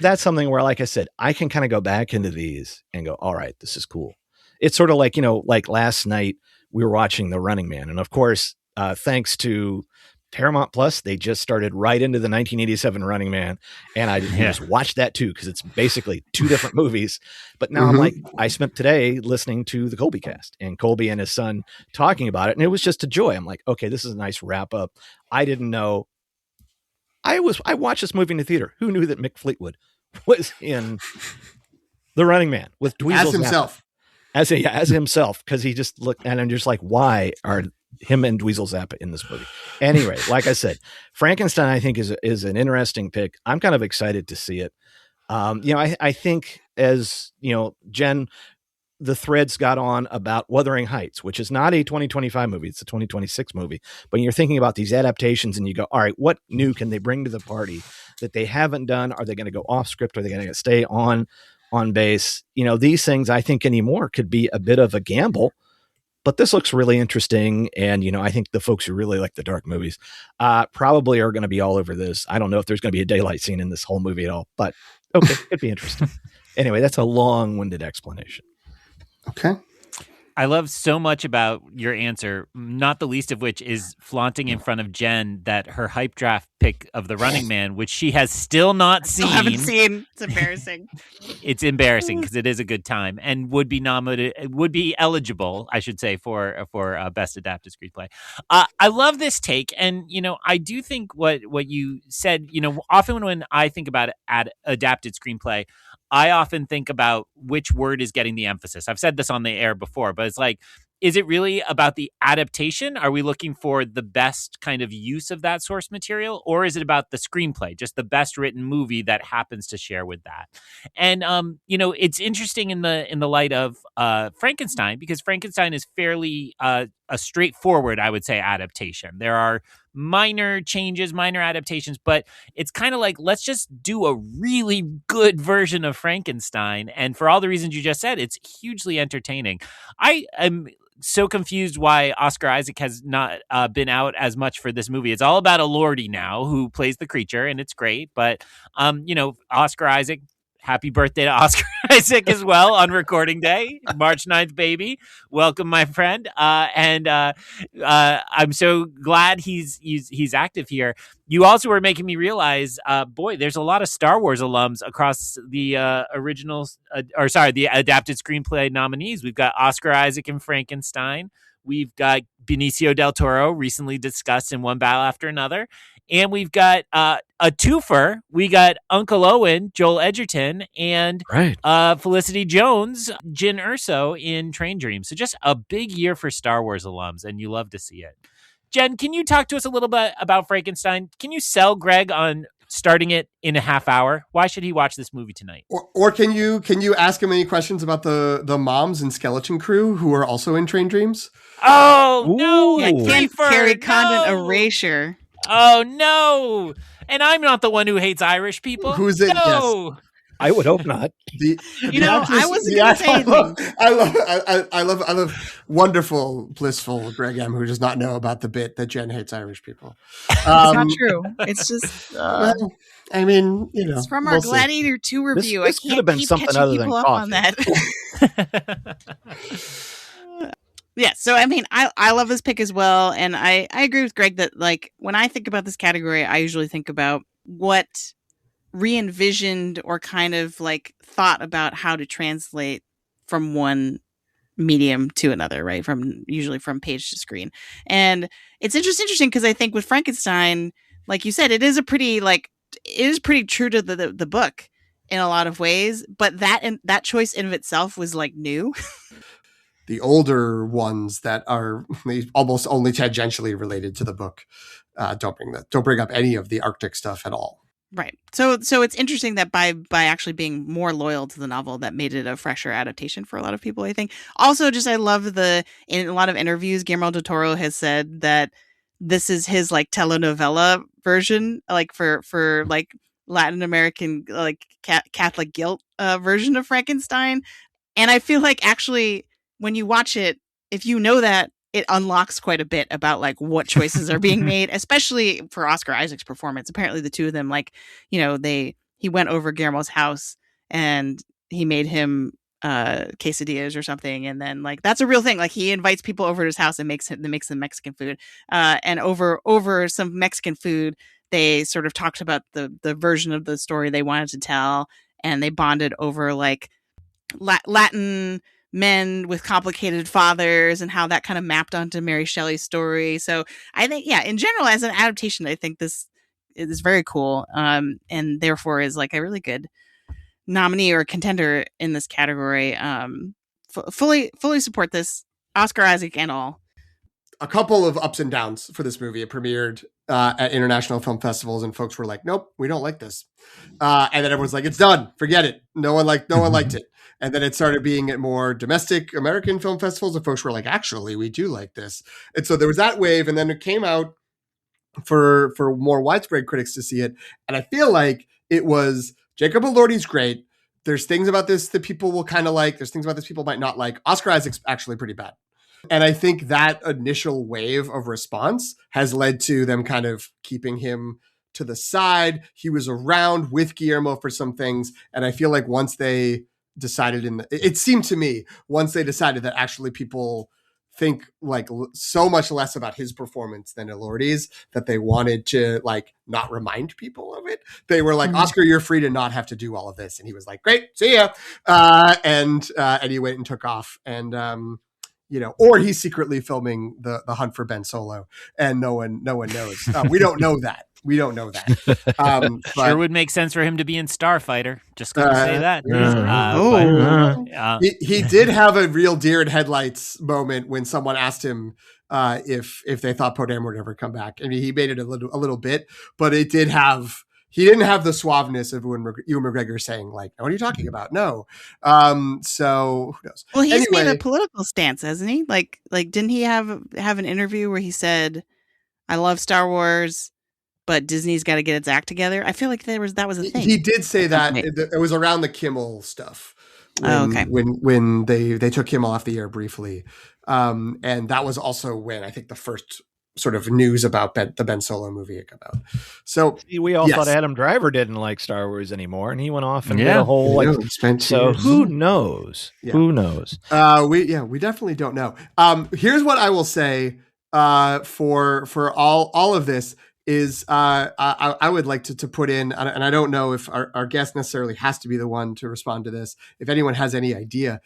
that's something where, like I said, I can kind of go back into these and go, all right, this is cool. It's sort of like, like last night we were watching The Running Man. And of course, thanks to Paramount Plus, they just started right into the 1987 Running Man. And I just watched that too, because it's basically two different movies. But now I'm like, I spent today listening to the Colby cast and Colby and his son talking about it. And it was just a joy. I'm like, okay, this is a nice wrap up. I didn't know. I watched this movie in the theater. Who knew that Mick Fleetwood was in The Running Man with Dweezil as himself? As himself, because he just looked, and I'm just like, why are him and Dweezil Zappa in this movie? Anyway, like I said, Frankenstein I think is an interesting pick. I'm kind of excited to see it. I think, as Jen, the threads got on about Wuthering Heights, which is not a 2025 movie. It's a 2026 movie. But you're thinking about these adaptations and you go, all right, what new can they bring to the party that they haven't done? Are they going to go off script? Are they going to stay on base? These things I think anymore could be a bit of a gamble, but this looks really interesting. And, I think the folks who really like the dark movies probably are going to be all over this. I don't know if there's going to be a daylight scene in this whole movie at all, but okay, it'd be interesting. Anyway, that's a long-winded explanation. Okay. I love so much about your answer, not the least of which is flaunting in front of Jen that her hype draft pick of The Running Man, which she has still not seen. I haven't seen. It's embarrassing. It's embarrassing because it is a good time and would be nominated, would be eligible, I should say, for Best Adapted Screenplay. I love this take, and I do think what you said. Often when I think about adapted screenplay, I often think about which word is getting the emphasis. I've said this on the air before, but it's like, is it really about the adaptation? Are we looking for the best kind of use of that source material? Or is it about the screenplay, just the best written movie that happens to share with that? And, it's interesting in the light of Frankenstein, because Frankenstein is fairly a straightforward, I would say, adaptation. There are minor changes, minor adaptations, but it's kind of like, let's just do a really good version of Frankenstein. And for all the reasons you just said, it's hugely entertaining. I am so confused why Oscar Isaac has not been out as much for this movie. It's all about Elordi now, who plays the creature, and it's great. But, Oscar Isaac, happy birthday to Oscar Isaac as well on recording day, March 9th, baby. Welcome, my friend. And I'm so glad he's active here. You also were making me realize, there's a lot of Star Wars alums across the the adapted screenplay nominees. We've got Oscar Isaac in Frankenstein. We've got Benicio del Toro, recently discussed in One Battle After Another. And we've got a twofer. We got Uncle Owen, Joel Edgerton, and Felicity Jones, Jyn Erso in Train Dreams. So just a big year for Star Wars alums, and you love to see it. Jen, can you talk to us a little bit about Frankenstein? Can you sell Greg on starting it in a half hour. Why should he watch this movie tonight? Or can you ask him any questions about the moms and Skeleton Crew who are also in Train Dreams? Oh no! Yeah, can't Kiefer, carry content no! erasure. Oh no! And I'm not the one who hates Irish people. Who's it? No. Yes. I would hope not. I wasn't going to say anything. I love wonderful, blissful Greg M, who does not know about the bit that Jen hates Irish people. It's not true. It's just. Well, I mean, it's from our Gladiator 2 review. This I could have can't been keep something catching other than people up on that. Yeah, so I mean, I love this pick as well, and I agree with Greg that like when I think about this category, I usually think about what re-envisioned or kind of like thought about how to translate from one medium to another, right? Usually from page to screen. And it's interesting because I think with Frankenstein, like you said, it is pretty true to the book in a lot of ways, but that choice in of itself was like new. The older ones that are almost only tangentially related to the book don't bring up any of the Arctic stuff at all. Right. So it's interesting that by actually being more loyal to the novel, that made it a fresher adaptation for a lot of people, I think. Also, just I love in a lot of interviews, Guillermo del Toro has said that this is his like telenovela version, like for like Latin American like Catholic guilt version of Frankenstein. And I feel like actually when you watch it, if you know that, it unlocks quite a bit about like what choices are being made, especially for Oscar Isaac's performance. Apparently the two of them, like, you know, he went over Guillermo's house and he made him quesadillas or something. And then like, that's a real thing. Like he invites people over to his house and makes them Mexican food. And over some Mexican food, they sort of talked about the version of the story they wanted to tell. And they bonded over like Latin men with complicated fathers and how that kind of mapped onto Mary Shelley's story. So I think, yeah, in general, as an adaptation, I think this is very cool. And therefore is like a really good nominee or contender in this category. Fully support this, Oscar Isaac and all. A couple of ups and downs for this movie. It premiered at international film festivals, and folks were like, "Nope, we don't like this." And then everyone's like, "It's done. Forget it. No one liked it." And then it started being at more domestic American film festivals, and folks were like, "Actually, we do like this." And so there was that wave, and then it came out for more widespread critics to see it. And I feel like it was Jacob Elordi's great. There's things about this that people will kind of like. There's things about this people might not like. Oscar Isaac's actually pretty bad. And I think that initial wave of response has led to them kind of keeping him to the side. He was around with Guillermo for some things. And I feel like once they decided it seemed to me, once they decided that actually people think like so much less about his performance than Elordi's, that they wanted to like not remind people of it. They were like, Oscar, you're free to not have to do all of this. And he was like, great, see ya. And he went and took off. And, you know, or he's secretly filming the hunt for Ben Solo, and no one knows. We don't know that. But, sure would make sense for him to be in Starfighter. Just going to say that. He did have a real deer in headlights moment when someone asked him if they thought Poe Dameron would ever come back. I mean, he made it a little bit, but it did have. He didn't have the suaveness of Ewan McGregor saying, like, what are you talking about? No. So who knows? Well, he's made a political stance, hasn't he? Like, didn't he have an interview where he said, I love Star Wars, but Disney's got to get its act together? I feel like that was a thing. He did say that. It was around the Kimmel stuff. When they took Kimmel off the air briefly. And that was also when I think the first sort of news about the Ben Solo movie had come out. So we all thought Adam Driver didn't like Star Wars anymore, and he went off and did a whole so who knows? Yeah. Who knows? We definitely don't know. Here's what I will say for all of this is I would like to put in, and I don't know if our guest necessarily has to be the one to respond to this. If anyone has any idea,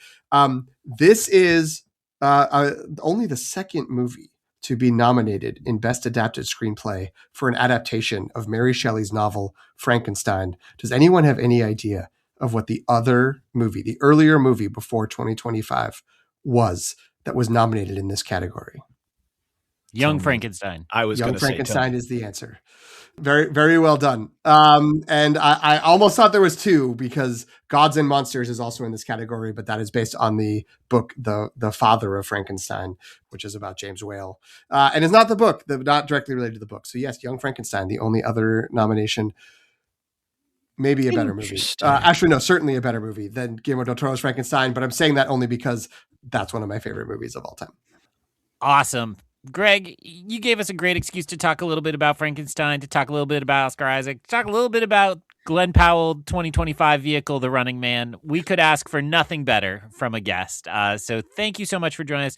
this is only the second movie to be nominated in Best Adapted Screenplay for an adaptation of Mary Shelley's novel, Frankenstein. Does anyone have any idea of what the other movie, the earlier movie before 2025 was that was nominated in this category? Young Frankenstein. I was going to say Young Frankenstein is the answer. Very, very well done. And I almost thought there was two, because Gods and Monsters is also in this category, but that is based on the book, The Father of Frankenstein, which is about James Whale. And it's not the book, not directly related to the book. So yes, Young Frankenstein, the only other nomination. Maybe a better movie. Actually, no, certainly a better movie than Guillermo del Toro's Frankenstein, but I'm saying that only because that's one of my favorite movies of all time. Awesome. Greg, you gave us a great excuse to talk a little bit about Frankenstein, to talk a little bit about Oscar Isaac, to talk a little bit about Glenn Powell 2025 vehicle, The Running Man. We could ask for nothing better from a guest. So thank you so much for joining us.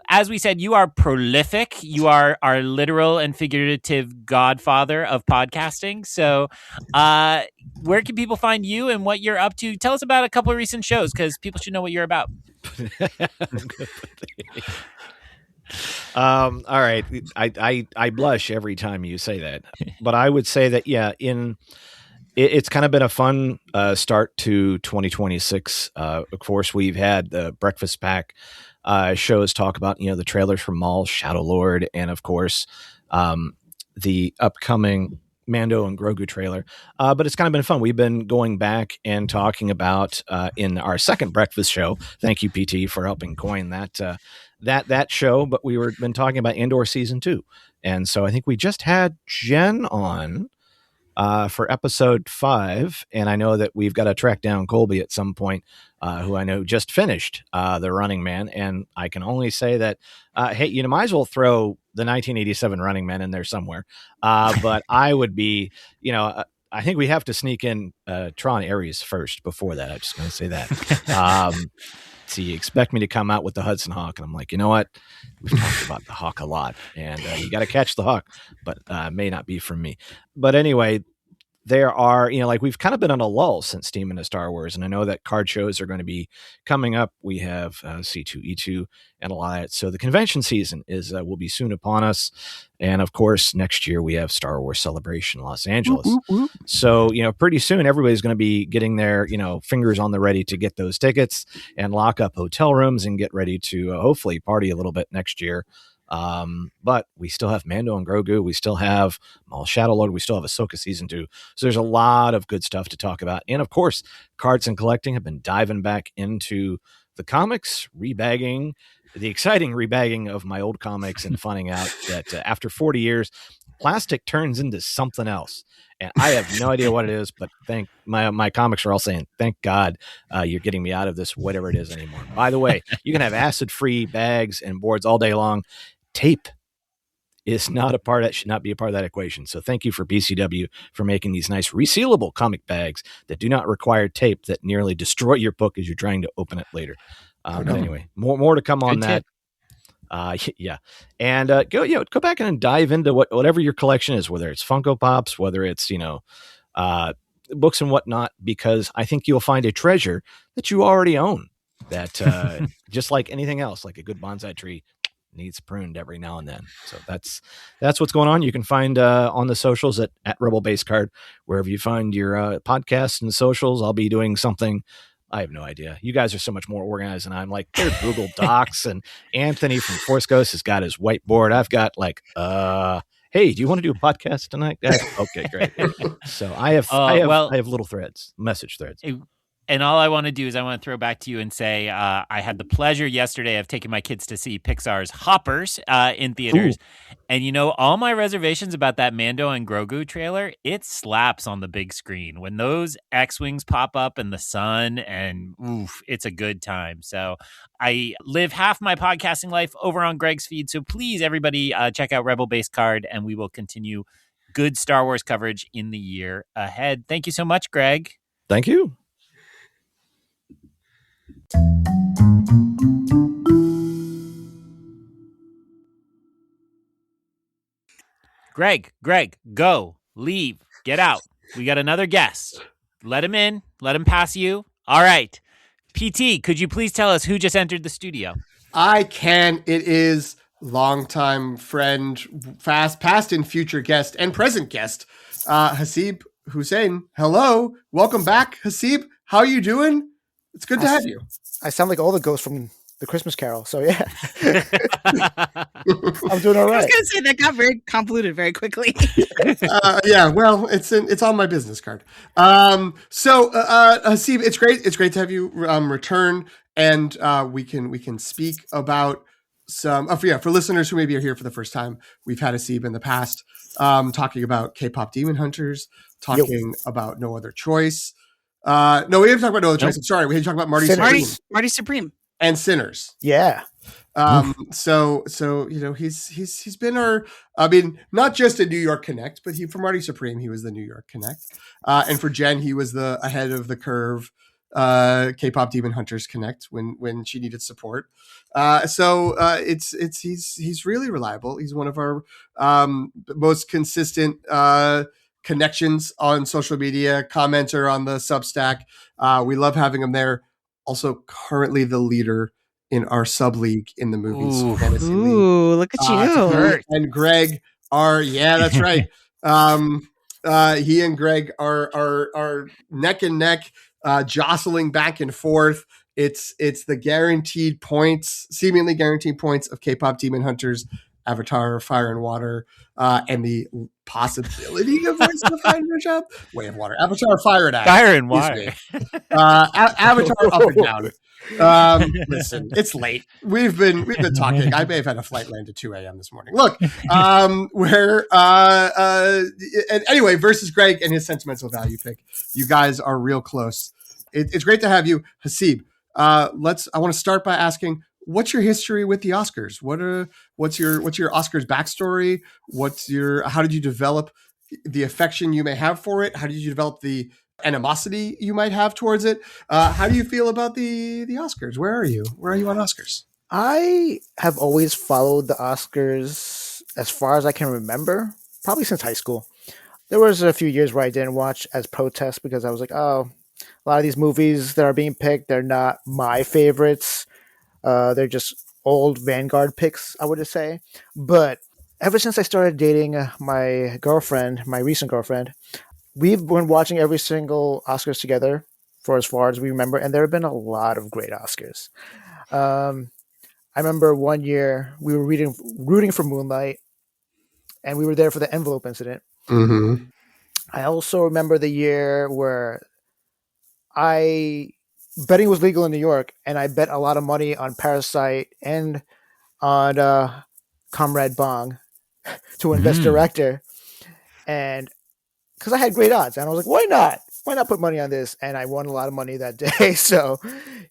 As we said, you are prolific. You are our literal and figurative godfather of podcasting. So where can people find you and what you're up to? Tell us about a couple of recent shows, because people should know what you're about. All right. I blush every time you say that, but I would say that, yeah, it's kind of been a fun start to 2026. Of course, we've had the Breakfast Pack shows talk about, the trailers from Maul, Shadow Lord, and of course, the upcoming Mando and Grogu trailer. But it's kind of been fun. We've been going back and talking about in our second breakfast show. Thank you, PT, for helping coin that show. But been talking about Andor season 2. And so I think we just had Jen on for episode 5. And I know that we've got to track down Colby at some point, who I know just finished The Running Man. And I can only say that, hey, you might as well throw the 1987 Running Man in there somewhere. But I would be, I think we have to sneak in Tron Ares first before that. I'm just going to say that. So you expect me to come out with the Hudson Hawk, and I'm like, you know what? We've talked about the Hawk a lot, and you got to catch the Hawk, but may not be from me. But anyway, there are, we've kind of been on a lull since Team into Star Wars, and I know that card shows are going to be coming up. We have C2E2 and Alliance, so the convention season will be soon upon us, and of course next year we have Star Wars Celebration Los Angeles. So pretty soon everybody's going to be getting their fingers on the ready to get those tickets and lock up hotel rooms and get ready to hopefully party a little bit next year. But we still have Mando and Grogu. We still have Maul Shadow Lord. We still have Ahsoka season 2. So there's a lot of good stuff to talk about. And of course, Cards and Collecting have been diving back into the comics, rebagging, the exciting rebagging of my old comics and finding out that after 40 years, plastic turns into something else. And I have no idea what it is, but my comics are all saying, thank God you're getting me out of this, whatever it is anymore. By the way, you can have acid-free bags and boards all day long. Tape is not a part that should not be a part of that equation. So thank you for BCW for making these nice resealable comic bags that do not require tape that nearly destroy your book as you're trying to open it later. But anyway, more to come on that. Yeah. And go back and dive into whatever your collection is, whether it's Funko Pops, whether it's, books and whatnot, because I think you'll find a treasure that you already own that just like anything else, like a good bonsai tree needs pruned every now and then. So that's what's going on. You can find on the socials at Rebel Base Card, wherever you find your podcasts and socials. I'll be doing something. I have no idea. You guys are so much more organized than I'm. Like, there's Google Docs, and Anthony from Force Ghost has got his whiteboard. I've got hey, do you want to do a podcast tonight, guys? Okay, great. So I have little threads, message threads. And all I want to do is I want to throw back to you and say I had the pleasure yesterday of taking my kids to see Pixar's Hoppers in theaters. Ooh. And all my reservations about that Mando and Grogu trailer, it slaps on the big screen. When those X-Wings pop up in the sun, and oof, it's a good time. So I live half my podcasting life over on Greg's feed. So please, everybody, check out Rebel Base Card, and we will continue good Star Wars coverage in the year ahead. Thank you so much, Greg. Thank you. Greg, go, leave, get out. We got another guest. Let him in. Let him pass you. All right. PT, could you please tell us who just entered the studio? I can. It is longtime friend, past and future guest, and present guest, Hasib Hussein. Hello. Welcome back, Hasib. How are you doing? It's good to have you. I sound like all the ghosts from the Christmas Carol. So yeah, Oh, I'm doing all I was right. going to say that got very convoluted very quickly. Yeah, well, it's on my business card. Steve, it's great to have you return, and we can speak about some. For listeners who maybe are here for the first time, we've had Hasib in the past talking about K-pop Demon Hunters, talking about No Other Choice. No, we didn't talk about No Other Choice. I'm sorry, we had to talk about Marty Sinners. Supreme Marty Supreme. and Sinners. Yeah. So he's been our, I mean, not just a New York Connect, but for Marty Supreme, he was the New York Connect. And for Jen, he was the ahead of the curve K-pop Demon Hunters Connect when she needed support. He's really reliable. He's one of our most consistent connections on social media, commenter on the Substack. We love having him there. Also currently the leader in our sub league in the movies fantasy league. Ooh, look at you. And Greg are, yeah, that's right. He and Greg are neck and neck, jostling back and forth. It's the guaranteed points, seemingly guaranteed points of K-pop Demon Hunters, Avatar, Fire and Water, and the possibility of Voice of the Fire and Job. Way of Water, Avatar, Fire and Ash. Fire and Water. Avatar up and down. Listen, it's late. We've been talking. I may have had a flight land at 2 a.m. this morning. Look, and anyway, versus Greg and his sentimental value pick. You guys are real close. It's great to have you, Hasib. I want to start by asking, what's your history with the Oscars? What's your Oscars backstory? How did you develop the affection you may have for it? How did you develop the animosity you might have towards it? How do you feel about the Oscars? Where are you on Oscars? I have always followed the Oscars as far as I can remember, probably since high school. There was a few years where I didn't watch as protest because I was like, oh, a lot of these movies that are being picked, they're not my favorites. They're just old Vanguard picks, I would just say. But ever since I started dating my recent girlfriend, we've been watching every single Oscars together for as far as we remember, and there have been a lot of great Oscars. I remember one year we were rooting for Moonlight, and we were there for the envelope incident. Mm-hmm. I also remember the year where betting was legal in New York, and I bet a lot of money on Parasite and on Comrade Bong to win Best Director, and because I had great odds, and I was like, why not? Why not put money on this? And I won a lot of money that day. So,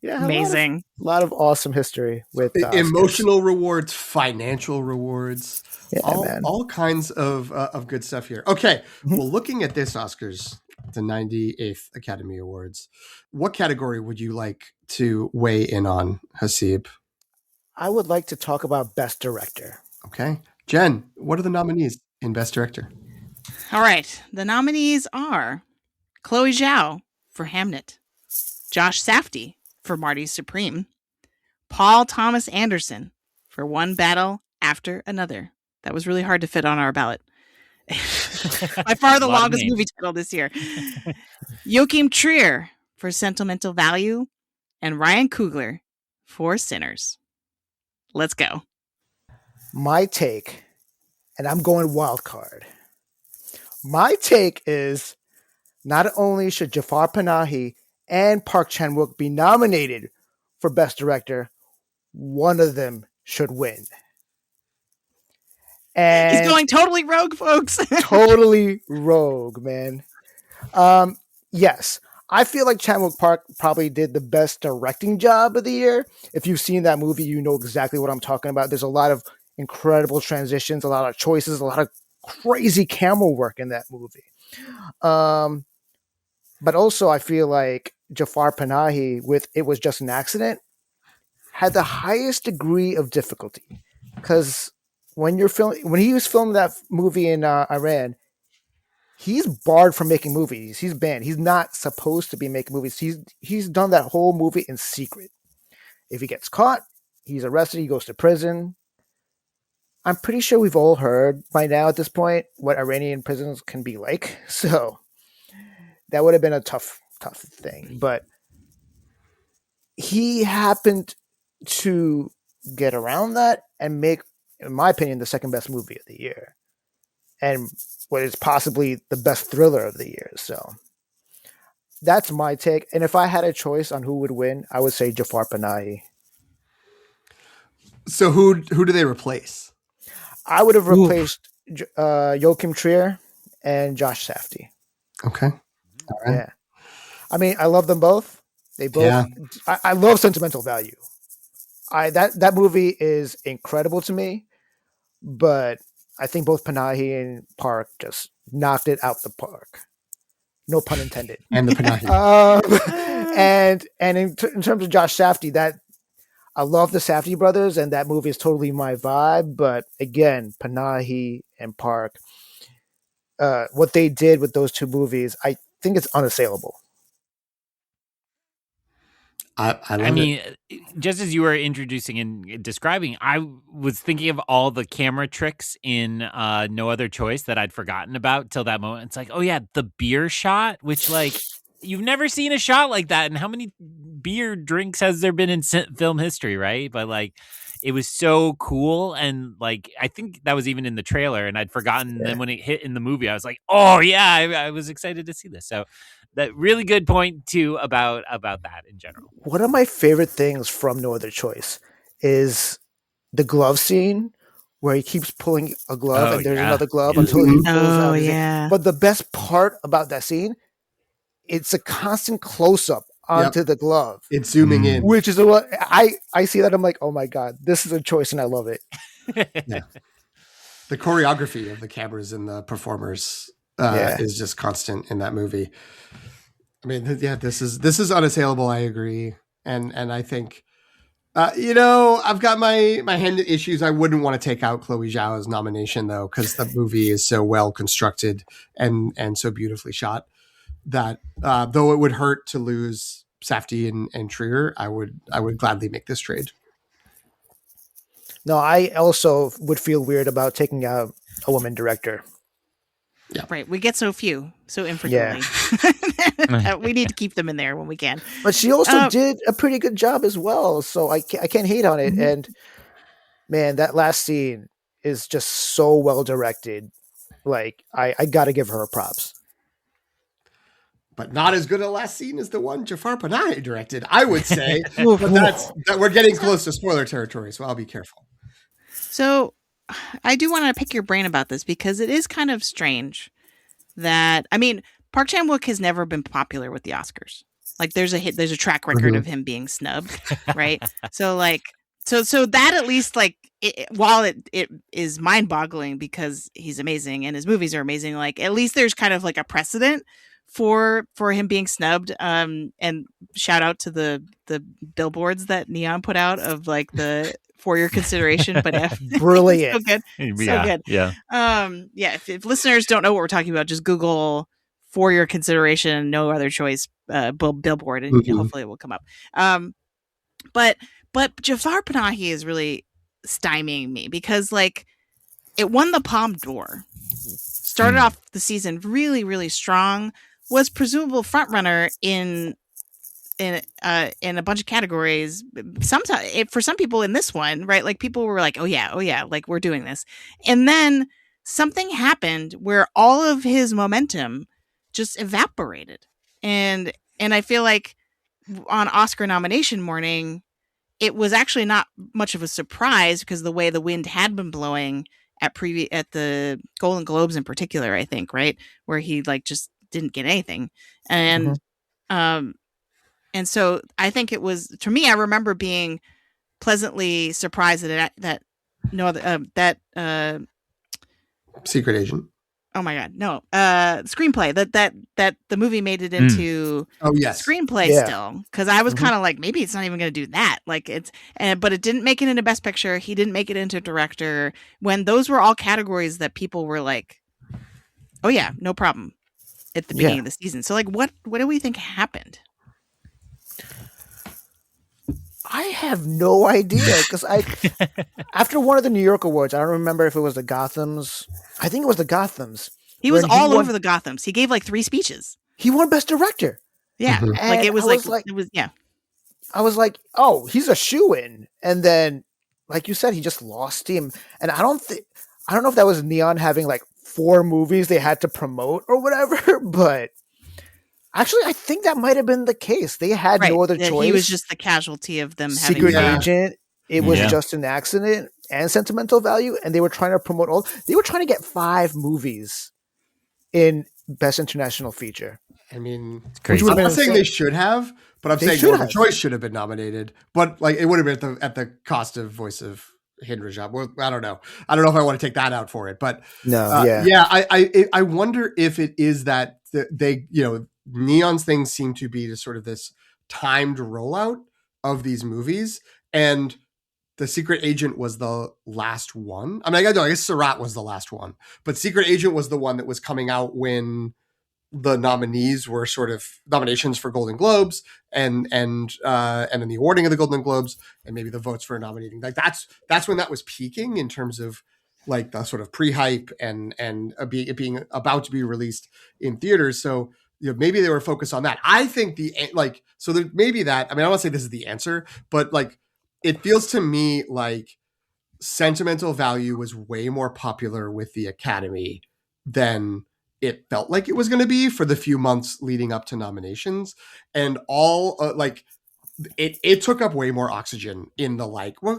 yeah, Amazing. A lot of awesome history with emotional rewards, financial rewards, yeah, all kinds of good stuff here. Okay, well, looking at this Oscars, the 98th Academy Awards, what category would you like to weigh in on, Hasib? I would like to talk about Best Director. Okay, Jen, what are the nominees in Best Director? All right. The nominees are Chloe Zhao for Hamnet, Josh Safdie for Marty Supreme, Paul Thomas Anderson for One Battle After Another. That was really hard to fit on our ballot. By far the longest movie title this year. Joachim Trier for Sentimental Value, and Ryan Coogler for Sinners. Let's go. My take, and I'm going wild card. My take is not only should Jafar Panahi and Park Chan-wook be nominated for Best Director, one of them should win. And he's going totally rogue, folks. Totally rogue, man. Yes, I feel like Chan-wook Park probably did the best directing job of the year. If you've seen that movie, you know exactly what I'm talking about. There's a lot of incredible transitions, a lot of choices, a lot of crazy camera work in that movie. But also I feel like Jafar Panahi with It Was Just an Accident had the highest degree of difficulty, because when he was filming that movie in Iran, he's barred from making movies. He's banned. He's not supposed to be making movies. He's done that whole movie in secret. If he gets caught, he's arrested. He goes to prison. I'm pretty sure we've all heard by now at this point what Iranian prisons can be like. So that would have been a tough thing. But he happened to get around that and make, in my opinion, the second best movie of the year, and what is possibly the best thriller of the year. So that's my take. And if I had a choice on who would win, I would say Jafar Panahi. So who do they replace? I would have replaced Joachim Trier and Josh Safdie. Okay. All right. Yeah. I mean, I love them both. They both. Yeah. I love Sentimental Value. That movie is incredible to me, but I think both Panahi and Park just knocked it out the park. No pun intended. And the Panahi. And in terms of Josh Safdie, that I love the Safdie brothers, and that movie is totally my vibe. But again, Panahi and Park, what they did with those two movies, I think it's unassailable. I mean, just as you were introducing and describing, I was thinking of all the camera tricks in No Other Choice that I'd forgotten about till that moment. It's like, oh yeah, the beer shot, which like you've never seen a shot like that. And how many beer drinks has there been in film history, right? But like, it was so cool. And like, I think that was even in the trailer and I'd forgotten. Yeah. Then when it hit in the movie, I was like, oh yeah, I was excited to see this. So that really good point too about that in general. One of my favorite things from No Other Choice is the glove scene where he keeps pulling a glove and there's another glove until he pulls out his hand. But the best part about that scene, it's a constant close-up onto the glove. It's zooming in. Which is what I see that, I'm like, oh my God, this is a choice and I love it. Yeah. The choreography of the cameras and the performers is just constant in that movie. I mean, yeah, this is unassailable. I agree. And I think, I've got my hand issues. I wouldn't want to take out Chloe Zhao's nomination though, because the movie is so well constructed and so beautifully shot that though it would hurt to lose Safdie and Trier, I would gladly make this trade. No, I also would feel weird about taking out a woman director. Yeah. Right. We get so few, so infrequently. Yeah. We need to keep them in there when we can. But she also did a pretty good job as well. So I can't hate on it. Mm-hmm. And man, that last scene is just so well directed. Like I got to give her props. But not as good a last scene as the one Jafar Panahi directed, I would say. But we're getting close to spoiler territory, so I'll be careful. So I do want to pick your brain about this because it is kind of strange that, I mean, Park Chan-wook has never been popular with the Oscars. Like there's a track record of him being snubbed, right? So like, so that at least like, while it is mind-boggling because he's amazing and his movies are amazing, like at least there's kind of like a precedent for him being snubbed. And shout out to the billboards that Neon put out of like the for your consideration, but brilliant. So good. So good. Yeah. If listeners don't know what we're talking about, just Google for your consideration, No Other Choice billboard, and hopefully it will come up. But Jafar Panahi is really stymieing me because like it won the Palme d'Or, started off the season really, really strong, was presumable frontrunner in a bunch of categories. Sometimes for some people in this one, right? Like people were like, oh yeah, like we're doing this. And then something happened where all of his momentum just evaporated. And I feel like on Oscar nomination morning, it was actually not much of a surprise because the way the wind had been blowing at the Golden Globes in particular, I think, right? Where he like just didn't get anything. And and so I think it was, to me, I remember being pleasantly surprised that Secret Agent. Oh my God, no! Screenplay that the movie made it into screenplay still, because I was kind of like, maybe it's not even going to do that. Like but it didn't make it into Best Picture. He didn't make it into Director. When those were all categories that people were like, oh yeah, no problem at the beginning of the season. So like, what do we think happened? I have no idea because after one of the New York Awards, I don't remember if it was the Gothams. I think it was the Gothams. He was all over the Gothams. He gave like 3 speeches. He won Best Director. Yeah, like it was I was like, oh, he's a shoo-in. And then, like you said, he just lost steam. And I don't know if that was Neon having like 4 movies they had to promote or whatever, but actually, I think that might have been the case. They had no other choice. He was just the casualty of them Secret having Agent. It was just an accident and Sentimental Value, and they were trying to promote all. They were trying to get 5 movies in Best International Feature. I mean, crazy. I'm not saying they should have, but I'm They saying No should Other have. Choice should have been nominated. But like, it would have been at the cost of Voice of Hindraj. Well, I don't know. I don't know if I want to take that out for it. But I wonder if it is that they, Neon's things seem to be sort of this timed rollout of these movies, and The Secret Agent was the last one. I mean, I guess Sarat was the last one, but Secret Agent was the one that was coming out when the nominees were sort of nominations for Golden Globes and then the awarding of the Golden Globes and maybe the votes for nominating. Like that's when that was peaking in terms of like the sort of pre-hype and being about to be released in theaters. So maybe they were focused on that. I think maybe that. I mean, I don't want to say this is the answer, but like it feels to me like Sentimental Value was way more popular with the Academy than it felt like it was going to be for the few months leading up to nominations, and all it took up way more oxygen in the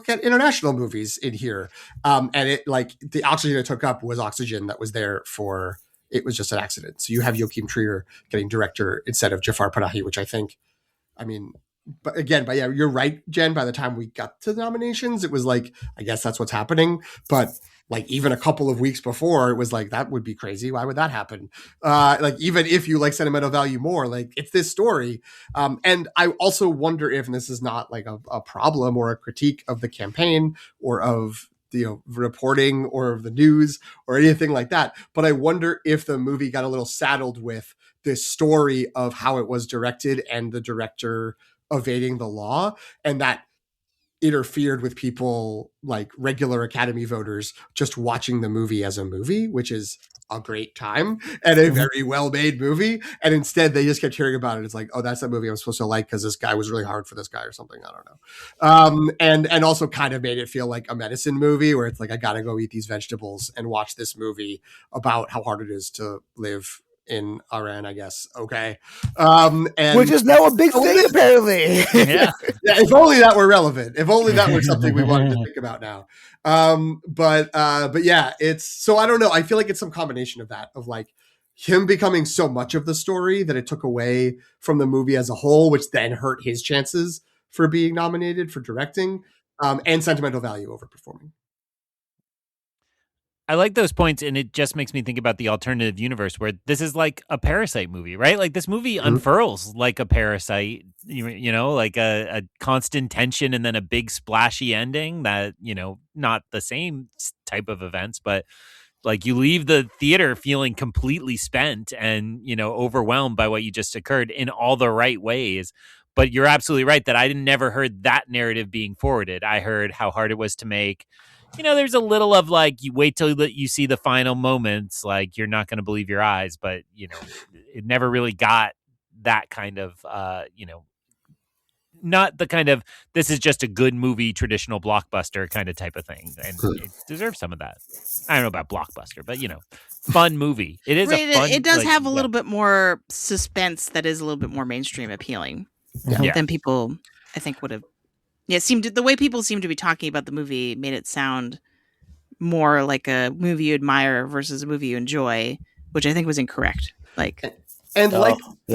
get international movies in here, and it like the oxygen it took up was oxygen that was there for it was just an accident. So you have Joachim Trier getting director instead of Jafar Panahi, which I think, I mean. But yeah, you're right, Jen. By the time we got to the nominations, it was like, I guess that's what's happening. But like even a couple of weeks before, it was like, that would be crazy. Why would that happen? Like even if you like Sentimental Value more, like it's this story. And I also wonder if this is not like a problem or a critique of the campaign or of reporting or of the news or anything like that. But I wonder if the movie got a little saddled with this story of how it was directed and the director evading the law, and that interfered with people like regular Academy voters just watching the movie as a movie, which is a great time and a very well-made movie. And instead they just kept hearing about it. It's like, oh, that's that movie I'm supposed to like because this guy was really hard for this guy or something. I don't know. And also kind of made it feel like a medicine movie where it's like, I gotta go eat these vegetables and watch this movie about how hard it is to live in Iran, I guess. Okay. And which is now a big thing, apparently. Yeah. If only that were relevant. If only that were something we wanted to think about now. But yeah, it's so I don't know. I feel like it's some combination of that, of like him becoming so much of the story that it took away from the movie as a whole, which then hurt his chances for being nominated for directing, and Sentimental Value overperforming. I like those points, and it just makes me think about the alternative universe where this is like a Parasite movie, right? Like this movie unfurls like a Parasite, like a constant tension and then a big splashy ending that, not the same type of events, but like you leave the theater feeling completely spent and, overwhelmed by what you just occurred in all the right ways. But you're absolutely right that I never heard that narrative being forwarded. I heard how hard it was to make. There's a little of like, you wait till you see the final moments, like you're not going to believe your eyes, but it never really got that kind of, not the kind of, this is just a good movie, traditional blockbuster kind of type of thing. And it deserves some of that. I don't know about blockbuster, but fun movie. It is a fun, it does have a little bit more suspense that is a little bit more mainstream appealing than people, I think, would have. Yeah, the way people seem to be talking about the movie made it sound more like a movie you admire versus a movie you enjoy, which I think was incorrect. The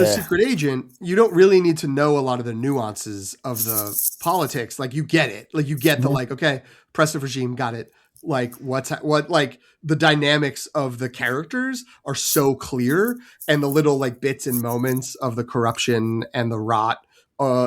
Secret Agent, you don't really need to know a lot of the nuances of the politics. Like you get it. Like you get the okay, oppressive regime, got it. Like the dynamics of the characters are so clear, and the little like bits and moments of the corruption and the rot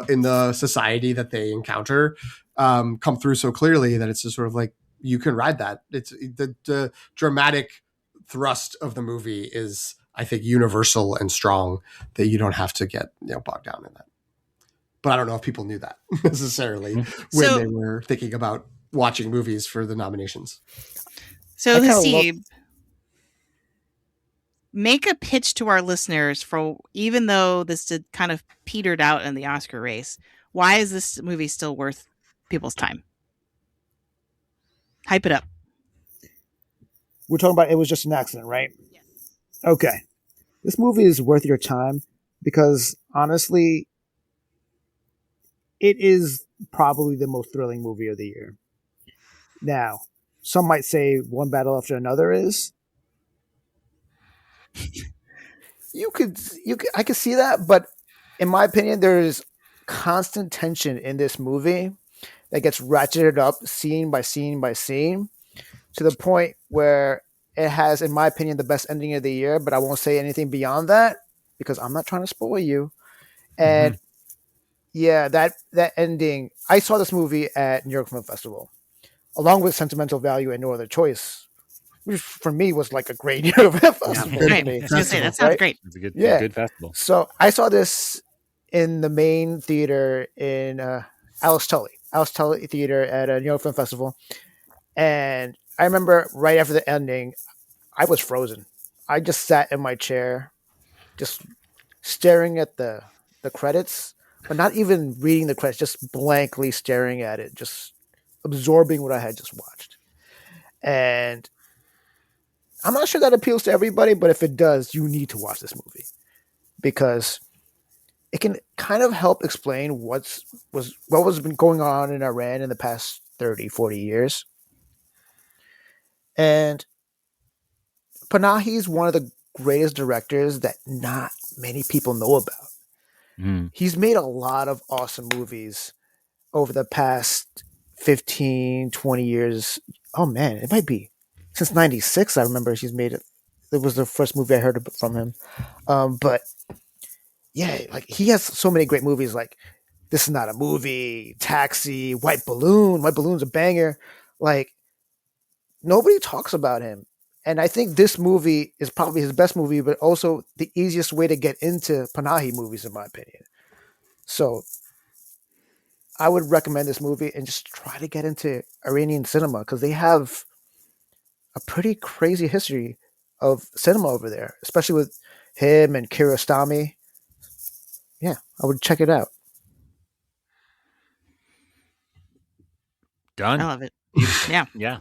in the society that they encounter come through so clearly that it's just sort of like you can ride that. It's the dramatic thrust of the movie is, I think, universal and strong, that you don't have to get bogged down in that. But I don't know if people knew that necessarily when they were thinking about watching movies for the nominations. So Haseeb, make a pitch to our listeners for, even though this did kind of petered out in the Oscar race, Why is this movie still worth people's time? Hype it up. We're talking about It Was Just an Accident, right? Okay. This movie is worth your time because honestly, it is probably the most thrilling movie of the year. Now, some might say one battle after another is. I could see that, but in my opinion, there is constant tension in this movie that gets ratcheted up scene by scene by scene to the point where it has, in my opinion, the best ending of the year, but I won't say anything beyond that because I'm not trying to spoil you. And yeah, that ending, I saw this movie at New York Film Festival, along with Sentimental Value and No Other Choice, which for me was like a great New York Film Festival. Right. I was gonna say, that sounds great. It's a good, Yeah. good festival. So I saw this in the main theater in Alice Tully Theater at a New York Film Festival. And I remember right after the ending, I was frozen. I just sat in my chair, just staring at the credits, but not even reading the credits, just blankly staring at it, just absorbing what I had just watched. And I'm not sure that appeals to everybody, but if it does, you need to watch this movie because it can kind of help explain what was been going on in Iran in the past 30, 40 years. And Panahi is one of the greatest directors that not many people know about. He's made a lot of awesome movies over the past 15, 20 years. Oh man, it might be since 96. I remember she's made it. It was the first movie I heard from him. But yeah, like he has so many great movies like This Is Not a Movie, Taxi, White Balloon. White Balloon's a banger. Like nobody talks about him. And I think this movie is probably his best movie, but also the easiest way to get into Panahi movies, in my opinion. So I would recommend this movie and just try to get into Iranian cinema because they have a pretty crazy history of cinema over there, especially with him and Kiarostami. Yeah, I would check it out. Done. I love it. Yeah. Yeah.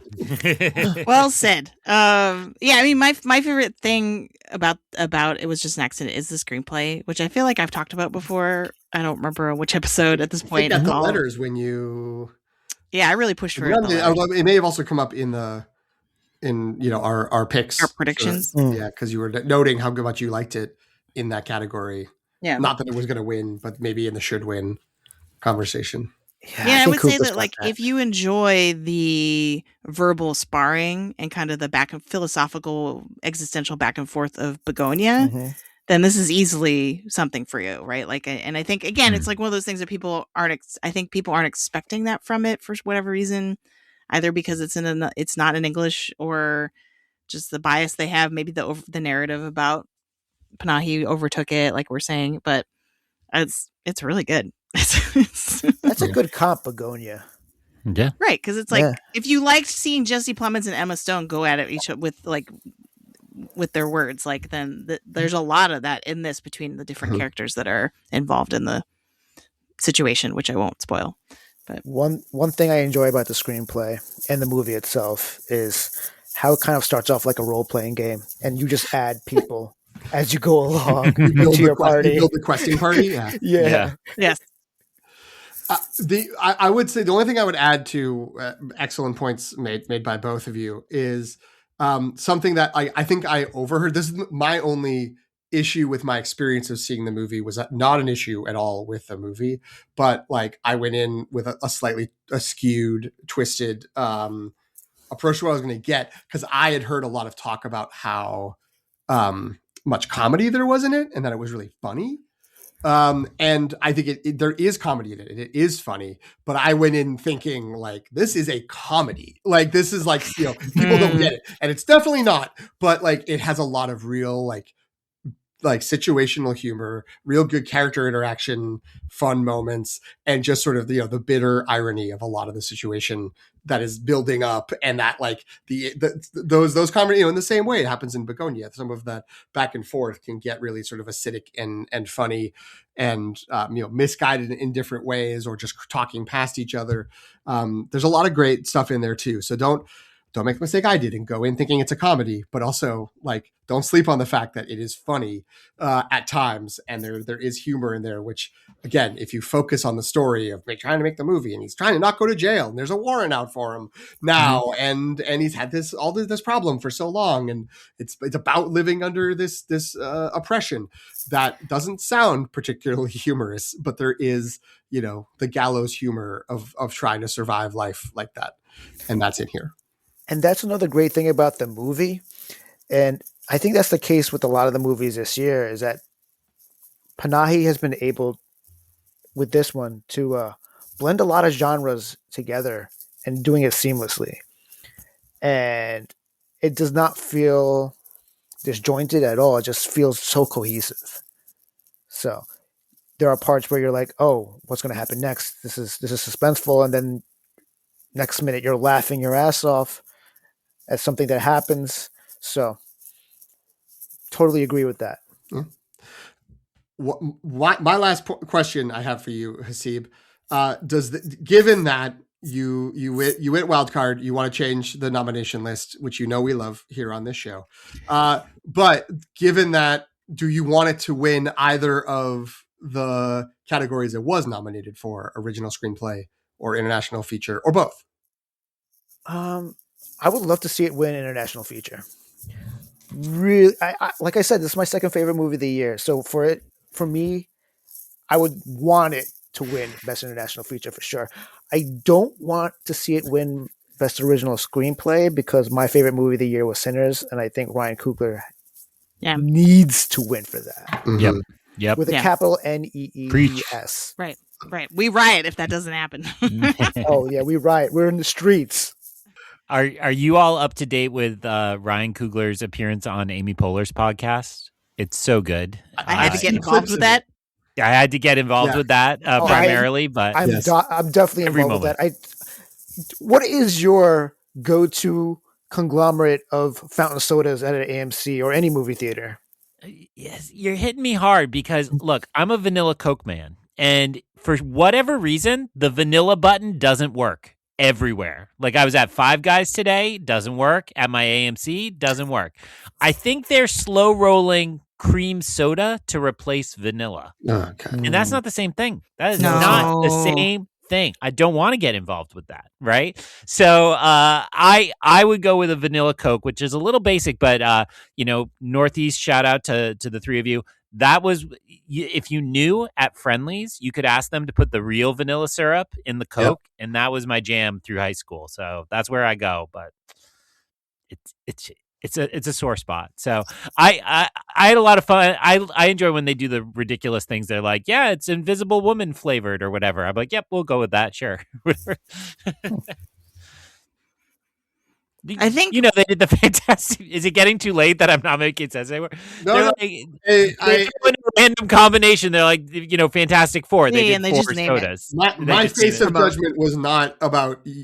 Well said. Yeah, I mean, my favorite thing about It Was Just an Accident is the screenplay, which I feel like I've talked about before. I don't remember which episode at this point. I think the letters when you. Yeah, I really pushed for it. It may have also come up in our picks, our predictions. Yeah, because you were noting how much you liked it in that category. Yeah, not that it was going to win, but maybe in the should win conversation. Yeah, I would say that like if you enjoy the verbal sparring and kind of the back and philosophical existential back and forth of Begonia, then this is easily something for you, right? Like, and I think again, it's like one of those things that people aren't. I think people aren't expecting that from it for whatever reason, either because it's not in English or just the bias they have. Maybe the narrative about Panahi overtook it, like we're saying, but it's really good. That's a good comp, Begonia. Yeah, right. Because it's like if you liked seeing Jesse Plemons and Emma Stone go at it with their words, like then there's a lot of that in this between the different characters that are involved in the situation, which I won't spoil. But one thing I enjoy about the screenplay and the movie itself is how it kind of starts off like a role playing game, and you just add people as you go along to your party. You build the questing party. Yeah. Yes. I would say the only thing I would add to excellent points made by both of you is something that I think I overheard. This is my only issue with my experience of seeing the movie was not an issue at all with the movie, but like I went in with a slightly skewed, twisted approach to what I was going to get because I had heard a lot of talk about how much comedy there was in it and that it was really funny. And I think there is comedy in it. It is funny, but I went in thinking like, this is a comedy. Like this is like, people don't get it, and it's definitely not, but like, it has a lot of real, like like situational humor, real good character interaction, fun moments, and just sort of the bitter irony of a lot of the situation that is building up, and that like those comedy, in the same way it happens in Begonia. Some of that back and forth can get really sort of acidic and funny, and misguided in different ways, or just talking past each other. There's a lot of great stuff in there too. So don't make the mistake I did and go in thinking it's a comedy, but also like don't sleep on the fact that it is funny at times, and there is humor in there. Which, again, if you focus on the story of trying to make the movie, and he's trying to not go to jail, and there's a warrant out for him now, and he's had this problem for so long, and it's about living under this oppression that doesn't sound particularly humorous, but there is the gallows humor of trying to survive life like that, and that's in here. And that's another great thing about the movie. And I think that's the case with a lot of the movies this year, is that Panahi has been able, with this one, to blend a lot of genres together and doing it seamlessly. And it does not feel disjointed at all. It just feels so cohesive. So there are parts where you're like, oh, what's going to happen next? This is suspenseful. And then next minute you're laughing your ass off at something that happens. So totally agree with that. My last question I have for you, Hasib, given that you went wild card, you want to change the nomination list, which we love here on this show, but given that, do you want it to win either of the categories it was nominated for, original screenplay or international feature, or both? I would love to see it win international feature. Really, I like I said, this is my second favorite movie of the year. So for me, I would want it to win Best International Feature for sure. I don't want to see it win Best Original Screenplay, because my favorite movie of the year was Sinners, and I think Ryan Coogler needs to win for that. Mm-hmm. Yep. With a capital NEES. Right. We riot if that doesn't happen. Oh yeah, we riot. We're in the streets. Are you all up to date with Ryan Coogler's appearance on Amy Poehler's podcast? It's so good. I had to get involved with that. I had to get involved with that primarily, but I'm definitely involved with that. What is your go-to conglomerate of fountain sodas at an AMC or any movie theater? Yes, you're hitting me hard because, look, I'm a vanilla Coke man, and for whatever reason, the vanilla button doesn't work everywhere. Like, I was at Five Guys today, doesn't work. At my AMC, doesn't work. I think they're slow rolling cream soda to replace vanilla. Okay. And that's not the same thing. That is not the same thing. I don't want to get involved with that, right? So I would go with a vanilla Coke, which is a little basic, but Northeast, shout out to the three of you. That was, if you knew at Friendly's, you could ask them to put the real vanilla syrup in the Coke, and that was my jam through high school. So that's where I go, but it's a sore spot. So I had a lot of fun. I enjoy when they do the ridiculous things. They're like, yeah, it's Invisible Woman flavored or whatever. I'm like, yep, we'll go with that. Sure. I think they did the fantastic. Is it getting too late that I'm not making sense anymore? No, they're a random combination. They're like, Fantastic Four. They did four sodas. My face of judgment was not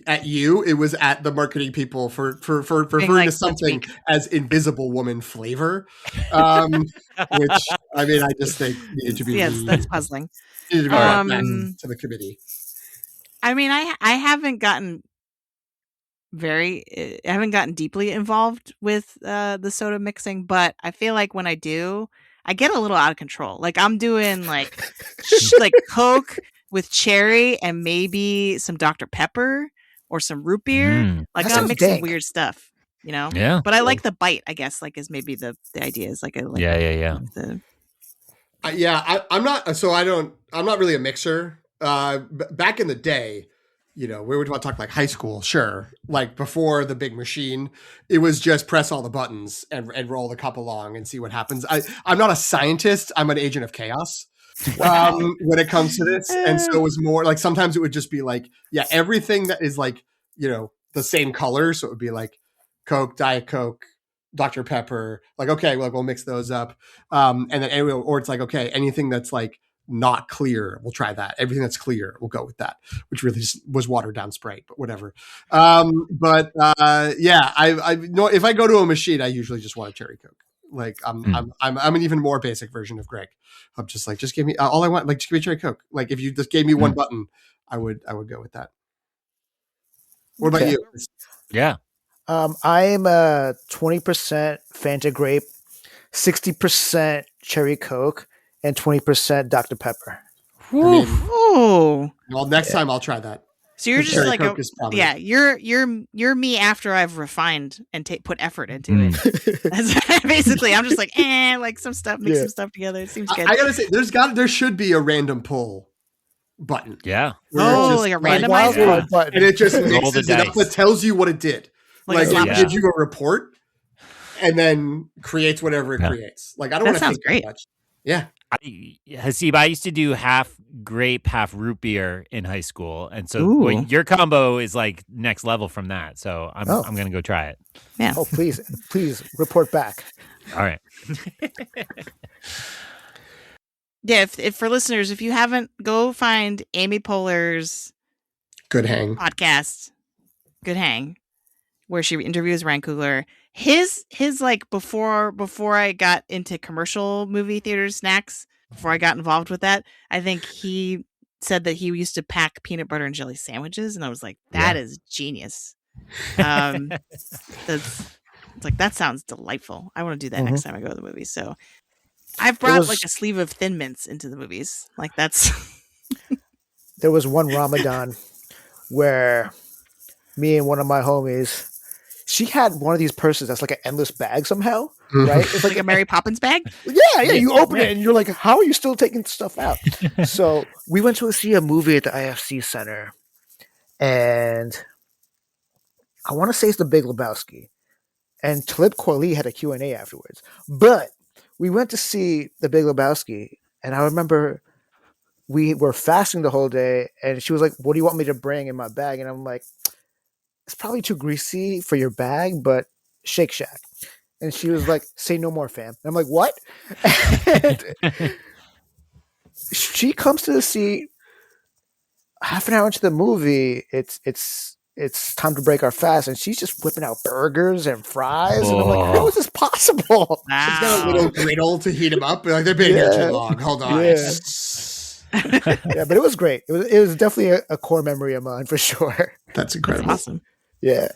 at you. It was at the marketing people for referring to something as Invisible Woman flavor, which I just think needed to be. Yes, that's puzzling. Needed to be brought back to the committee. I haven't gotten deeply involved with the soda mixing, but I feel like when I do, I get a little out of control. Like, I'm doing like Coke with cherry and maybe some Dr. Pepper or some root beer. Like, I'm mixing weird stuff, Yeah. But I like the bite, I guess. Like, is maybe the idea is like yeah. I'm not. So I'm not really a mixer. Back in the day, we were about to talk like high school, sure. Like before the big machine, it was just press all the buttons and roll the cup along and see what happens. I'm not a scientist. I'm an agent of chaos when it comes to this. And so it was more like, sometimes it would just be like, everything that is like, the same color. So it would be like Coke, Diet Coke, Dr. Pepper. Like, okay, we'll mix those up. And then anyway, or it's like, okay, anything that's like not clear, we'll try that. Everything that's clear, we'll go with that, which really just was watered down Sprite, but whatever. Yeah, I know if I go to a machine, I usually just want a cherry Coke. Like I'm an even more basic version of Greg. I'm just like, just give me all I want. Like, just give me a cherry Coke. Like, if you just gave me one button, I would go with that. What about you? Yeah. I'm a 20% Fanta grape, 60% cherry Coke, and 20% Dr. Pepper. Ooh. Well, next time I'll try that. So you're just like, yeah, you're me after I've refined and put effort into it. That's basically, I'm just like, like some stuff, mix some stuff together. It seems good. I gotta say, there should be a random pull button. Yeah. Like a randomizer button, and it just mixes it up. It tells you what it did. Like it gives you a report, and then creates whatever it creates. Like, I don't want to think great. that much. Yeah. Hasib, I used to do half grape, half root beer in high school, and so your combo is like next level from that. So I'm gonna go try it. Yeah. Oh, please report back. All right. Yeah. If for listeners, if you haven't, go find Amy Poehler's Good Hang podcast, Good Hang, where she interviews Ryan Coogler. His like before I got into commercial movie theater snacks, before I got involved with that, I think he said that he used to pack peanut butter and jelly sandwiches, and I was like, that is genius. It's like, that sounds delightful. I want to do that next time I go to the movies. So I've brought like a sleeve of Thin Mints into the movies. Like, that's There was one Ramadan where me and one of my homies, she had one of these purses that's like an endless bag somehow, right? It's like a Mary Poppins bag? Yeah. You open it and you're like, how are you still taking stuff out? So we went to see a movie at the IFC Center, and I want to say it's The Big Lebowski. And Talib Kweli had a Q&A afterwards. But we went to see The Big Lebowski, and I remember we were fasting the whole day, and she was like, what do you want me to bring in my bag? And I'm like, it's probably too greasy for your bag, but Shake Shack. And she was like, say no more, fam. And I'm like, what? She comes to the seat half an hour into the movie. It's time to break our fast, and she's just whipping out burgers and fries. And I'm like, how is this possible? She's got a little griddle to heat them up. Like, they've been here too long. Hold on. Yeah. Yeah, but it was great. It was definitely a core memory of mine for sure. That's incredible. That's awesome. Yeah.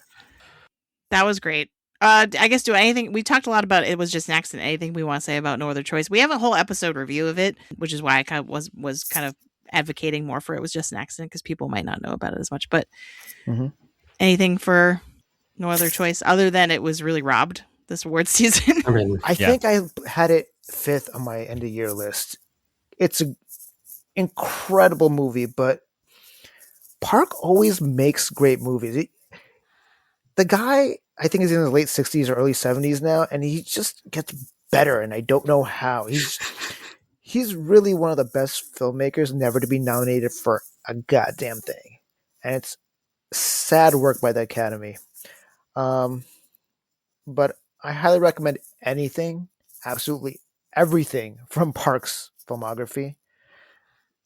That was great. I guess we talked a lot about It Was Just an Accident. Anything we want to say about No Other Choice? We have a whole episode review of it, which is why I kind of was kind of advocating more for It Was Just an Accident, because people might not know about it as much. But anything for No Other Choice other than it was really robbed this award season? I think I had it 5th on my end of year list. It's an incredible movie, but Park always makes great movies. The guy, I think, is in the late 60s or early 70s now, and he just gets better, and I don't know how. He's really one of the best filmmakers never to be nominated for a goddamn thing. And it's sad work by the Academy. But I highly recommend anything, absolutely everything from Park's filmography.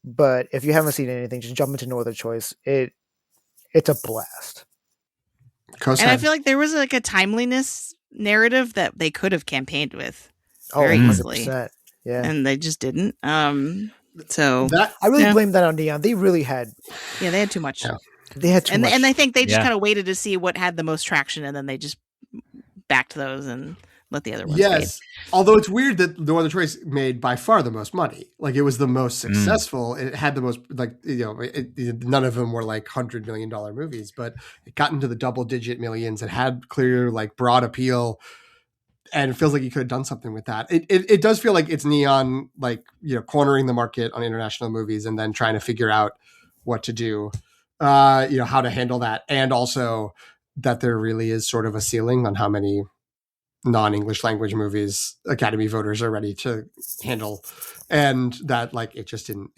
But if you haven't seen anything, just jump into No Other Choice. It's a blast. And I feel like there was like a timeliness narrative that they could have campaigned with very easily. Yeah. And they just didn't. So I really blame that on Neon. They really had. Yeah, they had too much. Yeah. They had too much. And I think they just kind of waited to see what had the most traction, and then they just backed those and let the other ones fade. Although it's weird that No Other Choice made by far the most money. Like, it was the most successful. It had the most, like, none of them were like $100 million movies, but it got into the double-digit millions. It had clear, like, broad appeal, and it feels like you could have done something with that. It does feel like it's Neon, like, cornering the market on international movies and then trying to figure out what to do, how to handle that, and also that there really is sort of a ceiling on how many non-English language movies Academy voters are ready to handle, and that, like, it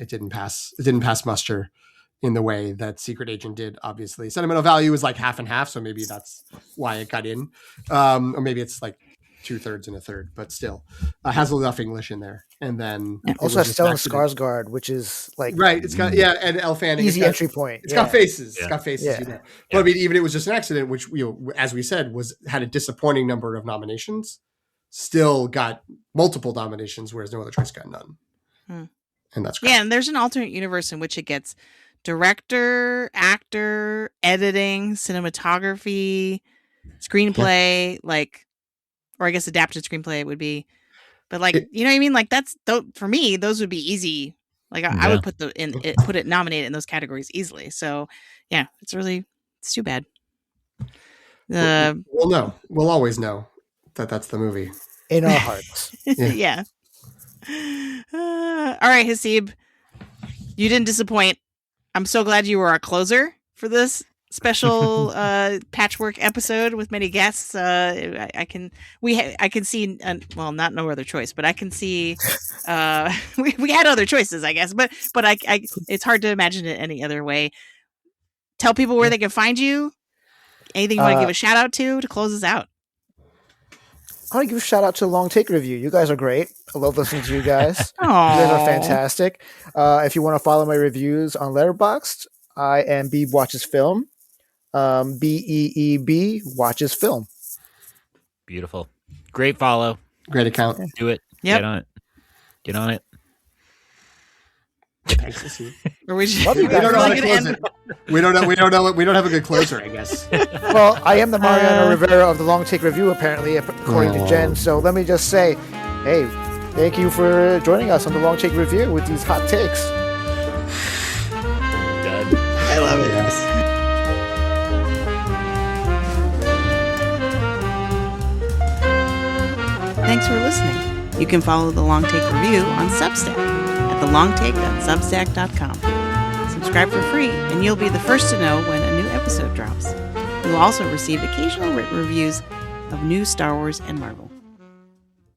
didn't pass muster in the way that Secret Agent did. Obviously, Sentimental Value is like half and half, so maybe that's why it got in, or maybe it's like 2/3 and a third, but still has enough English in there. And then Also has Stellan Skarsgård, which is like right. It's got and Elle Fanning. Easy entry point. It's got faces. It's got faces. Yeah. You know. But I mean, even it was just an accident, which as we said, had a disappointing number of nominations. Still got multiple nominations, whereas No Other Choice got none. And that's great. Yeah, and there's an alternate universe in which it gets director, actor, editing, cinematography, screenplay, or I guess adapted screenplay would be. But you know what I mean? Like for me, those would be easy. Like I would put it nominated in those categories easily. So yeah, it's too bad. We'll always know that that's the movie in our hearts. Yeah. All right, Hasib, you didn't disappoint. I'm so glad you were our closer for this special patchwork episode with many guests. I can see not No Other Choice, but I can see we had other choices, I guess, but I it's hard to imagine it any other way. Tell people where they can find you. Anything you want to give a shout out to close us out? I want to give a shout out to Long Take Review. You guys are great. I love listening to you guys. Aww. You guys are fantastic. If you want to follow my reviews on Letterboxd, I am Beeb Watches Film. BEEB Watches Film. Beautiful. Great follow. Great account. Do it. Yep. Get on it. Or we don't know how to close it. We don't know. We don't have a good closer, I guess. Well, I am the Mariano Rivera of the Long Take Review, apparently, according to Jen. So let me just say, hey, thank you for joining us on the Long Take Review with these hot takes. Done. I love it. Yes. Thanks for listening. You can follow The Long Take Review on Substack at thelongtake.substack.com. Subscribe for free, and you'll be the first to know when a new episode drops. You'll also receive occasional written reviews of new Star Wars and Marvel.